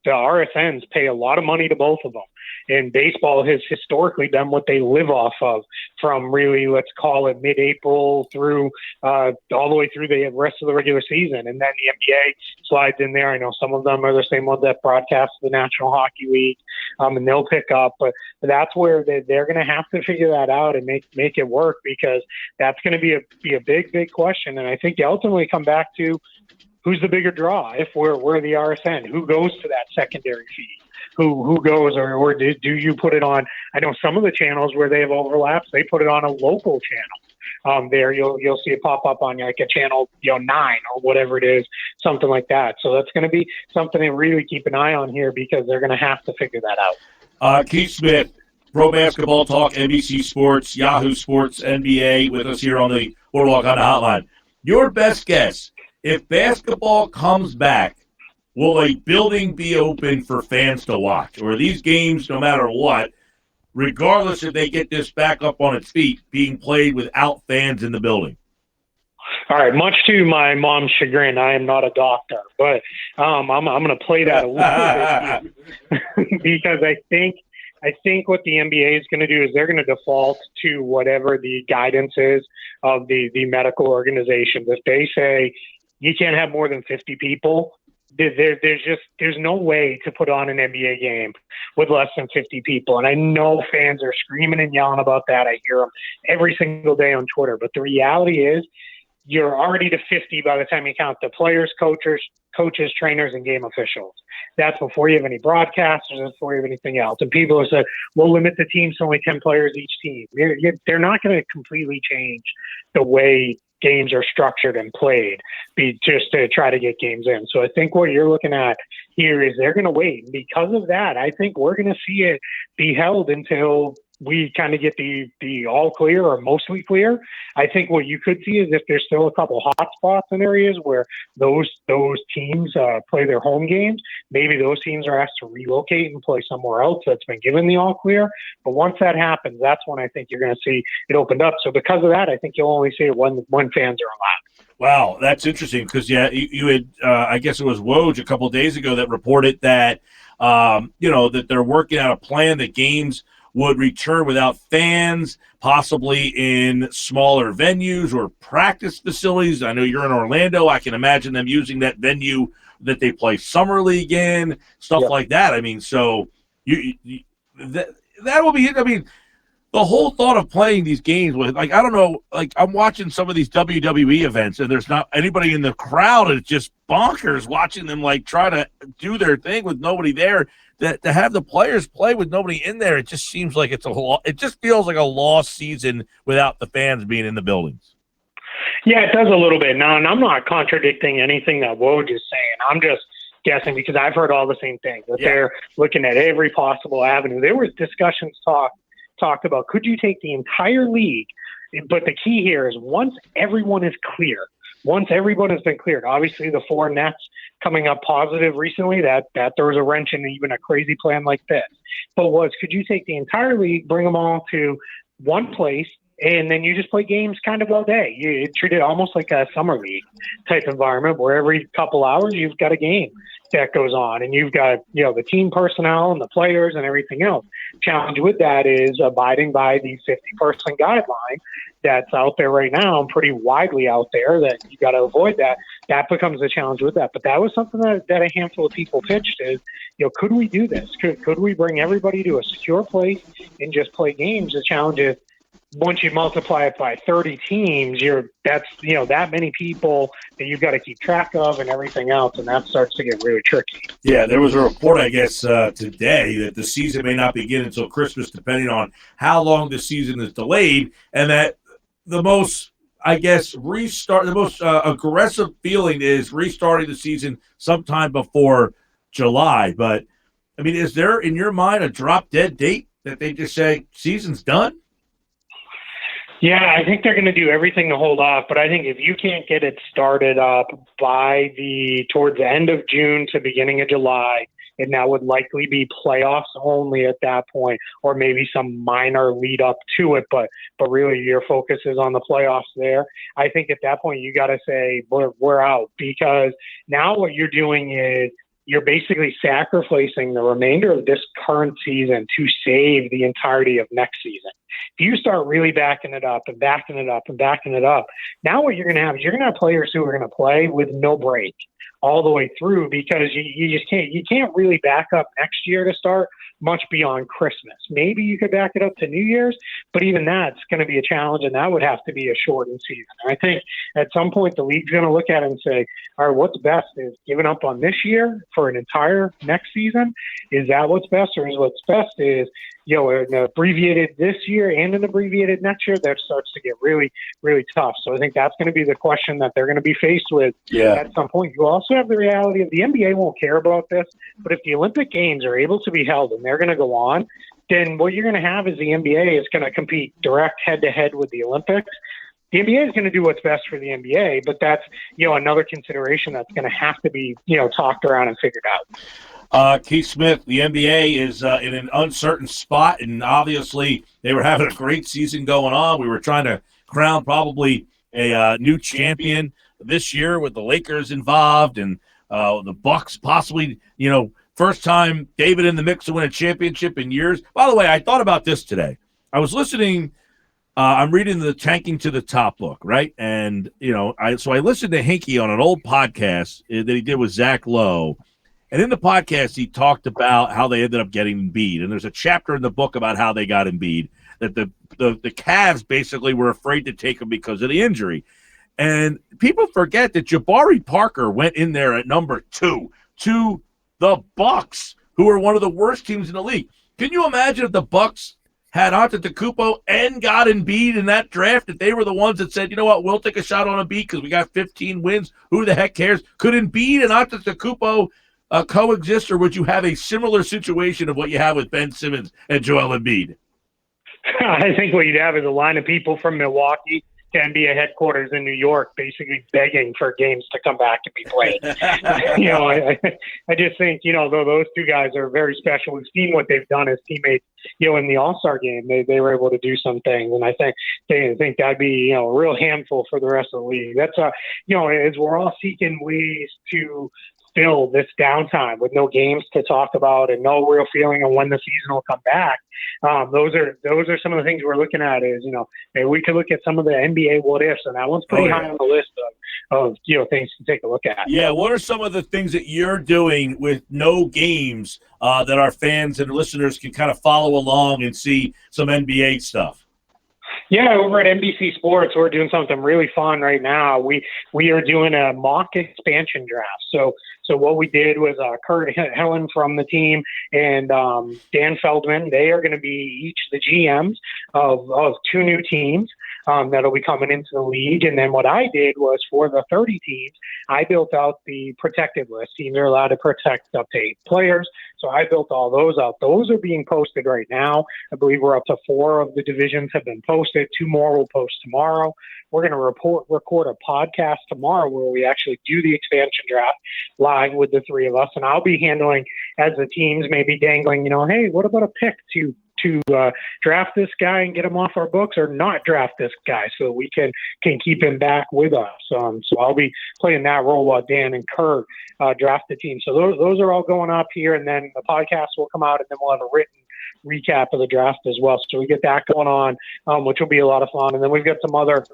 RSNs pay a lot of money to both of them. And baseball has historically been what they live off of from really, let's call it mid-April through all the way through the rest of the regular season. And then the NBA slides in there. I know some of them are the same ones that broadcast the National Hockey League, and they'll pick up. But that's where they're going to have to figure that out and make it work, because that's going to be a big, big question. And I think you ultimately come back to who's the bigger draw if we're the RSN, who goes to that secondary feed. Who goes, or do you put it on? I know some of the channels where they have overlaps, they put it on a local channel. There you'll see it pop up on like a channel 9 or whatever it is, something like that. So that's going to be something to really keep an eye on here, because they're going to have to figure that out. Keith Smith, Pro Basketball Talk, NBC Sports, Yahoo Sports, NBA, with us here on the Boardwalk Honda Hotline. Your best guess, if basketball comes back, will a building be open for fans to watch? Or are these games, no matter what, regardless if they get this back up on its feet, being played without fans in the building? All right, much to my mom's chagrin, I am not a doctor, but I'm going to play that a little bit because I think what the NBA is going to do is they're going to default to whatever the guidance is of the medical organizations. If they say you can't have more than 50 people, there's no way to put on an NBA game with less than 50 people. And I know fans are screaming and yelling about that. I hear them every single day on Twitter. But the reality is you're already to 50 by the time you count the players, coaches, trainers, and game officials. That's before you have any broadcasters, and before you have anything else. And people have said, we'll limit the teams to only 10 players each team. They're not going to completely change the way games are structured and played just to try to get games in. So I think what you're looking at here is they're going to wait. And because of that, I think we're going to see it be held until we kind of get the all clear or mostly clear. I think what you could see is if there's still a couple hot spots in areas where those teams play their home games, maybe those teams are asked to relocate and play somewhere else that's been given the all clear. But once that happens, that's when I think you're going to see it opened up. So because of that, I think you'll only see it when fans are allowed. Wow, that's interesting because, you had, I guess it was Woj a couple of days ago that reported that, that they're working out a plan that games would return without fans, possibly in smaller venues or practice facilities. I know you're in Orlando. I can imagine them using that venue that they play summer league in, stuff like that. I mean, so that will be it. I mean, the whole thought of playing these games with, like, I don't know, like, I'm watching some of these WWE events, and there's not anybody in the crowd. It's just bonkers watching them, like, try to do their thing with nobody there. That to have the players play with nobody in there, it just seems like it just feels like a lost season without the fans being in the buildings. Yeah, it does a little bit. Now, and I'm not contradicting anything that Woj is saying. I'm just guessing because I've heard all the same things, that they're looking at every possible avenue. There was discussions talked about, could you take the entire league? But the key here is once everyone is clear, once everyone has been cleared, obviously the 4 Nets coming up positive recently, that throws a wrench in even a crazy plan like this. But could you take the entire league, bring them all to one place, and then you just play games kind of all day? You treat it almost like a summer league type environment where every couple hours you've got a game that goes on, and you've got, the team personnel and the players and everything else. Challenge with that is abiding by the 50-person guideline that's out there right now and pretty widely out there, that you got to avoid that. That becomes a challenge with that. But that was something that a handful of people pitched is, could we do this? Could we bring everybody to a secure place and just play games? The challenge is, once you multiply it by 30 teams, that's that many people that you've got to keep track of and everything else, and that starts to get really tricky. Yeah, there was a report, I guess, today that the season may not begin until Christmas, depending on how long the season is delayed, and that the most, I guess, the most aggressive feeling is restarting the season sometime before July. But, I mean, is there, in your mind, a drop-dead date that they just say season's done? Yeah, I think they're going to do everything to hold off, but I think if you can't get it started up by towards the end of June to beginning of July, and that would likely be playoffs only at that point, or maybe some minor lead up to it, but really your focus is on the playoffs there. I think at that point you got to say we're out, because now what you're doing is you're basically sacrificing the remainder of this current season to save the entirety of next season. If you start really backing it up and backing it up and backing it up, now what you're going to have is you're going to have players who are going to play with no break all the way through, because you just can't really back up next year to start much beyond Christmas. Maybe you could back it up to New Year's, but even that's going to be a challenge, and that would have to be a shortened season. And I think at some point the league's going to look at it and say, all right, what's best? Is giving up on this year for an entire next season? Is that what's best? Or is what's best is, an abbreviated this year and an abbreviated next year? That starts to get really, really tough. So I think that's going to be the question that they're going to be faced with at some point. You also have the reality of the NBA won't care about this, but if the Olympic Games are able to be held and they're going to go on, then what you're going to have is the NBA is going to compete direct head-to-head with the Olympics. The NBA is going to do what's best for the NBA, but that's, another consideration that's going to have to be, talked around and figured out. Keith Smith, the NBA is in an uncertain spot, and obviously they were having a great season going on. We were trying to crown probably a new champion this year with the Lakers involved, and the Bucks possibly, first time David in the mix to win a championship in years. By the way, I thought about this today. I was listening. I'm reading the Tanking to the Top book, right? And, I listened to Hinkie on an old podcast that he did with Zach Lowe. And in the podcast, he talked about how they ended up getting Embiid. And there's a chapter in the book about how they got Embiid, that the Cavs basically were afraid to take him because of the injury. And people forget that Jabari Parker went in there at number 2 to the Bucks, who are one of the worst teams in the league. Can you imagine if the Bucks had Antetokounmpo and got Embiid in that draft, if they were the ones that said, you know what, we'll take a shot on Embiid because we got 15 wins. Who the heck cares? Could Embiid and Antetokounmpo coexist, or would you have a similar situation of what you have with Ben Simmons and Joel Embiid? I think what you'd have is a line of people from Milwaukee to NBA headquarters in New York basically begging for games to come back to be played. I just think, those two guys are very special. We've seen what they've done as teammates, in the All-Star game. They were able to do some things, and I think that'd be, a real handful for the rest of the league. That's, as we're all seeking ways to fill this downtime with no games to talk about and no real feeling on when the season will come back. Those are some of the things we're looking at. Is maybe we could look at some of the NBA what ifs, and that one's pretty high on the list of things to take a look at. Yeah, what are some of the things that you're doing with no games that our fans and listeners can kind of follow along and see some NBA stuff? Yeah, over at NBC Sports, we're doing something really fun right now. We are doing a mock expansion draft. So what we did was Kurt Helen from the team and Dan Feldman, they are going to be each the GMs of two new teams that'll be coming into the league. And then what I did was for the 30 teams, I built out the protected list. Teams are allowed to protect up to 8 players. So I built all those out. Those are being posted right now. I believe we're up to 4 of the divisions have been posted. 2 more will post tomorrow. We're going to record a podcast tomorrow where we actually do the expansion draft live with the 3 of us. And I'll be handling, as the teams may be dangling, hey, what about a pick to draft this guy and get him off our books, or not draft this guy so we can keep him back with us. So I'll be playing that role while Dan and Kurt draft the team. So those are all going up here, and then the podcast will come out, and then we'll have a written recap of the draft as well. So we get that going on, which will be a lot of fun. And then we've got some other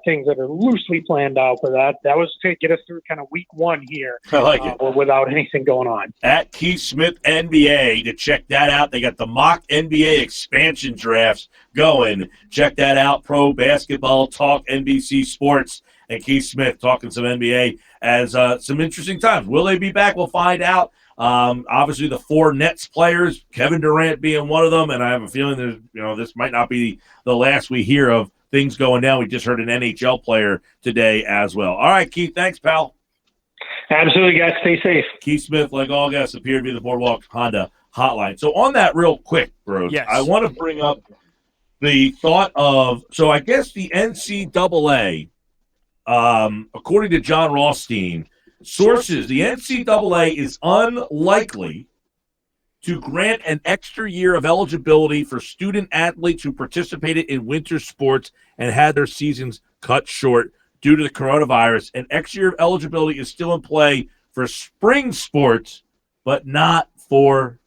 things that are loosely planned out for that. That was to get us through kind of week 1 here. I like it. Without anything going on. At Keith Smith NBA to check that out. They got the mock NBA expansion drafts going. Check that out. Pro Basketball Talk, NBC Sports, and Keith Smith talking some NBA as some interesting times. Will they be back? We'll find out. Obviously, the 4 Nets players, Kevin Durant being one of them, and I have a feeling there's, this might not be the last we hear of things going down. We just heard an NHL player today as well. All right, Keith, thanks, pal. Absolutely, guys. Stay safe. Keith Smith, like all guests, appeared via the Boardwalk Honda hotline. So on that real quick, bros, yes. I want to bring up the thought of, so I guess the NCAA, according to John Rothstein, sources, the NCAA is unlikely to grant an extra year of eligibility for student athletes who participated in winter sports and had their seasons cut short due to the coronavirus. An extra year of eligibility is still in play for spring sports, but not for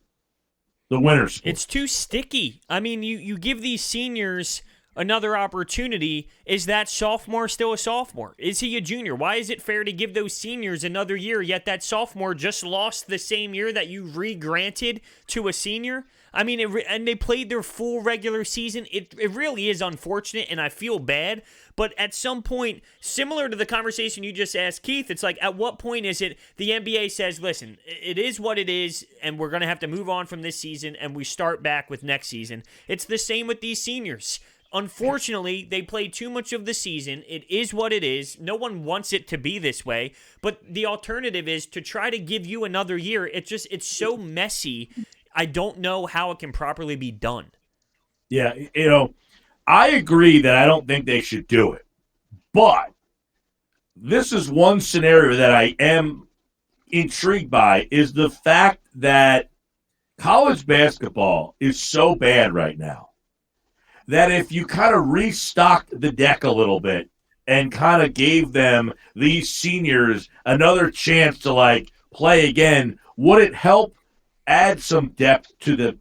the winter sports. It's too sticky. I mean, you give these seniors another opportunity. Is that sophomore still a sophomore? Is he a junior? Why is it fair to give those seniors another year, yet that sophomore just lost the same year that you re-granted to a senior? I mean, and they played their full regular season. It really is unfortunate, and I feel bad. But at some point, similar to the conversation you just asked Keith, it's like, at what point is it the NBA says, listen, it is what it is, and we're going to have to move on from this season, and we start back with next season. It's the same with these seniors. Unfortunately, they play too much of the season. It is what it is. No one wants it to be this way. But the alternative is to try to give you another year. It's so messy. I don't know how it can properly be done. Yeah, I agree that I don't think they should do it. But this is one scenario that I am intrigued by, is the fact that college basketball is so bad right now that if you kind of restocked the deck a little bit and kind of gave them, these seniors, another chance to play again, would it help add some depth to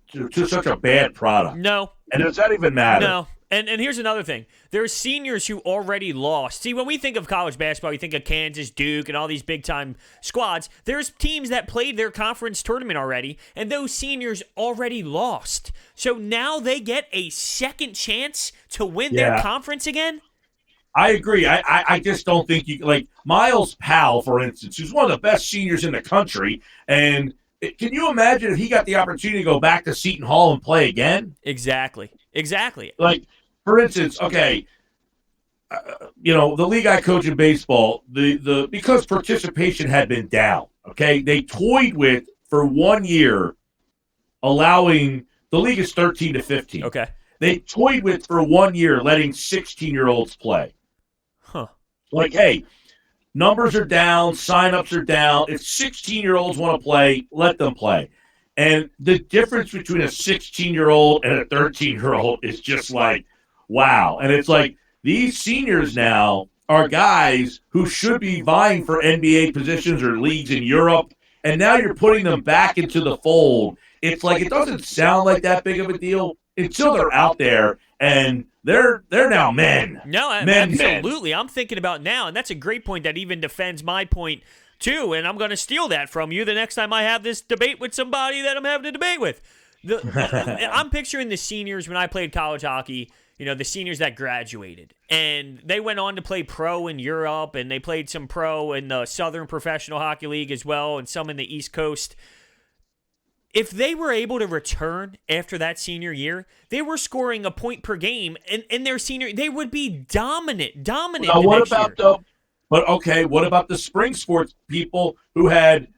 such a bad product? No. And does that even matter? No. And here's another thing. There's seniors who already lost. See, when we think of college basketball, we think of Kansas, Duke, and all these big-time squads. There's teams that played their conference tournament already, and those seniors already lost. So now they get a second chance to win their conference again? I agree. I just don't think you – like Miles Powell, for instance, who's one of the best seniors in the country, and can you imagine if he got the opportunity to go back to Seton Hall and play again? Exactly. Like, for instance, okay, the league I coach in baseball, because participation had been down, okay, they toyed with, for 1 year, allowing – the league is 13 to 15. Okay. They toyed with, for 1 year, letting 16-year-olds play. Huh. Like, hey, numbers are down, sign-ups are down. If 16-year-olds want to play, let them play. And the difference between a 16-year-old and a 13-year-old is just like, wow. And it's like these seniors now are guys who should be vying for NBA positions or leagues in Europe, and now you're putting them back into the fold. It's like it doesn't sound like that big of a deal until they're out there, and they're now men. No, absolutely. I'm thinking about now, and that's a great point that even defends my point too, and I'm going to steal that from you the next time I have this debate with somebody that I'm having a debate with. I'm picturing the seniors when I played college hockey, the seniors that graduated, and they went on to play pro in Europe, and they played some pro in the Southern Professional Hockey League as well, and some in the East Coast. If they were able to return after that senior year, they were scoring a point per game in their senior. They would be dominant. Now, what about the spring sports people who had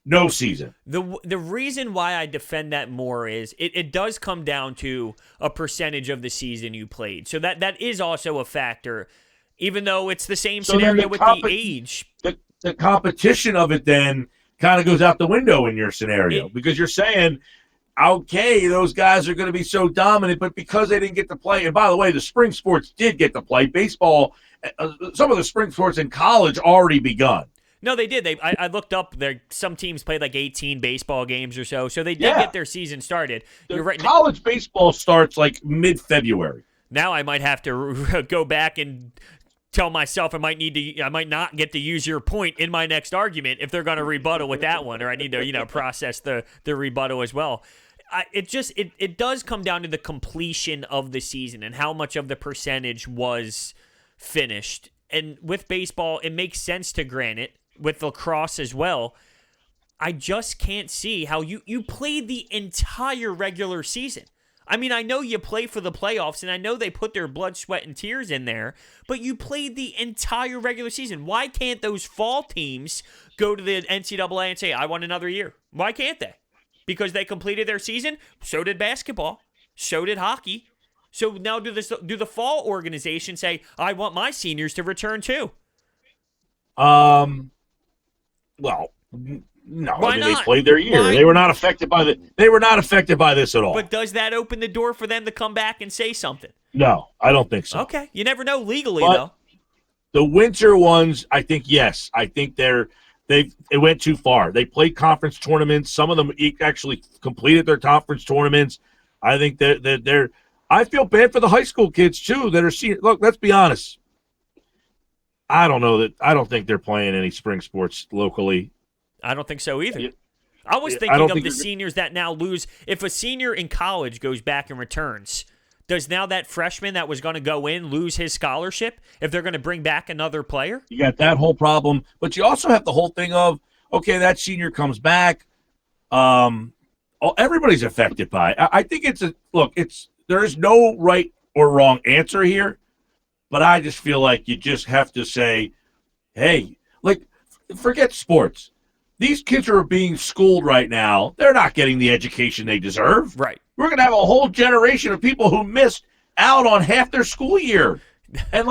no season? The reason why I defend that more is it does come down to a percentage of the season you played. So that is also a factor, even though it's the same scenario with the age. The competition of it then kind of goes out the window in your scenario because you're saying, okay, those guys are going to be so dominant, but because they didn't get to play, and by the way, the spring sports did get to play. Baseball, some of the spring sports in college already begun. No, they did. I looked up. Some teams played like 18 baseball games or so they did get their season started. You're right. College baseball starts like mid-February. Now I might have to go back and tell myself I might not get to use your point in my next argument if they're going to rebuttal with that one, or I need to process the rebuttal as well. It does come down to the completion of the season and how much of the percentage was finished. And with baseball, it makes sense to grant it. With lacrosse as well, I just can't see how you played the entire regular season. I mean, I know you play for the playoffs, and I know they put their blood, sweat, and tears in there, but you played the entire regular season. Why can't those fall teams go to the NCAA and say, I want another year? Why can't they? Because they completed their season? So did basketball. So did hockey. So now do the fall organization say, I want my seniors to return too? Well, no. Why not? They played their year. They were not affected by this at all. But does that open the door for them to come back and say something? No, I don't think so. Okay, you never know legally though. The winter ones, I think yes. I think they went too far. They played conference tournaments. Some of them actually completed their conference tournaments. I think that they're. I feel bad for the high school kids too that are seeing. Look, let's be honest. I don't think they're playing any spring sports locally. I don't think so either. I was thinking of the seniors that now lose. If a senior in college goes back and returns, does now that freshman that was going to go in lose his scholarship if they're going to bring back another player? You got that whole problem, but you also have the whole thing of, okay, that senior comes back. Everybody's affected by it. I think there is no right or wrong answer here. But I just feel like you just have to say, hey, forget sports. These kids are being schooled right now. They're not getting the education they deserve. Right. We're going to have a whole generation of people who missed out on half their school year. And,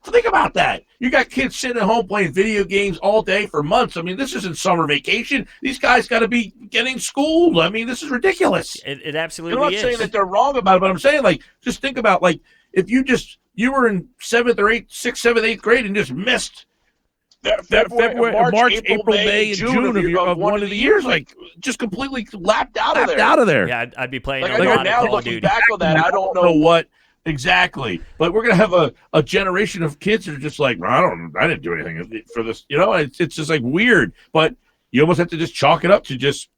think about that. You got kids sitting at home playing video games all day for months. I mean, this isn't summer vacation. These guys got to be getting schooled. I mean, this is ridiculous. It absolutely is. I'm not saying that they're wrong about it, but I'm saying, just think about, if you were in 7th or 8th, 6th, 7th, 8th grade and just missed February, March, April, May, and June of one of the years, just completely lapped out of there. Yeah, I'd be playing a lot of Call of Duty. Back on that, I don't know what exactly, but we're gonna have a generation of kids that are just I didn't do anything for this. It's just weird, but you almost have to just chalk it up to just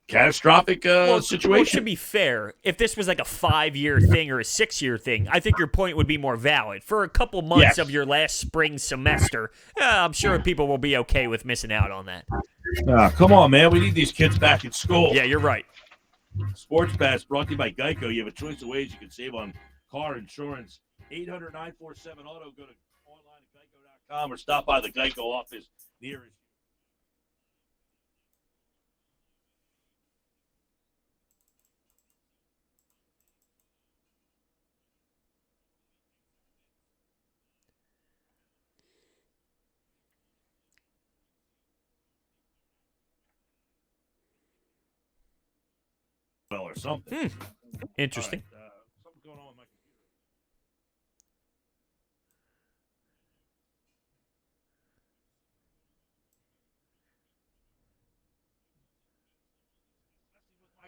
catastrophic situation. Well, to be fair, if this was a 5-year thing or a 6-year thing, I think your point would be more valid. For a couple months of your last spring semester, I'm sure people will be okay with missing out on that. Come on, man. We need these kids back in school. Yeah, you're right. Sports Pass brought to you by Geico. You have a choice of ways you can save on car insurance. 800-947-AUTO. Go to online at geico.com or stop by the Geico office nearest. Or something. Interesting. Something's going on with my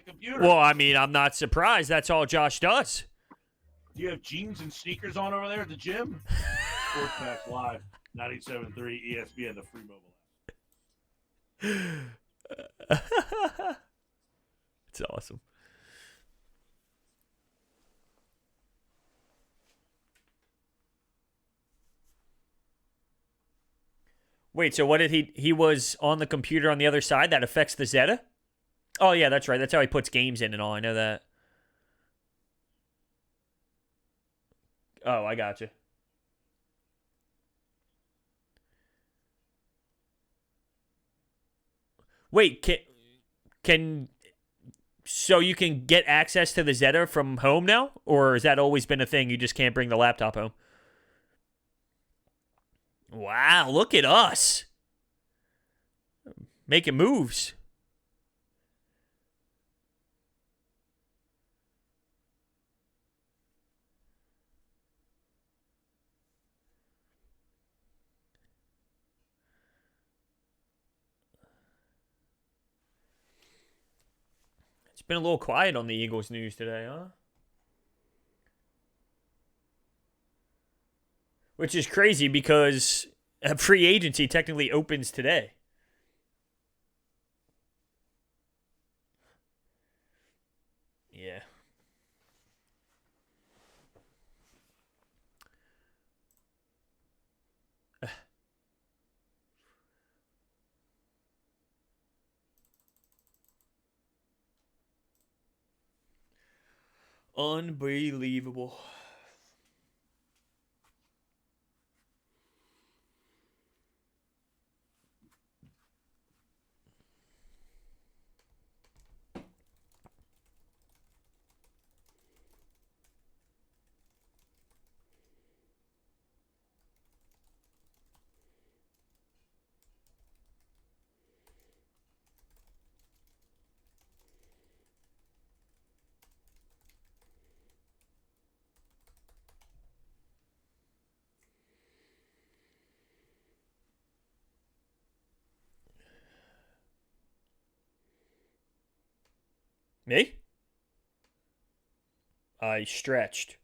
computer. Well, I mean, I'm not surprised. That's all Josh does. Do you have jeans and sneakers on over there at the gym? Sports Bash Live, 97.3 ESPN, the free mobile app. It's awesome. Wait, so what did he was on the computer on the other side? That affects the Zeta? Oh, yeah, that's right. That's how he puts games in and all. I know that. Oh, I got you. Wait, can so you can get access to the Zeta from home now? Or has that always been a thing? You just can't bring the laptop home? Wow, look at us. Making moves. It's been a little quiet on the Eagles news today, huh? Which is crazy because free agency technically opens today. Yeah. Unbelievable. Me? I stretched.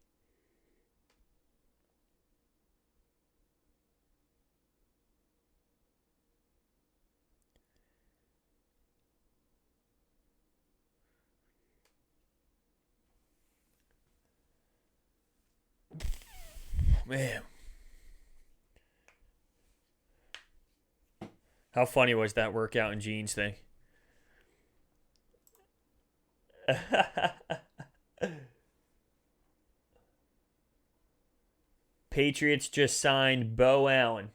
Man. How funny was that workout in jeans thing? Patriots just signed Bo Allen.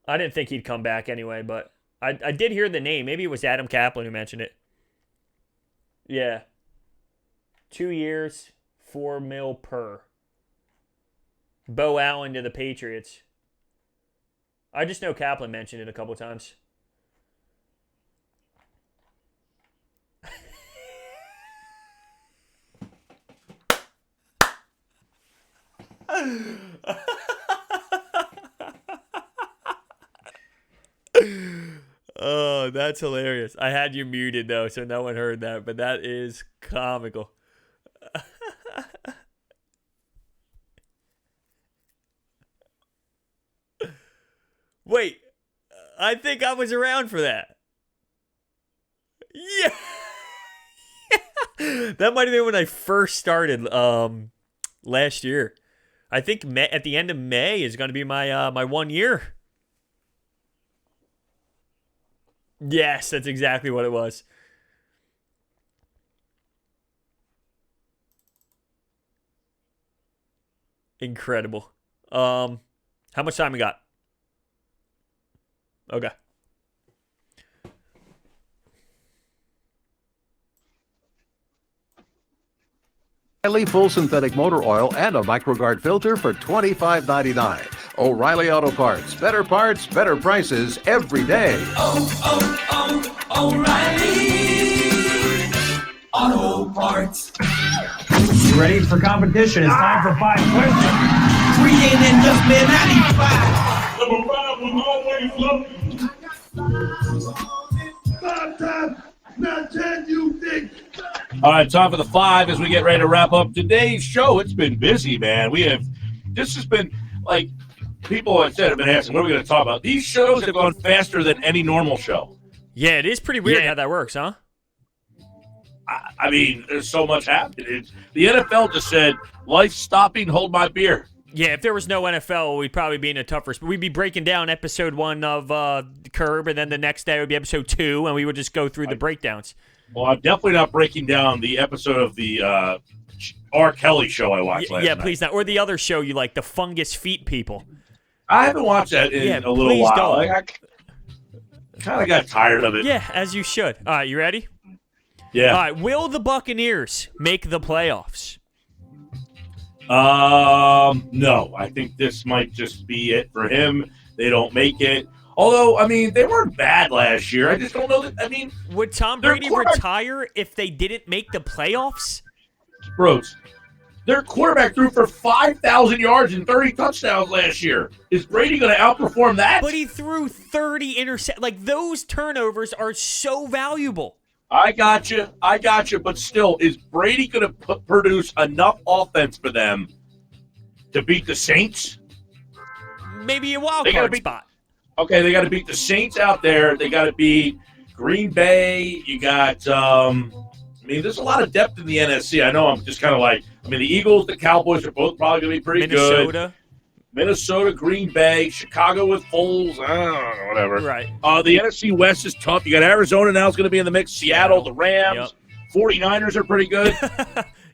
I didn't think he'd come back anyway, but I did hear the name. Maybe it was Adam Kaplan who mentioned it. Yeah. 2 years, $4 million per. Bo Allen to the Patriots. I just know Kaplan mentioned it a couple times. Oh, that's hilarious. I had you muted, though, so no one heard that, but that is comical. Wait, I think I was around for that. Yeah. That might have been when I first started last year. I think at the end of May is going to be my my 1 year. Yes, that's exactly what it was. Incredible. How much time we got? Okay. O'Reilly Full Synthetic Motor Oil and a MicroGuard filter for $25.99. O'Reilly Auto Parts. Better prices every day. O'Reilly Auto Parts. You ready for competition? It's time for 5 questions. 3 ain't enough, man. I need 5. Number 5 will always love you. 5 times. All right, time for the 5 as we get ready to wrap up today's show. It's been busy, man. This has been like people have said have been asking, what are we going to talk about? These shows have gone faster than any normal show. Yeah, it is pretty weird how that works, huh? I mean, there's so much happening. The NFL just said, life stopping, hold my beer. Yeah, if there was no NFL, we'd probably be in a tougher spot. We'd be breaking down episode 1 of Curb, and then the next day would be episode 2, and we would just go through the breakdowns. Well, I'm definitely not breaking down the episode of the R. Kelly show I watched last night. Yeah, please not. Or the other show you like, the Fungus Feet people. I haven't watched that in a little while. I kind of got tired of it. Yeah, as you should. All right, you ready? Yeah. All right, will the Buccaneers make the playoffs? No. I think this might just be it for him. They don't make it. Although, I mean, they weren't bad last year. I just don't know that. I mean, would Tom Brady retire if they didn't make the playoffs? Bros, their quarterback threw for 5,000 yards and 30 touchdowns last year. Is Brady going to outperform that? But he threw 30 interceptions. Like, those turnovers are so valuable. I got you. But still, is Brady going to produce enough offense for them to beat the Saints? Maybe a wild card spot. Okay, they got to beat the Saints out there. They got to beat Green Bay. You got, there's a lot of depth in the NFC. I know I'm just kind of like, the Eagles, the Cowboys are both probably going to be pretty good. Minnesota, Green Bay, Chicago with Foles. I don't know, whatever. Right. The NFC West is tough. You got Arizona now is going to be in the mix. Seattle, the Rams. Yep. 49ers are pretty good.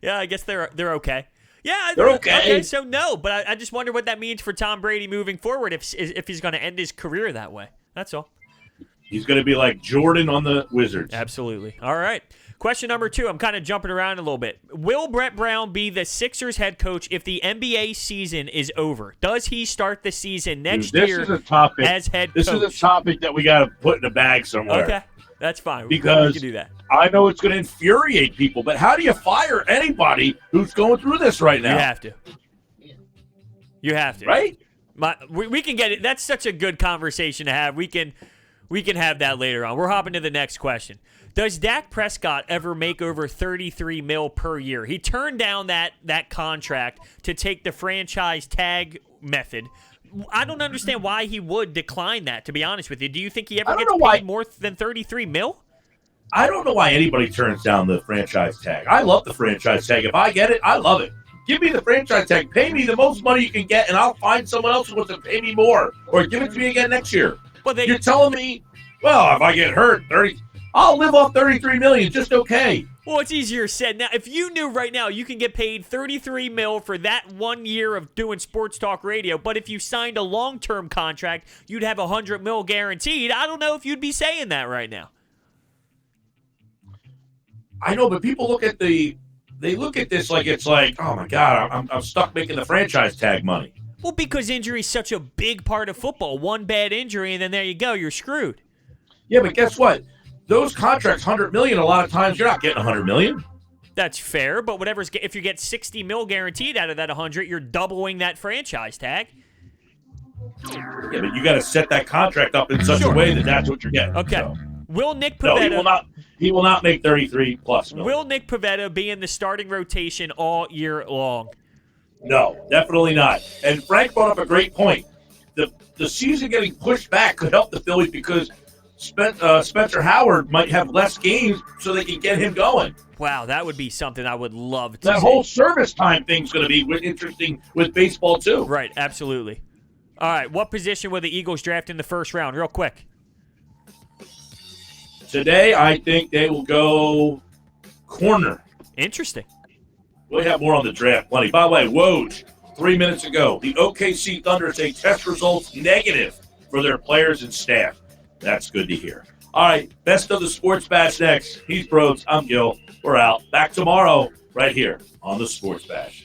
Yeah, I guess they're okay. Yeah, they're okay. Okay, so no, but I just wonder what that means for Tom Brady moving forward if he's going to end his career that way. That's all. He's going to be like Jordan on the Wizards. Absolutely. All right. Question number 2. I'm kind of jumping around a little bit. Will Brett Brown be the Sixers head coach if the NBA season is over? Does he start the season next year as head coach? This is a topic that we got to put in a bag somewhere. Okay, that's fine. Because we can do that. I know it's going to infuriate people, but how do you fire anybody who's going through this right now? You have to. Right? We can get it. That's such a good conversation to have. We can have that later on. We're hopping to the next question. Does Dak Prescott ever make over $33 million per year? He turned down that contract to take the franchise tag method. I don't understand why he would decline that, to be honest with you. Do you think he ever gets paid more than $33 million? I don't know why anybody turns down the franchise tag. I love the franchise tag. If I get it, I love it. Give me the franchise tag. Pay me the most money you can get, and I'll find someone else who wants to pay me more. Or give it to me again next year. You're telling me, well, if I get hurt, I'll live off $33 million just okay. Well, it's easier said. Now, if you knew right now you can get paid $33 million for that 1 year of doing sports talk radio, but if you signed a long-term contract, you'd have $100 million guaranteed. I don't know if you'd be saying that right now. I know, but people look at this like it's like, oh my God, I'm stuck making the franchise tag money. Well, because injury is such a big part of football. One bad injury, and then there you go, you're screwed. Yeah, but guess what? Those contracts, $100 million, a lot of times you're not getting $100 million. That's fair, but if you get $60 million guaranteed out of that 100, you're doubling that franchise tag. Yeah, but you got to set that contract up in such a way that that's what you're getting. Okay. So. Will Nick Pivetta? No, he will not make 33 plus million. Will Nick Pivetta be in the starting rotation all year long? No, definitely not. And Frank brought up a great point. The season getting pushed back could help the Phillies because Spencer Howard might have less games so they can get him going. Wow, that would be something I would love to see. That whole service time thing's going to be interesting with baseball, too. Right, absolutely. All right, what position will the Eagles draft in the first round? Real quick. Today, I think they will go corner. Interesting. We'll have more on the draft. Plenty. By the way, Woj, 3 minutes ago, the OKC Thunder say test results negative for their players and staff. That's good to hear. All right, best of the Sports Bash next. He's Bros. I'm Gil. We're out. Back tomorrow right here on the Sports Bash.